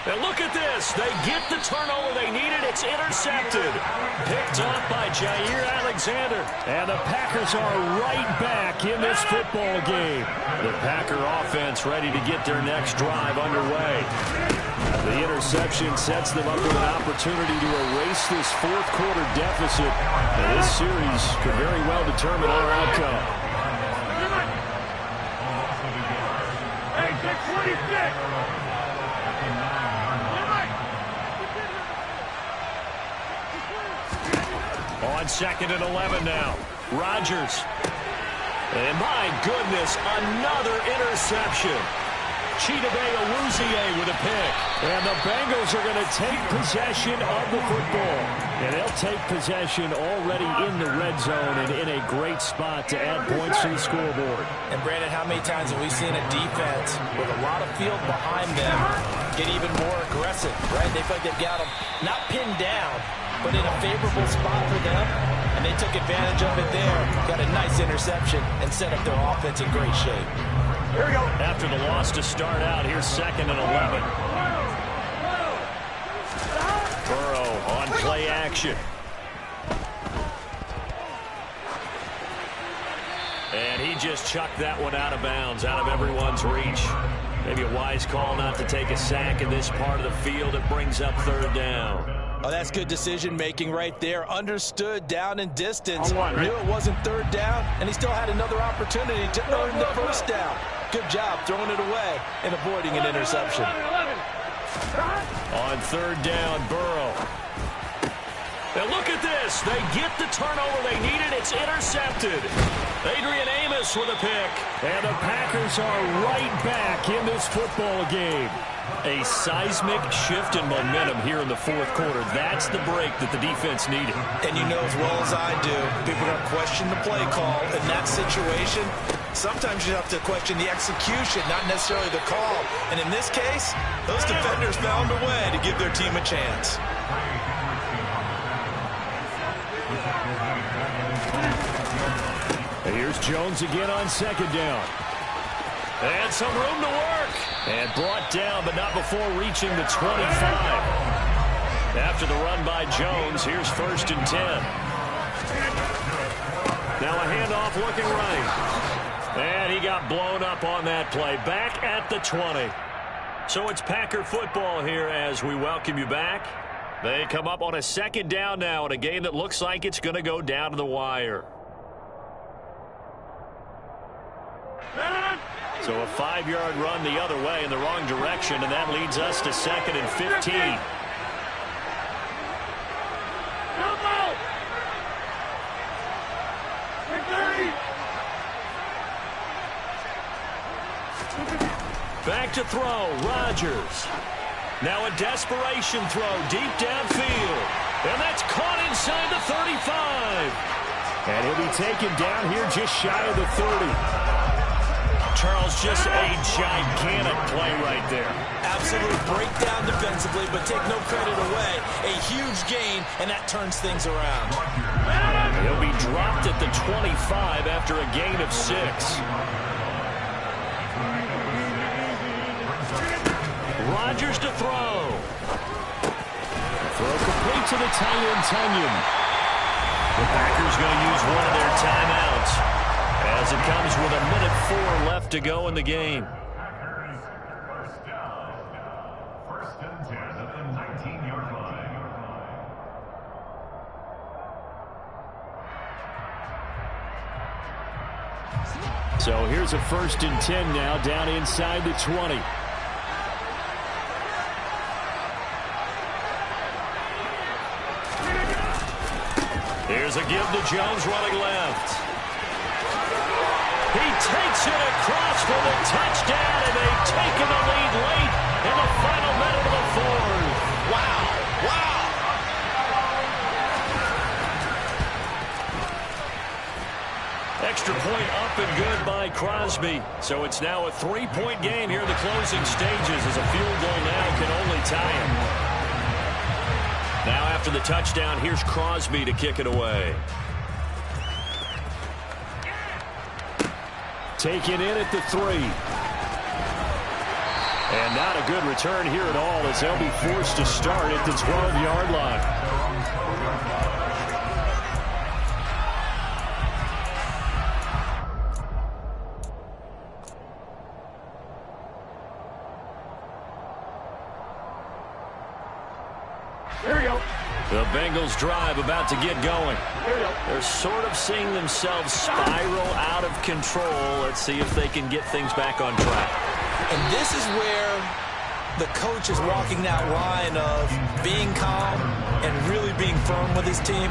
And look at this. They get the turnover they needed. It's intercepted. Picked off by Jair Alexander. And the Packers are right back in this football game. The Packer offense ready to get their next drive underway. The interception sets them up with an opportunity to erase this 4th quarter deficit. And this series could very well determine our outcome. Hey, 626. On 2nd and 11 now. Rodgers. And my goodness, another interception. Chidobe Awuzie with a pick. And the Bengals are going to take possession of the football. And they'll take possession already in the red zone and in a great spot to add points to the scoreboard. And Brandon, how many times have we seen a defense with a lot of field behind them get even more aggressive, right? They feel like they've got them not pinned down, but in a favorable spot for them, and they took advantage of it there. Got a nice interception and set up their offense in great shape. Here we go. After the loss to start out, here's 2nd and 11. Burrow on play action. And he just chucked that one out of bounds, out of everyone's reach. Maybe a wise call not to take a sack in this part of the field. It brings up 3rd down. Oh, that's good decision-making right there. Understood down and distance. Knew it wasn't 3rd down, and he still had another opportunity to earn the 1st down. Good job throwing it away and avoiding an interception. On 3rd down, Burrow. And look at this. They get the turnover they needed. It's intercepted. Adrian Amos with a pick. And the Packers are right back in this football game. A seismic shift in momentum here in the fourth quarter. That's the break that the defense needed. And you know as well as I do, people are going to question the play call in that situation. Sometimes you have to question the execution, not necessarily the call. And in this case, those defenders found a way to give their team a chance. Here's Jones again on second down. And some room to work. And brought down, but not before reaching the 25. After the run by Jones, here's 1st and 10. Now a handoff looking right. And he got blown up on that play. Back at the 20. So it's Packer football here as we welcome you back. They come up on a second down now in a game that looks like it's going to go down to the wire. So a 5-yard run the other way in the wrong direction, and that leads us to 2nd and 15. Back to throw, Rodgers. Now a desperation throw deep downfield. And that's caught inside the 35. And he'll be taken down here just shy of the 30. Charles, just a gigantic play right there. Absolute breakdown defensively, but take no credit away. A huge gain, and that turns things around. He'll be dropped at the 25 after a gain of 6. Rodgers to throw. Throw complete to the tight end, Tunyon. The Packers going to use one of their timeouts as it comes with 1:04 left to go in the game. First down. 1st and 10 at the 19-yard line. So here's a 1st and 10 now down inside the 20. Here's a give to Jones running left. He takes it across for the touchdown, and they've taken the lead late in the final minute of the fourth. Wow. Wow. Extra point up and good by Crosby. So it's now a 3-point game here in the closing stages as a field goal now can only tie him. Now after the touchdown, here's Crosby to kick it away. Taken in at the 3. And not a good return here at all as they'll be forced to start at the 12-yard line. The Bengals drive about to get going. They're sort of seeing themselves spiral out of control. Let's see if they can get things back on track. And this is where the coach is walking that line of being calm and really being firm with his team.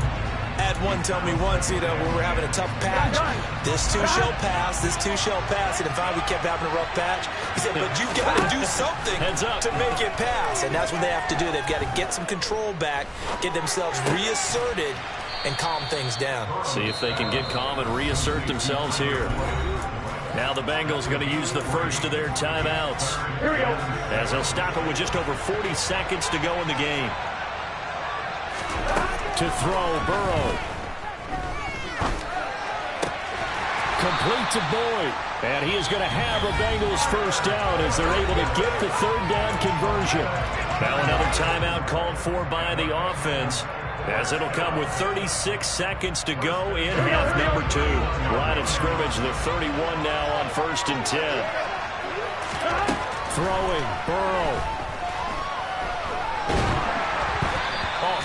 I had one tell me once, when we were having a tough patch, this too shall pass, this too shall pass. And if we kept having a rough patch, he said, but you've got to do something to make it pass. And that's what they have to do. They've got to get some control back, get themselves reasserted, and calm things down. See if they can get calm and reassert themselves here. Now the Bengals going to use the first of their timeouts. Here we go. As they'll stop it with just over 40 seconds to go in the game. To throw, Burrow. Complete to Boyd. And he is going to have a Bengals first down as they're able to get the 3rd down conversion. Now another timeout called for by the offense, as it'll come with 36 seconds to go in half number 2. Line of scrimmage, the 31 now on 1st and 10. Throwing, Burrow.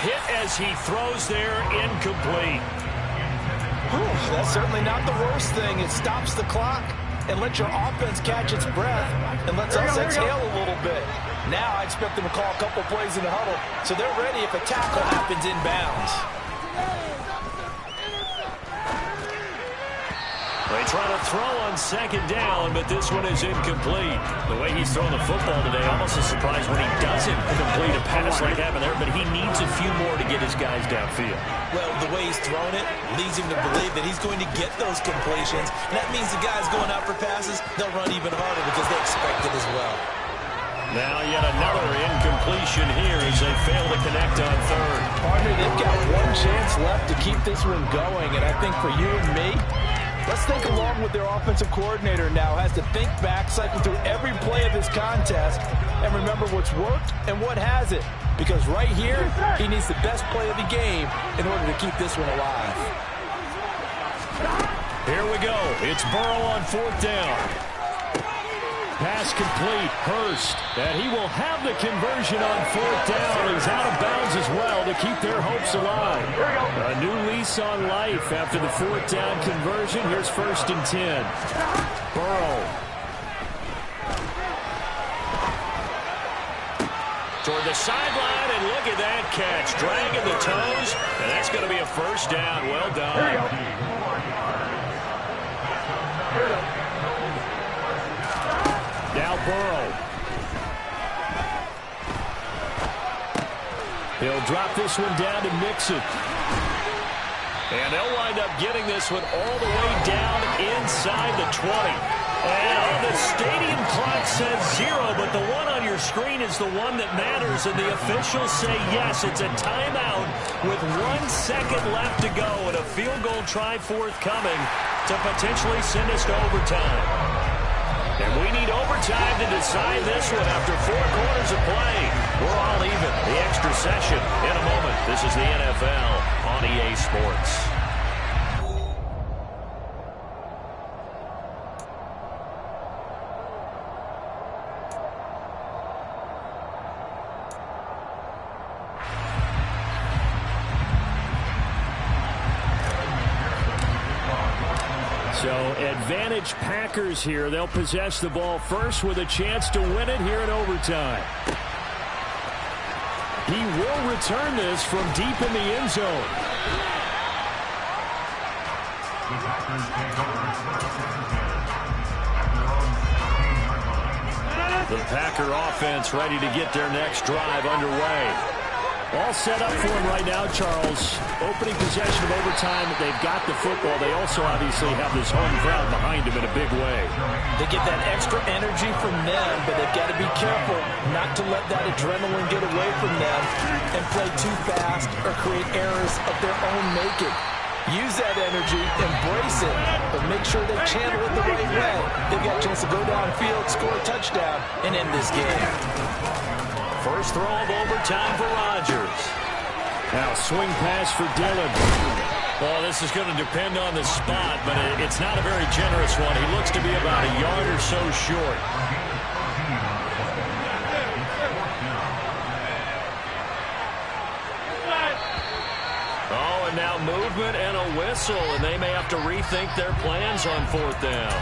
Hit as he throws there, incomplete. That's certainly not the worst thing. It stops the clock. and let your offense catch its breath and let's us exhale a little bit. Now I expect them to call a couple plays in the huddle so they're ready if a tackle happens inbounds. They try to throw on second down, but this one is incomplete. The way he's throwing the football today, almost a surprise when he doesn't complete a pass like that there, but he needs a few more to get his guys downfield. Well, the way he's throwing it leads him to believe that he's going to get those completions. And that means the guys going out for passes, they'll run even harder because they expect it as well. Now yet another incompletion here as they fail to connect on third. Partner, they've got one chance left to keep this one going, and I think for you and me, let's think along with their offensive coordinator now has to think back, cycle through every play of this contest, and remember what's worked and what hasn't. Because right here, he needs the best play of the game in order to keep this one alive. Here we go. It's Burrow on fourth down. Pass complete. Hurst. And he will have the conversion on fourth down. He's out of bounds as well to keep their hopes alive. A new lease on life after the fourth down conversion. Here's 1st and 10. Burrow. Toward the sideline, and look at that catch. Dragging the toes, and that's going to be a first down. Well done. Now Burrow. He'll drop this one down to Mixon. And they'll wind up getting this one all the way down inside the 20. And the stadium clock says 0, but the one on your screen is the one that matters, and the officials say yes, it's a timeout with 1 second left to go and a field goal try forthcoming to potentially send us to overtime. And we need overtime to decide this one after 4 quarters of play. We're all even. The extra session in a moment. This is the NFL on EA Sports. So advantage Packers here. They'll possess the ball first with a chance to win it here in overtime. He will return this from deep in the end zone. The Packer offense ready to get their next drive underway. All set up for him right now, Charles. Opening possession of overtime. They've got the football. They also obviously have this home crowd behind him in a big way. They get that extra energy from them, but they've got to be careful not to let that adrenaline get away from them and play too fast or create errors of their own making. Use that energy, embrace it, but make sure they channel it the right way. They've got a chance to go downfield, score a touchdown, and end this game. First throw of overtime for Rodgers. Now swing pass for Dillon. Well, this is going to depend on the spot, but it's not a very generous one. He looks to be about a yard or so short. Oh, and now movement and a whistle, and they may have to rethink their plans on fourth down.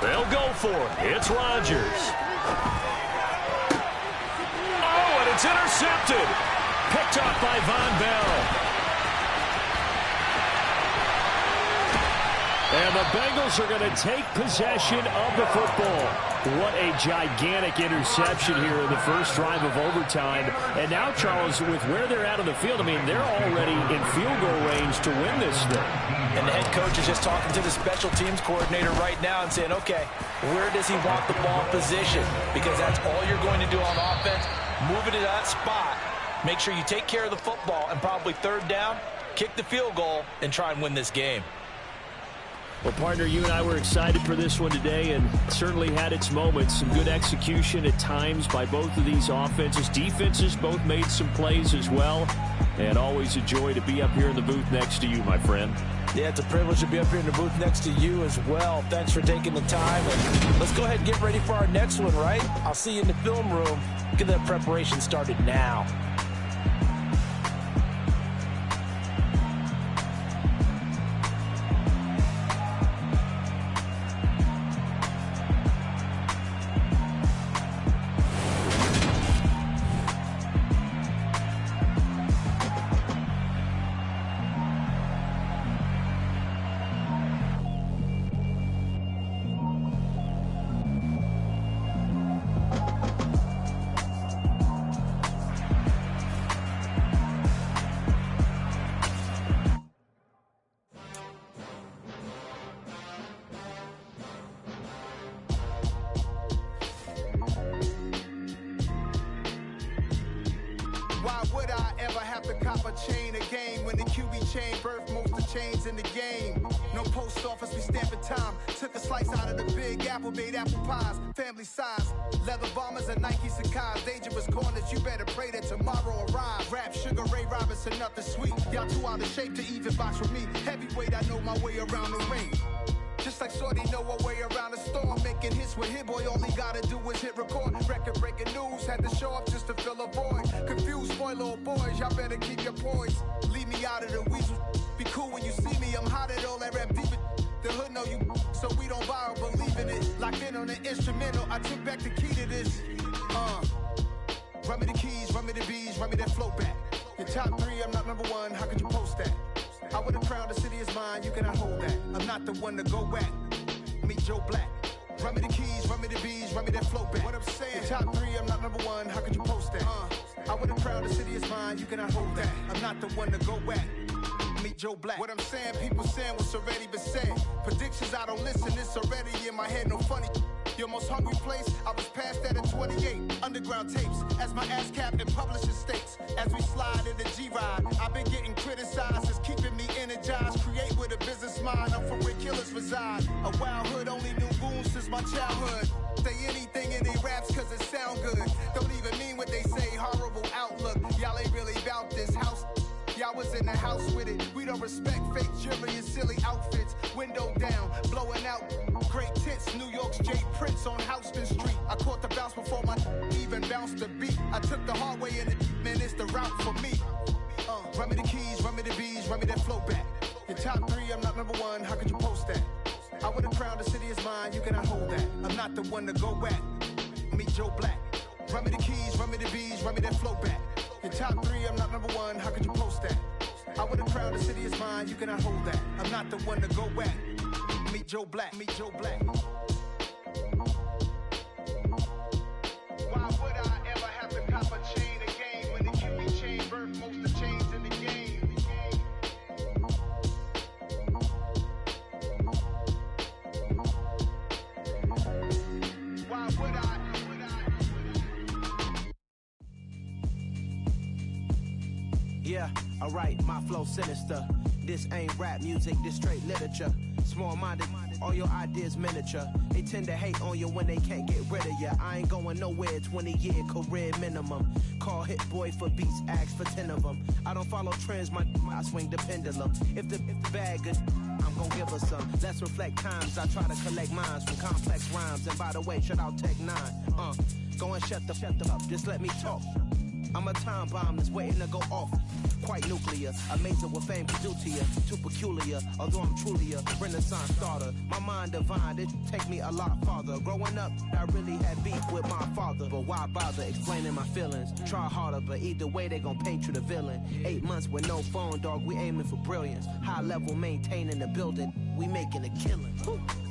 They'll go for it. It's Rodgers. Oh, and it's intercepted. Picked up by Von Bell. And the Bengals are going to take possession of the football. What a gigantic interception here in the first drive of overtime. And now, Charles, with where they're at on the field, I mean, they're already in field goal range to win this thing. And the head coach is just talking to the special teams coordinator right now and saying, okay, where does he want the ball positioned? Because that's all you're going to do on offense. Move it to that spot. Make sure you take care of the football and probably third down, kick the field goal, and try and win this game. Well, partner, you and I were excited for this one today, and certainly had its moments. Some good execution at times by both of these offenses. Defenses both made some plays as well, and always a joy to be up here in the booth next to you, my friend. Yeah, it's a privilege to be up here in the booth next to you as well. Thanks for taking the time. And let's go ahead and get ready for our next one, right? I'll see you in the film room. Get that preparation started now. Why would I ever have to cop a chain a game when the QB chain birthed most of chains in the game? No post office, we stamping time. Took a slice out of the big apple, made apple pies, family size. Leather bombers and Nike Sacai's. Dangerous corners, you better pray that tomorrow arrives. Rap, Sugar Ray Robinson, nothing sweet. Y'all too out of shape to even box with me. Heavyweight, I know my way around the ring. Just like Shorty know her way around the storm. Making hits with Hit Boy, all he gotta do is hit record. Record-breaking news, had to show up just to fill a void. Confused, spoiled little boys, y'all better keep your poise. Leave me out of the weasel. Be cool when you see me, I'm hot at all that rap deep. The hood know you, so we don't borrow, believe in it. Locked in on the instrumental, I took back the key to this. Run me the keys, run me the bees, run me that flow back. Your top three, I'm not number one, how could you post that? I would've crowned the city is mine, you cannot hold that. I'm not the one to go back. Meet Joe Black. Run me the keys, run me the bees, run me that flow back. What I'm saying, your top three, I'm not number one, how could you post that? I would've crowned the city is mine, you cannot hold that. I'm not the one to go back. Meet Joe Black. What I'm saying, people saying what's already been said. Predictions, I don't listen, it's already in my head, no funny. Your most hungry place, I was past that at 28. Underground tapes, as my ass cap in publishing states. As we slide in the G-Ride, I've been getting criticized, it's keeping me energized. Create with a business mind, I'm from where killers reside. A wild hood, only knew goons since my childhood. Say anything in their raps cause it sound good. Don't even mean what they say, horrible outlook. Y'all ain't really about this house. Y'all was in the house with it. We don't respect fake jewelry and silly outfits. Window down, blowing out great tits. New York's Jay Prince on Houston Street. I caught the bounce before my even bounced the beat. I took the hard way in it, man, it's the route for me. Run me the keys, run me the bees, run me that flow back. Your top three, I'm not number one, how could you post that? I would've crowned the city is mine, you cannot hold that. I'm not the one to go back. Meet Joe Black. Run me the keys, run me the bees, run me that flow back. Your top three, I'm not number one, how could you post that? I would've crowned the city is mine, you cannot hold that. I'm not the one to go back. Meet Joe Black, meet Joe Black. Why would I ever have to cop a chain a game when the QB chain birthed most of chains in the game? Why would I? Yeah, alright, my flow sinister. This ain't rap music, this straight literature. Small-minded, all your ideas miniature. They tend to hate on you when they can't get rid of you. I ain't going nowhere, 20-year career minimum. Call Hit Boy for beats, ask for 10 of them. I don't follow trends, I swing the pendulum. If the bag good, I'm gon' give her some. Let's reflect times, I try to collect minds from complex rhymes. And by the way, shout out Tech 9. Go and shut the up, just let me talk. I'm a time bomb that's waiting to go off. Quite nuclear, amazing what fame can do to you. Too peculiar, although I'm truly a renaissance starter. My mind divine, it take me a lot farther. Growing up, I really had beef with my father. But why bother explaining my feelings? Try harder, but either way they gon' paint you the villain. 8 months with no phone, dog, we aiming for brilliance. High level maintaining the building, we making a killing.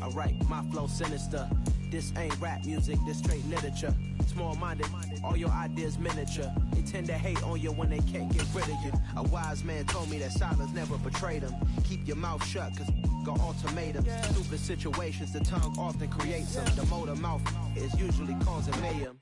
Alright, my flow sinister. This ain't rap music, this straight literature. Small-minded, all your ideas miniature. They tend to hate on you when they can't get rid of you. A wise man told me that silence never betrayed him. Keep your mouth shut, cause got ultimatums. Stupid situations, the tongue often creates them. The motor mouth is usually causing mayhem.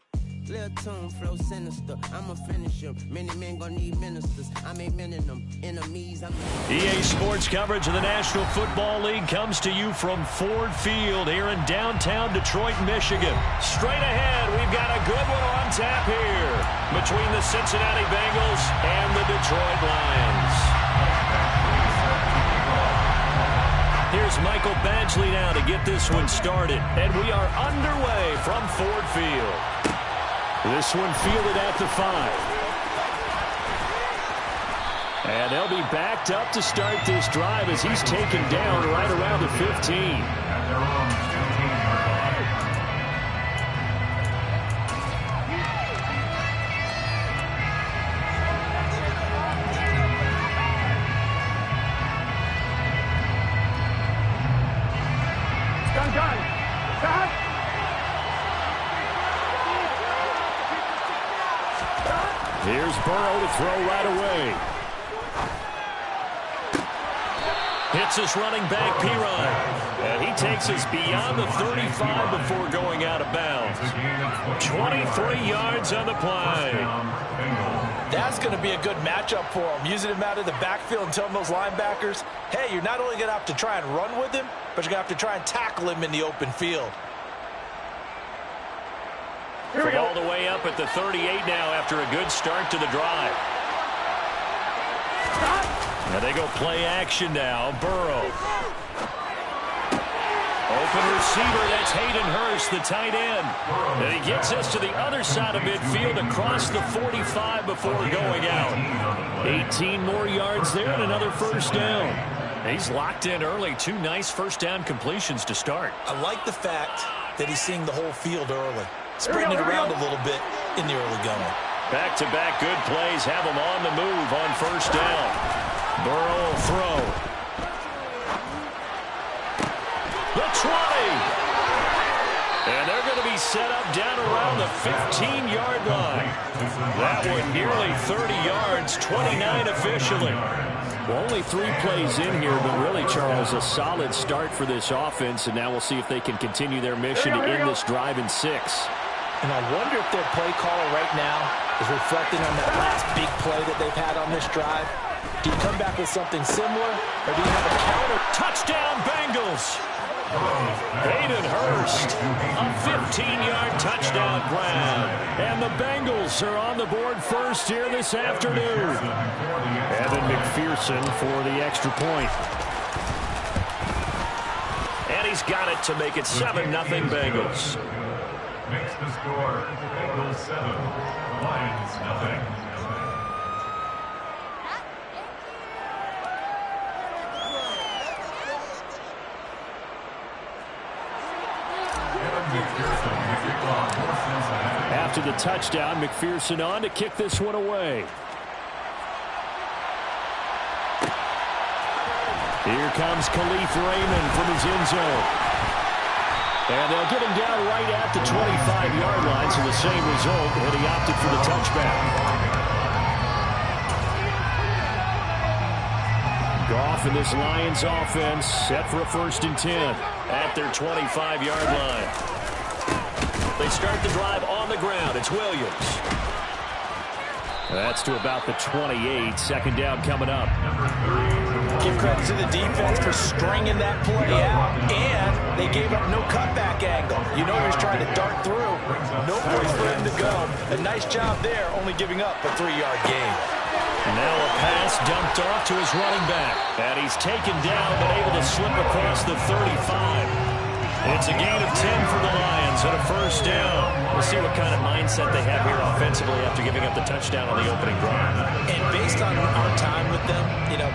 Lil' tune, flow sinister. I'ma finish him. Many men gon' need ministers. I make men in them. Enemies, EA Sports coverage of the National Football League comes to you from Ford Field here in downtown Detroit, Michigan. Straight ahead, we've got a good one on tap here between the Cincinnati Bengals and the Detroit Lions. Here's Michael Badgley now to get this one started. And we are underway from Ford Field. This one fielded at the 5. And they'll be backed up to start this drive as he's taken down right around the 15. Here's Burrow to throw right away. Hits his running back, Pirine. And he takes us beyond the 35 before going out of bounds. 23 yards on the play. That's going to be a good matchup for him. Using him out of the backfield and telling those linebackers, hey, you're not only going to have to try and run with him, but you're going to have to try and tackle him in the open field. From all the way up at the 38 now after a good start to the drive. Now they go play action now. Burrow. Open receiver, that's Hayden Hurst, the tight end. And he gets us to the other side of midfield across the 45 before going out. 18 more yards there and another first down. He's locked in early. 2 nice first down completions to start. I like the fact that he's seeing the whole field early. Spreading it around a little bit in the early going. Back-to-back good plays have him on the move on first down. Burrow will throw. The 20. And they're going to be set up down around the 15-yard line. That one nearly 30 yards, 29 officially. Well, only 3 plays in here, but really, Charles, a solid start for this offense, and now we'll see if they can continue their mission to end this drive in 6. And I wonder if their play caller right now is reflecting on that last big play that they've had on this drive. Do you come back with something similar, or do you have a counter? Touchdown, Bengals! Hayden Hurst, a 15-yard touchdown grab. And the Bengals are on the board first here this afternoon. Evan McPherson for the extra point. And he's got it to make it 7-0 Bengals. Makes the score Bengals 7, Lions 0. After the touchdown, McPherson on to kick this one away. Here comes Khalif Raymond from his end zone. And they'll get him down right at the 25-yard line, so the same result, and he opted for the touchback. Goff and this Lions offense set for a 1st and 10 at their 25-yard line. They start the drive on the ground. It's Williams. That's to about the 28. 2nd down coming up. Give credit to the defense for stringing that play out, and they gave up no cutback angle. You know he was trying to dart through. No place for him to go. A nice job there, only giving up a 3-yard gain. Now a pass dumped off to his running back. And he's taken down, but able to slip across the 35. It's a gain of 10 for the Lions and a 1st down. We'll see what kind of mindset they have here offensively after giving up the touchdown on the opening drive. And based on our time with them,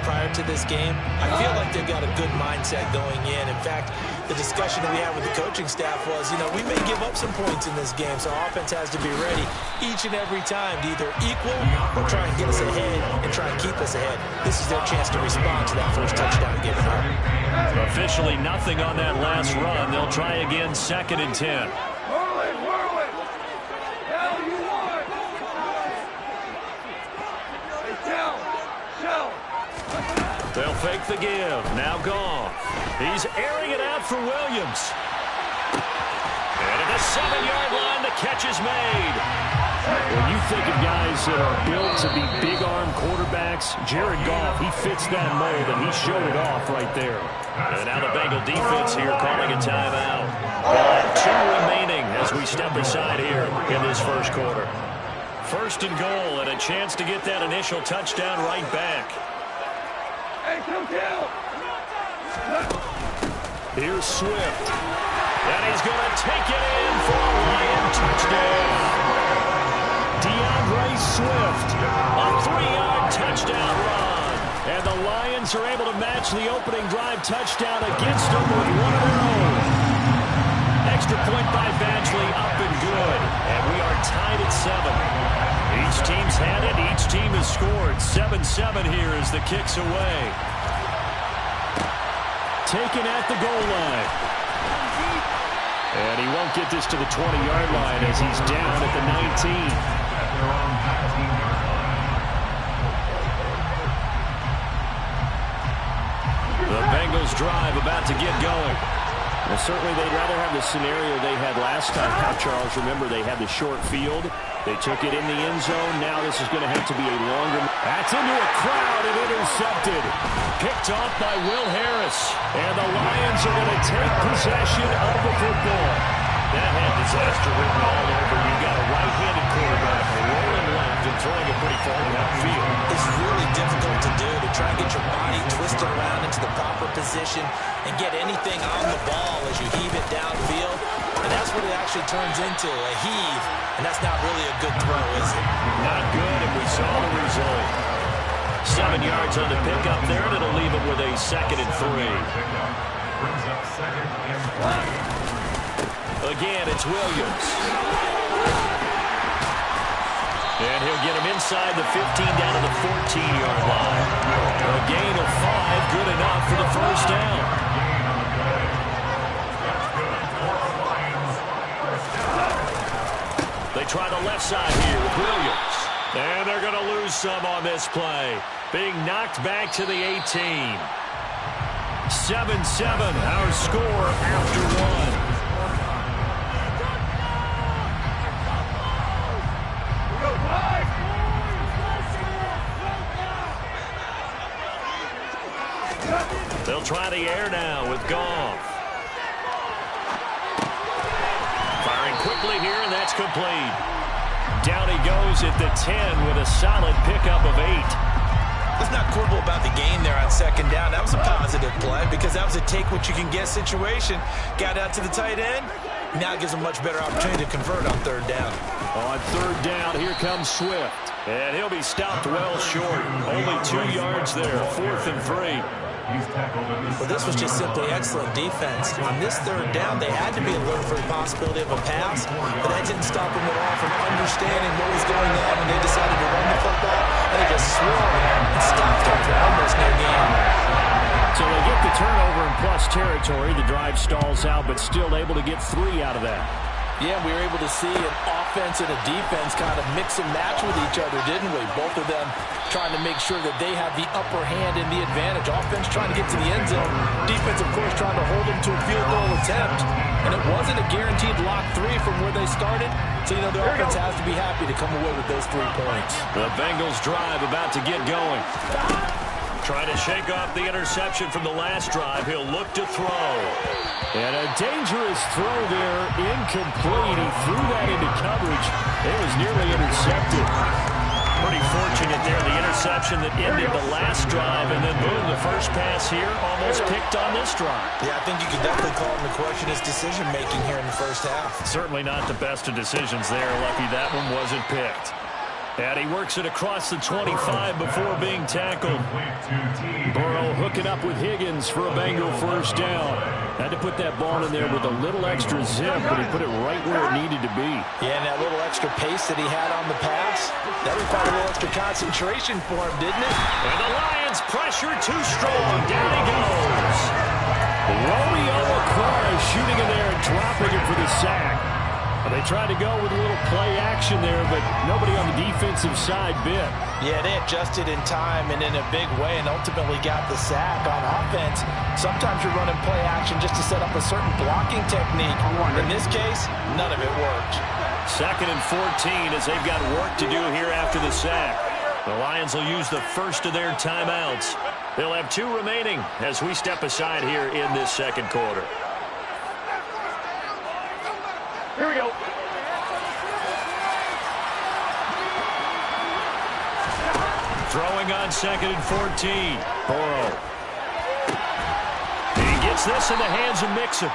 prior to this game, I feel like they've got a good mindset going in. In fact, the discussion that we had with the coaching staff was, we may give up some points in this game, so our offense has to be ready each and every time to either equal or try and get us ahead and try and keep us ahead. This is their chance to respond to that first touchdown given up. Officially nothing on that last run. They'll try again, 2nd and 10. They'll fake the give. Now Goff. He's airing it out for Williams. And the 7-yard line. The catch is made. When you think of guys that are built to be big-arm quarterbacks, Jared Goff, he fits that mold, and he showed it off right there. And now the Bengal defense here calling a timeout. 2 remaining as we step aside here in this first quarter. First and goal, and a chance to get that initial touchdown right back. Hey, come down. Here's Swift. And he's going to take it in for a Lion touchdown. DeAndre Swift, a 3-yard touchdown run. And the Lions are able to match the opening drive touchdown against them with one of their own. Extra point by Badgley, up and good. And we are tied at 7. Each team's had it. Each team has scored. 7-7 here as the kick's away. Taken at the goal line. And he won't get this to the 20-yard line as he's down at the 19. The Bengals drive about to get going. Well, certainly they'd rather have the scenario they had last time, Charles. Remember, they had the short field. They took it in the end zone. Now this is going to have to be a longer. That's into a crowd and intercepted. Picked off by Will Harris. And the Lions are going to take possession of the football. That had disaster written all over. You've got a right-handed quarterback rolling left and throwing it pretty far downfield. It's really difficult to do, to try and get your body twisted around into the proper position and get anything on the ball as you heave it downfield. And that's what it actually turns into, a heave. And that's not really a good throw, is it? Not good, and we saw the result. 7 yards on the pickup there, and it'll leave it with a 2nd and 3. Brings up 2nd and 3. Again, it's Williams. And he'll get him inside the 15 down to the 14-yard line. A gain of 5, good enough for the first down. They try the left side here with Williams. And they're going to lose some on this play. Being knocked back to the 18. 7-7, our score after 1. They'll try the air now with Goff. Firing quickly here, and that's complete. Down he goes at the 10 with a solid pickup of 8. Let's not quibble about the gain there on 2nd down. That was a positive play because that was a take-what-you-can-get situation. Got out to the tight end. Now it gives him a much better opportunity to convert on 3rd down. On 3rd down, here comes Swift. And he'll be stopped well short. Only 2 yards there, 4th and 3. Well, this was just simply excellent defense. On this 3rd down, they had to be alert for the possibility of a pass, but that didn't stop them at all from understanding what was going on when they decided to run the football. They just swung and stopped them for almost no gain. So they get the turnover in plus territory. The drive stalls out, but still able to get 3 out of that. Yeah, we were able to see an offense and a defense kind of mix and match with each other, didn't we? Both of them trying to make sure that they have the upper hand and the advantage. Offense trying to get to the end zone. Defense, of course, trying to hold them to a field goal attempt. And it wasn't a guaranteed lock 3 from where they started. So, you know, the offense has to be happy to come away with those 3 points. The Bengals drive about to get going. Trying to shake off the interception from the last drive. He'll look to throw. And a dangerous throw there, incomplete. He threw that into coverage. It was nearly intercepted. Pretty fortunate there, the interception that ended the last drive, and then boom, the first pass here almost picked on this drive. Yeah, I think you could definitely call him to question his decision-making here in the first half. Certainly not the best of decisions there. Lucky that one wasn't picked. And he works it across the 25 before being tackled. Burrow hooking up with Higgins for a Bengal first down. Had to put that ball in there with a little extra zip, but he put it right where it needed to be. Yeah, and that little extra pace that he had on the pass, that required a little extra concentration for him, didn't it? And the Lions pressure too strong. Down he goes. Romeo Okwara shooting in there and dropping it for the sack. Well, they tried to go with a little play action there, but nobody on the defensive side bit. Yeah, they adjusted in time and in a big way and ultimately got the sack. On offense, sometimes you're running play action just to set up a certain blocking technique. In this case, none of it worked. 2nd and 14 as they've got work to do here after the sack. The Lions will use the first of their timeouts. They'll have 2 remaining as we step aside here in this second quarter. Here we go. Throwing on 2nd and 14. Burrow. He gets this in the hands of Mixon.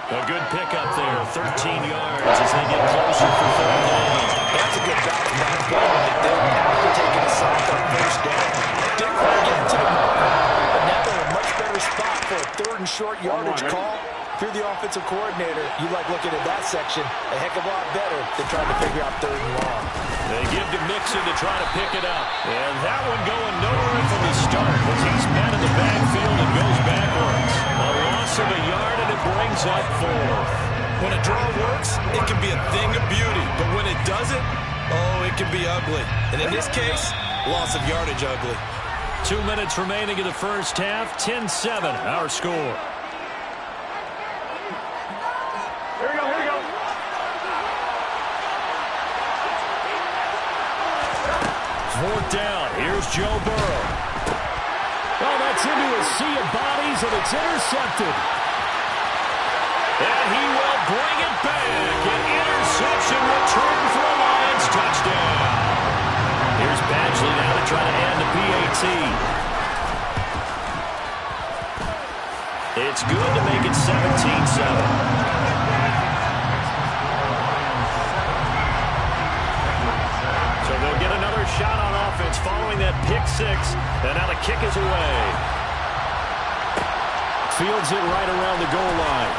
A good pickup there, 13 yards as they get closer for 3rd down. That's a good job of not blowing it there after taking a sack on 1st down. Didn't quite get to the marker, but now they're in a much better spot for a 3rd and short yardage call. If you're the offensive coordinator, you like looking at that section a heck of a lot better than trying to figure out 3rd and long. They give to Mixon to try to pick it up. And that one going nowhere from the start as he's met in the backfield and goes backwards. A loss of a yard and it brings up 4. When a draw works, it can be a thing of beauty. But when it doesn't, oh, it can be ugly. And in this case, loss of yardage ugly. 2 minutes remaining in the first half. 10-7, our score. Here we go, here we go. Fourth down. Here's Joe Burrow. Oh, that's into a sea of bodies, and it's intercepted. And he will bring it back. An interception return for a Lions touchdown. Here's Badgley now to try to end the PAT. It's good to make it 17-7. So they'll get another shot on offense following that pick 6. And now the kick is away. Fields it right around the goal line.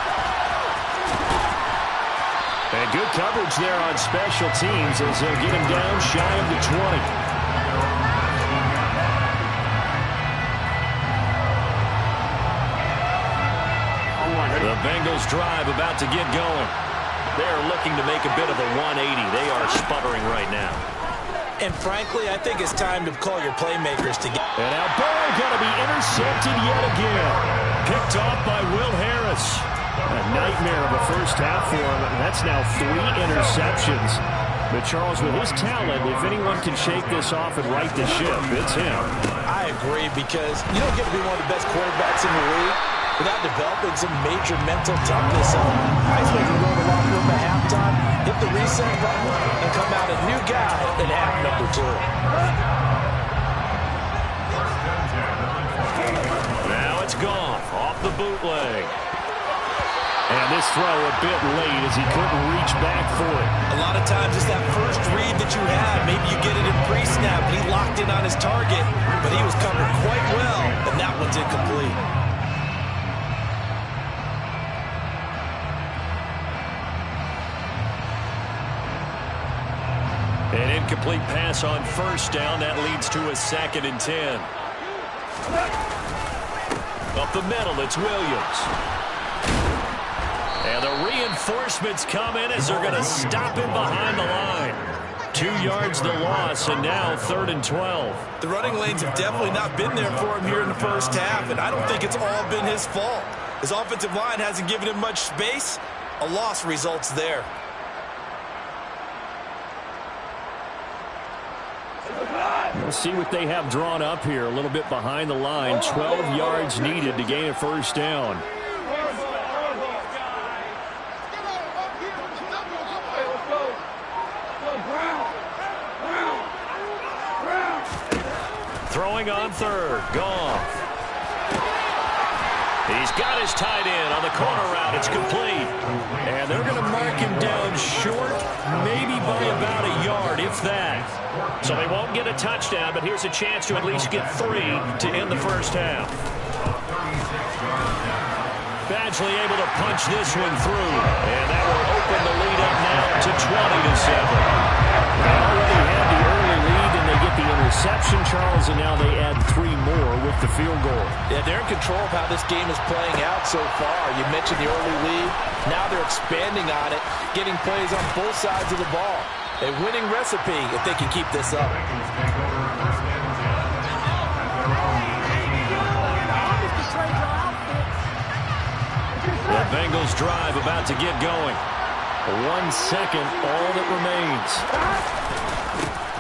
And good coverage there on special teams as they'll get him down shy of the 20. The Bengals drive about to get going. They're looking to make a bit of a 180. They are sputtering right now. And frankly, I think it's time to call your playmakers to get. And now Burrow going to be intercepted yet again. Picked off by Will Harris. A nightmare of a first half for him. And that's now 3 interceptions. But Charles, with his talent, if anyone can shake this off and right the ship, it's him. I agree, because you don't get to be one of the best quarterbacks in the league without developing some major mental toughness. I expect him to go to the locker room at halftime, hit the reset button, and come out a new guy in half number 2. Now it's gone off the bootleg. And this throw a bit late as he couldn't reach back for it. A lot of times it's that first read that you have. Maybe you get it in pre-snap, and he locked in on his target, but he was covered quite well, and that one's incomplete. An incomplete pass on first down. That leads to a 2nd and 10. Up the middle, it's Williams. And the reinforcements come in as they're going to stop him behind the line. 2 yards the loss, and now 3rd and 12. The running lanes have definitely not been there for him here in the first half, and I don't think it's all been his fault. His offensive line hasn't given him much space. A loss results there. We'll see what they have drawn up here a little bit behind the line. 12 yards needed to gain a first down. Throwing on 3rd, Goff. He's got his tight end on the corner route. It's complete. And they're going to mark him down short, maybe by about a yard, if that. So they won't get a touchdown, but here's a chance to at least get 3 to end the first half. Badgley able to punch this one through. And that will open the lead up now to 20-7. They already had the early lead, and they get the interception, Charles, and now they add 3 more with the field goal. Yeah, they're in control of how this game is playing out so far. You mentioned the early lead. Now they're expanding on it, getting plays on both sides of the ball. A winning recipe if they can keep this up. The Bengals drive about to get going. 1 second, all that remains.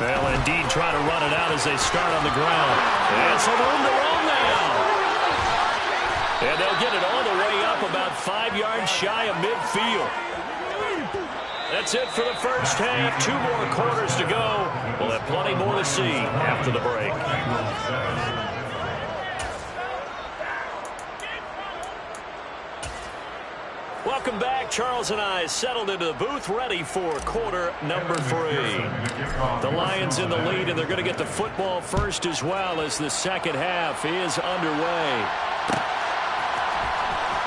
They'll indeed try to run it out as they start on the ground. And some room to roam now. And they'll get it all the way up about 5 yards shy of midfield. That's it for the first half. 2 more quarters to go. We'll have plenty more to see after the break. Welcome back. Charles and I settled into the booth, ready for quarter number 3. The Lions in the lead, and they're going to get the football first as well as the second half is underway.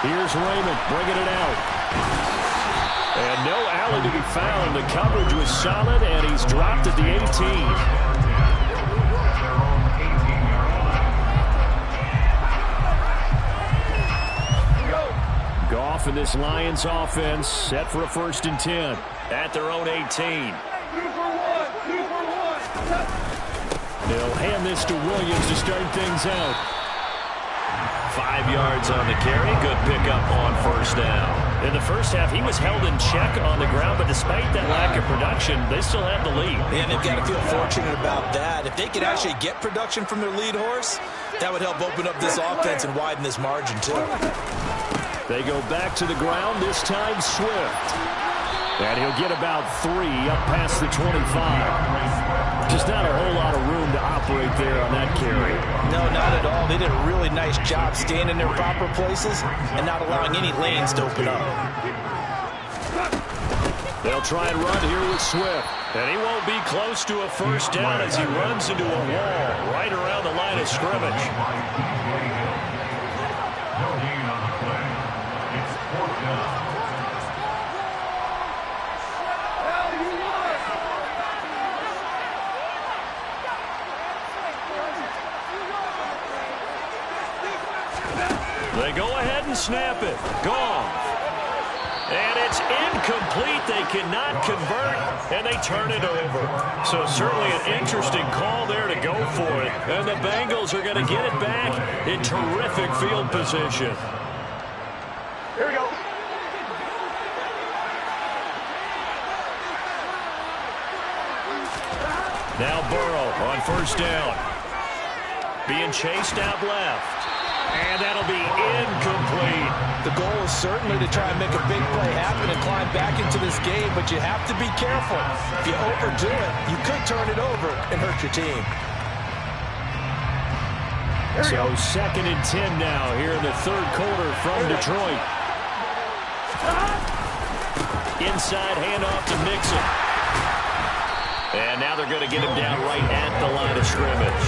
Here's Raymond bringing it out. And no Allen to be found. The coverage was solid, and he's dropped at the 18. Goff and this Lions offense set for a 1st and 10 at their own 18. 2 for 1. They'll hand this to Williams to start things out. 5 yards on the carry. Good pickup on 1st down. In the first half, he was held in check on the ground, but despite that lack of production, they still have the lead. And they've got to feel fortunate about that. If they could actually get production from their lead horse, that would help open up this offense and widen this margin too. They go back to the ground, this time Swift. And he'll get about 3 up past the 25. Just not a whole lot of room to operate there on that carry. No, not at all. They did a really nice job staying in their proper places and not allowing any lanes to open up. They'll try and run here with Swift. And he won't be close to a 1st down as he runs into a wall right around the line of scrimmage. They go ahead and snap it. Goff. And it's incomplete. They cannot convert, and they turn it over. So certainly an interesting call there to go for it. And the Bengals are going to get it back in terrific field position. Here we go. Now Burrow on 1st down. Being chased out left. And that'll be incomplete. The goal is certainly to try and make a big play happen and climb back into this game, but you have to be careful. If you overdo it, you could turn it over and hurt your team. So 2nd and 10 now here in the 3rd quarter from Detroit. Inside handoff to Mixon. And now they're going to get him down right at the line of scrimmage.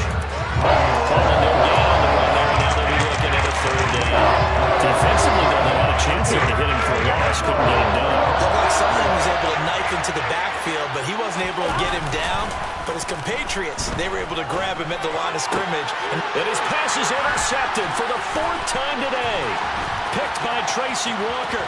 Calling no gain on the run there, and now they'll be looking at a 3rd down. Defensively, though, they had a chance there to hit him for a loss, couldn't get him done. Looked like someone was able to knife into the backfield, but he wasn't able to get him down. But his compatriots, they were able to grab him at the line of scrimmage. And his pass is intercepted for the 4th time today. Picked by Tracy Walker.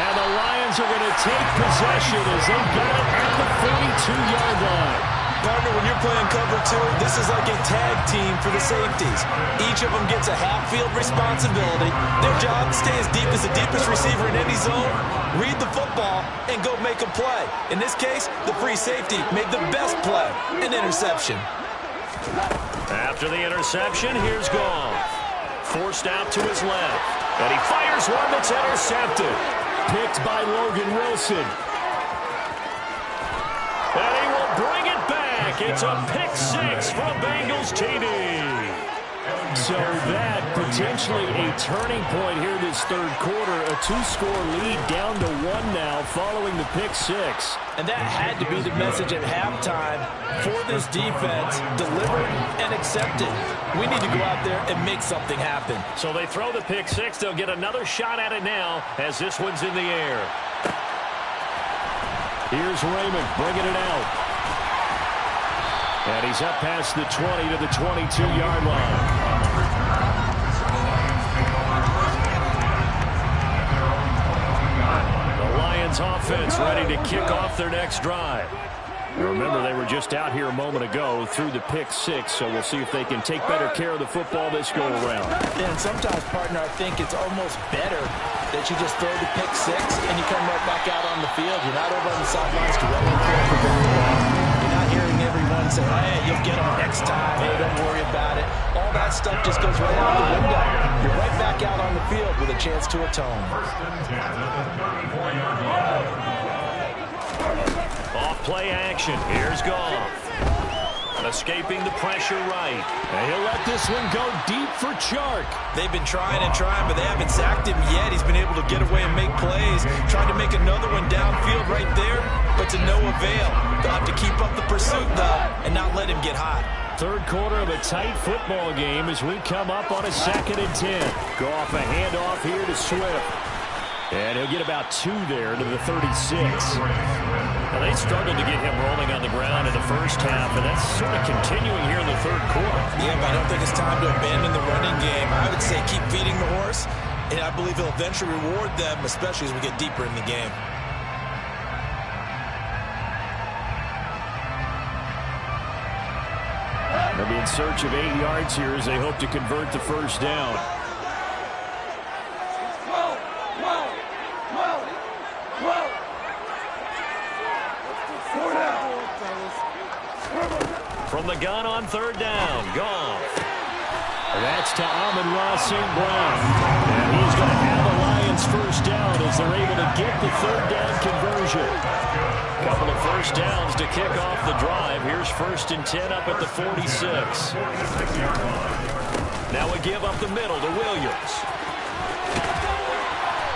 And the Lions are going to take possession as they got it at the 42-yard line. Partner, when you're playing cover 2, this is like a tag team for the safeties. Each of them gets a half-field responsibility. Their job, stay as deep as the deepest receiver in any zone, read the football, and go make a play. In this case, the free safety made the best play, an interception. After the interception, here's Goff. Forced out to his left. And he fires one that's intercepted. Picked by Logan Wilson. And he will bring it back. It's a pick 6 from Bengals TD. So that potentially a turning point here this 3rd quarter. A 2-score lead down to 1 now following the pick 6. And that had to be the message at halftime for this defense. Deliver and accept it. We need to go out there and make something happen. So they throw the pick 6. They'll get another shot at it now as this one's in the air. Here's Raymond bringing it out. And he's up past the 20 to the 22-yard line. The Lions offense ready to kick off their next drive. Remember, they were just out here a moment ago through the pick six, so we'll see if they can take better care of the football this go-around. And sometimes, partner, I think it's almost better that you just throw the pick six and you come right back out on the field. You're not over on the sidelines to run and throw for football. You're not hearing everyone say, hey, you'll get them next time. Hey, don't worry about it. All that stuff just goes right out the window. You're right back out on the field with a chance to atone. Off play action. Here's Goff. Escaping the pressure right. And he'll let this one go deep for Chark. They've been trying and trying, but they haven't sacked him yet. He's been able to get away and make plays. Tried to make another one downfield right there, but to no avail. They'll have to keep up the pursuit, though, and not let him get hot. Third quarter of a tight football game as we come up on a 2nd and 10. Goff a handoff here to Swift. And he'll get about 2 there to the 36. Now, they struggled to get him rolling on the ground in the first half, and that's sort of continuing here in the third quarter. Yeah, but I don't think it's time to abandon the running game. I would say keep feeding the horse, and I believe he'll eventually reward them, especially as we get deeper in the game. They'll be in search of 8 yards here as they hope to convert the first down. From the gun on third down, Goff. That's to Amon-Ra St. Brown. And he's going to have the Lions first down as they're able to get the third down conversion. Couple of first downs to kick off the drive. Here's 1st and 10 up at the 46. Now a give up the middle to Williams.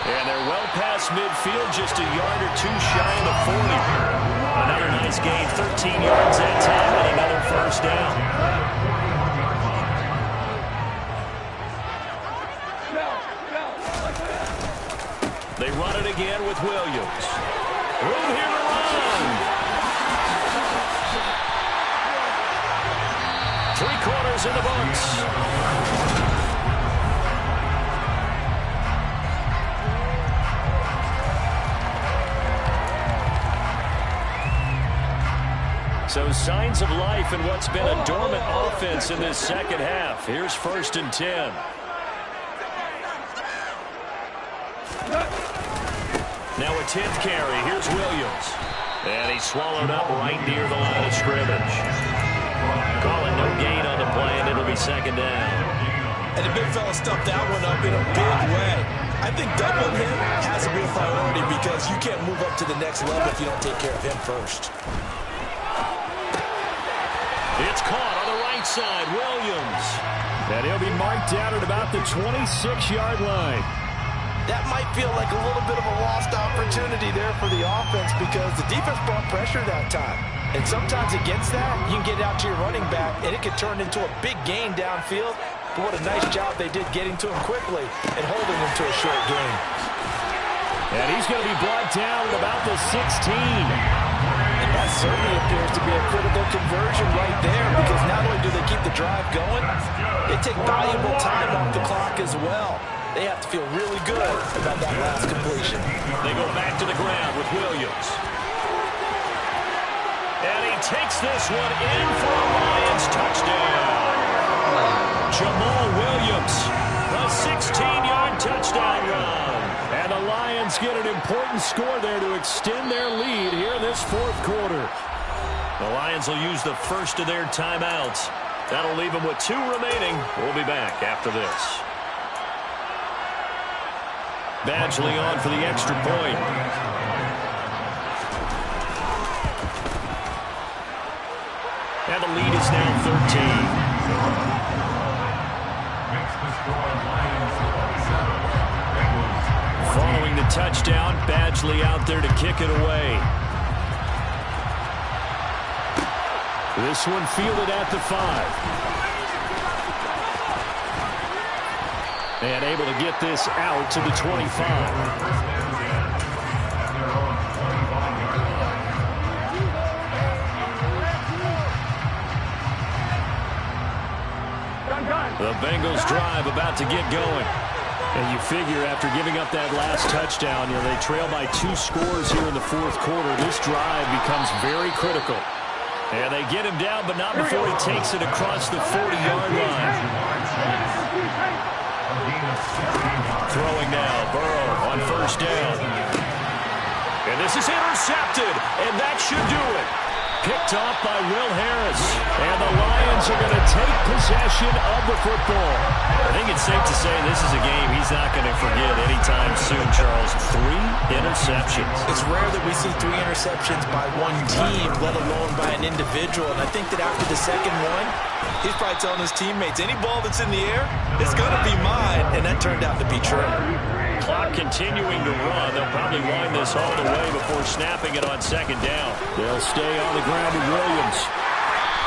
And they're well past midfield, just a yard or 2 shy of the 40. Another nice gain, 13 yards that time, and another first down. They run it again with Williams. Room here to run. 3 quarters in the books. So signs of life in what's been a dormant offense in this second half. Here's 1st and 10. Now a 10th carry. Here's Williams. And he's swallowed up right near the line of scrimmage. Calling no gain on the play, and it'll be 2nd down. And the big fella stuffed that one up in a big way. I think doubling him has to be a priority because you can't move up to the next level if you don't take care of him first. It's caught on the right side, Williams. And he'll be marked down at about the 26-yard line. That might feel like a little bit of a lost opportunity there for the offense because the defense brought pressure that time. And sometimes against that, you can get out to your running back, and it could turn into a big gain downfield. But what a nice job they did getting to him quickly and holding him to a short gain. And he's going to be brought down at about the 16. And that certainly appears to be a critical conversion right there because not only do they keep the drive going, they take valuable time off the clock as well. They have to feel really good about that last completion. They go back to the ground with Williams. And he takes this one in for a Lions touchdown. Jamal Williams, a 16-yard touchdown run. And the Lions get an important score there to extend their lead here in this 4th quarter. The Lions will use the first of their timeouts. That'll leave them with 2 remaining. We'll be back after this. Badgley on for the extra point. And the lead is now 13. Following the touchdown, Badgley out there to kick it away. This one fielded at the 5. And able to get this out to the 25. The Bengals drive about to get going. And you figure after giving up that last touchdown, they trail by 2 scores here in the fourth quarter. This drive becomes very critical. And they get him down, but not before he takes it across the 40-yard line. Throwing now, Burrow on first down. And this is intercepted, and that should do it. Picked off by Will Harris. And the Lions are going to take possession of the football. I think it's safe to say this is a game he's not going to forget anytime soon, Charles. 3 interceptions. It's rare that we see 3 interceptions by one team, let alone by an individual. And I think that after the second one, he's probably telling his teammates, any ball that's in the air, it's going to be mine. And that turned out to be true. Clock continuing to run. They'll probably wind this all the way before snapping it on second down. They'll stay on the ground with Williams.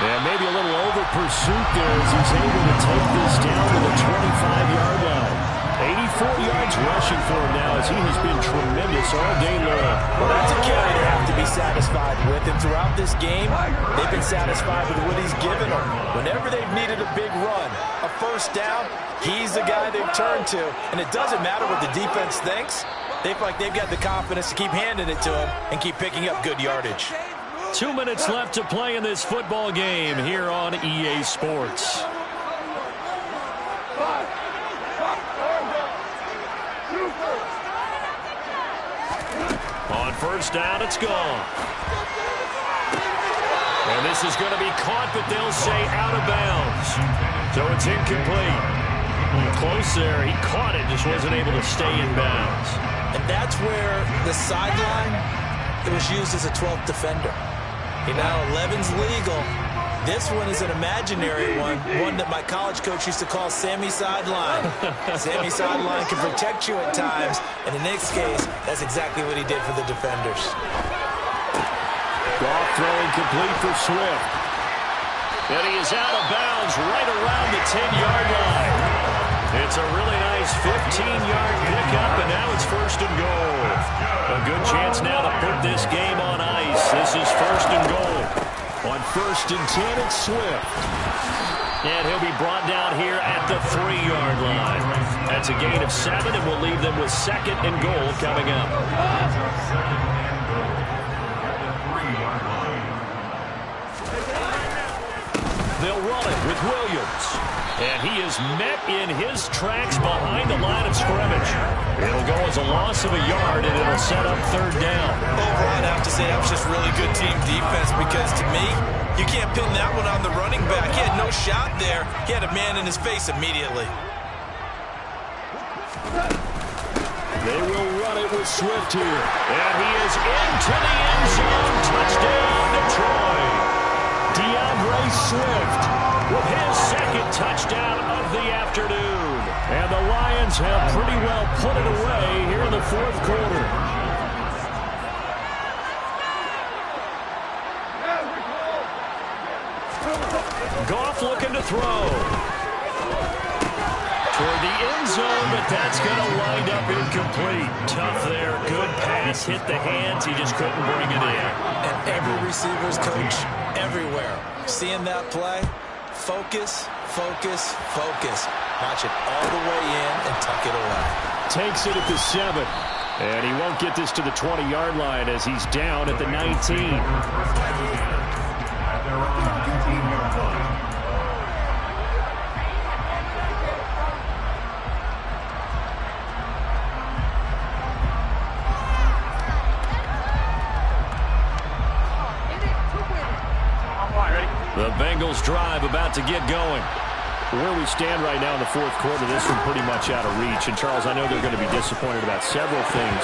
And maybe a little over pursuit there as he's able to take this down to the 25-yard line. 84 yards rushing for him now as he has been tremendous all day long. Well, that's a carry they have to be satisfied with. And throughout this game, they've been satisfied with what he's given them. Whenever they've needed a big run, a first down, he's the guy they've turned to. And it doesn't matter what the defense thinks. They feel like they've got the confidence to keep handing it to him and keep picking up good yardage. 2 minutes left to play in this football game here on EA Sports. On first down, it's gone. And this is going to be caught, but they'll say out of bounds. So it's incomplete. Close there. He caught it, just wasn't able to stay in bounds. And that's where the sideline, it was used as a 12th defender. 11's legal. This one is an imaginary one that my college coach used to call Sammy Sideline. Sammy Sideline can protect you at times, and in this case, that's exactly what he did for the defenders. Goff throwing complete for Swift. And he is out of bounds right around the 10-yard line. It's a really nice 15-yard pickup, and now it's first and goal. A good chance now to put this game on ice. This is first and goal. On first and 10, it's Swift. And he'll be brought down here at the 3-yard line. That's a gain of 7, and we'll leave them with second and goal coming up. They'll run it with Williams. And he is met in his tracks behind the line of scrimmage. It'll go as a loss of a yard, and it'll set up third down. Overall, I'd have to say that was just really good team defense because, to me, you can't pin that one on the running back. He had no shot there. He had a man in his face immediately. They will run it with Swift here. And he is into the end zone. Touchdown, Detroit. DeAndre Swift with his second touchdown of the afternoon. And the Lions have pretty well put it away here in the fourth quarter. Goff looking to throw. Toward the end zone, but that's going to wind up incomplete. Tough there. Good pass. Hit the hands. He just couldn't bring it in. And every receiver's coach everywhere. Seeing that play, focus, focus, focus. Watch it all the way in and tuck it away. Takes it at the 7. And he won't get this to the 20-yard line as he's down at the 19. The Bengals drive about to get going. Where we stand right now in the fourth quarter, this one pretty much out of reach. And, Charles, I know they're going to be disappointed about several things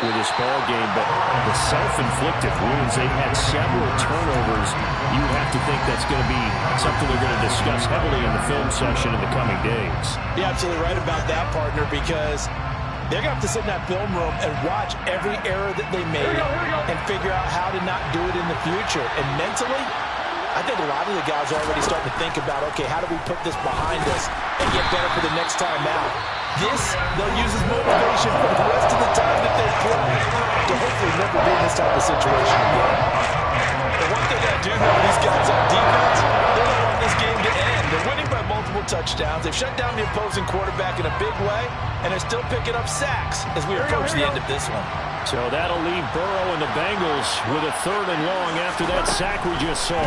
with this ball game, but the self-inflicted wounds, they've had several turnovers. You have to think that's going to be something they're going to discuss heavily in the film session in the coming days. You're absolutely right about that, partner, because they're going to have to sit in that film room and watch every error that they made and figure out how to not do it in the future. And mentally, I think a lot of the guys are already starting to think about, okay, how do we put this behind us and get better for the next time out? This, they'll use as motivation for the rest of the time that they play to hopefully never be in this type of situation again. The one thing I do know these guys on defense, they don't want this game to end. They're winning by multiple touchdowns. They've shut down the opposing quarterback in a big way, and they're still picking up sacks as we approach the end of this one. So that'll leave Burrow and the Bengals with a 3rd and long after that sack we just saw.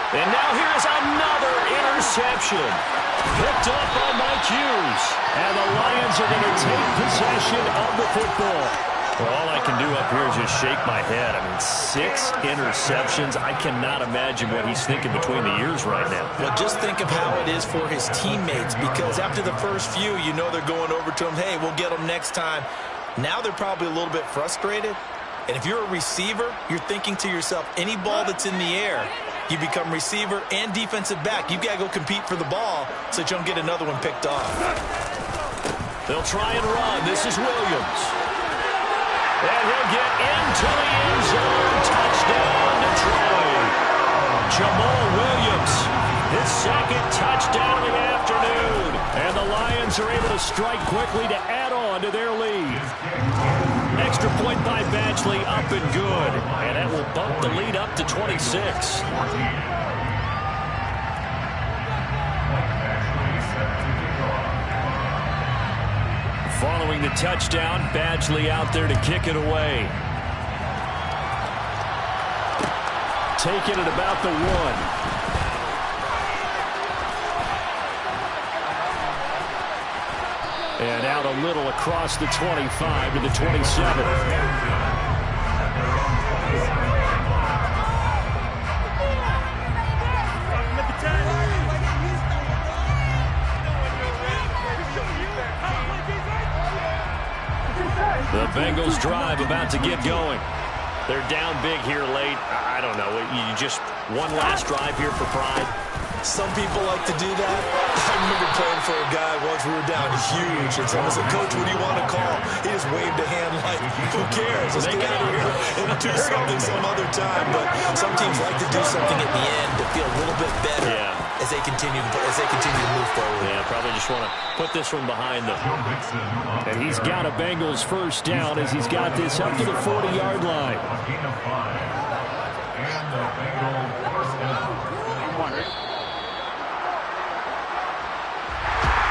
And now here's another interception. Picked up by Mike Hughes. And the Lions are going to take possession of the football. Well, all I can do up here is just shake my head. I mean, 6 interceptions. I cannot imagine what he's thinking between the ears right now. Well, just think of how it is for his teammates, because after the first few, you know they're going over to him, hey, we'll get them next time. Now they're probably a little bit frustrated. And if you're a receiver, you're thinking to yourself, any ball that's in the air, you become receiver and defensive back. You've got to go compete for the ball so that you don't get another one picked off. They'll try and run. This is Williams. And he'll get into the end zone. Touchdown, Detroit. Jamal Williams, his 2nd touchdown of the afternoon. And the Lions are able to strike quickly to add on to their lead. Extra point by Badgley, up and good. And that will bump the lead up to 26. Following the touchdown, Badgley out there to kick it away. Taking it about the 1. And out a little across the 25 to the 27. The Bengals drive about to get going. They're down big here late. I don't know. You just one last drive here for pride. Some people like to do that. I remember playing for a guy once. We were down huge, and someone said, Coach, what do you want to call? He just waved a hand like, who cares? Let's get out of here and do something some other time. But some teams like to do something at the end to feel a little bit better as they continue to move forward. Yeah, probably just want to put this one behind them. And he's got a Bengals 1st down as he's got this up to the 40-yard line. And the Bengals 1st down.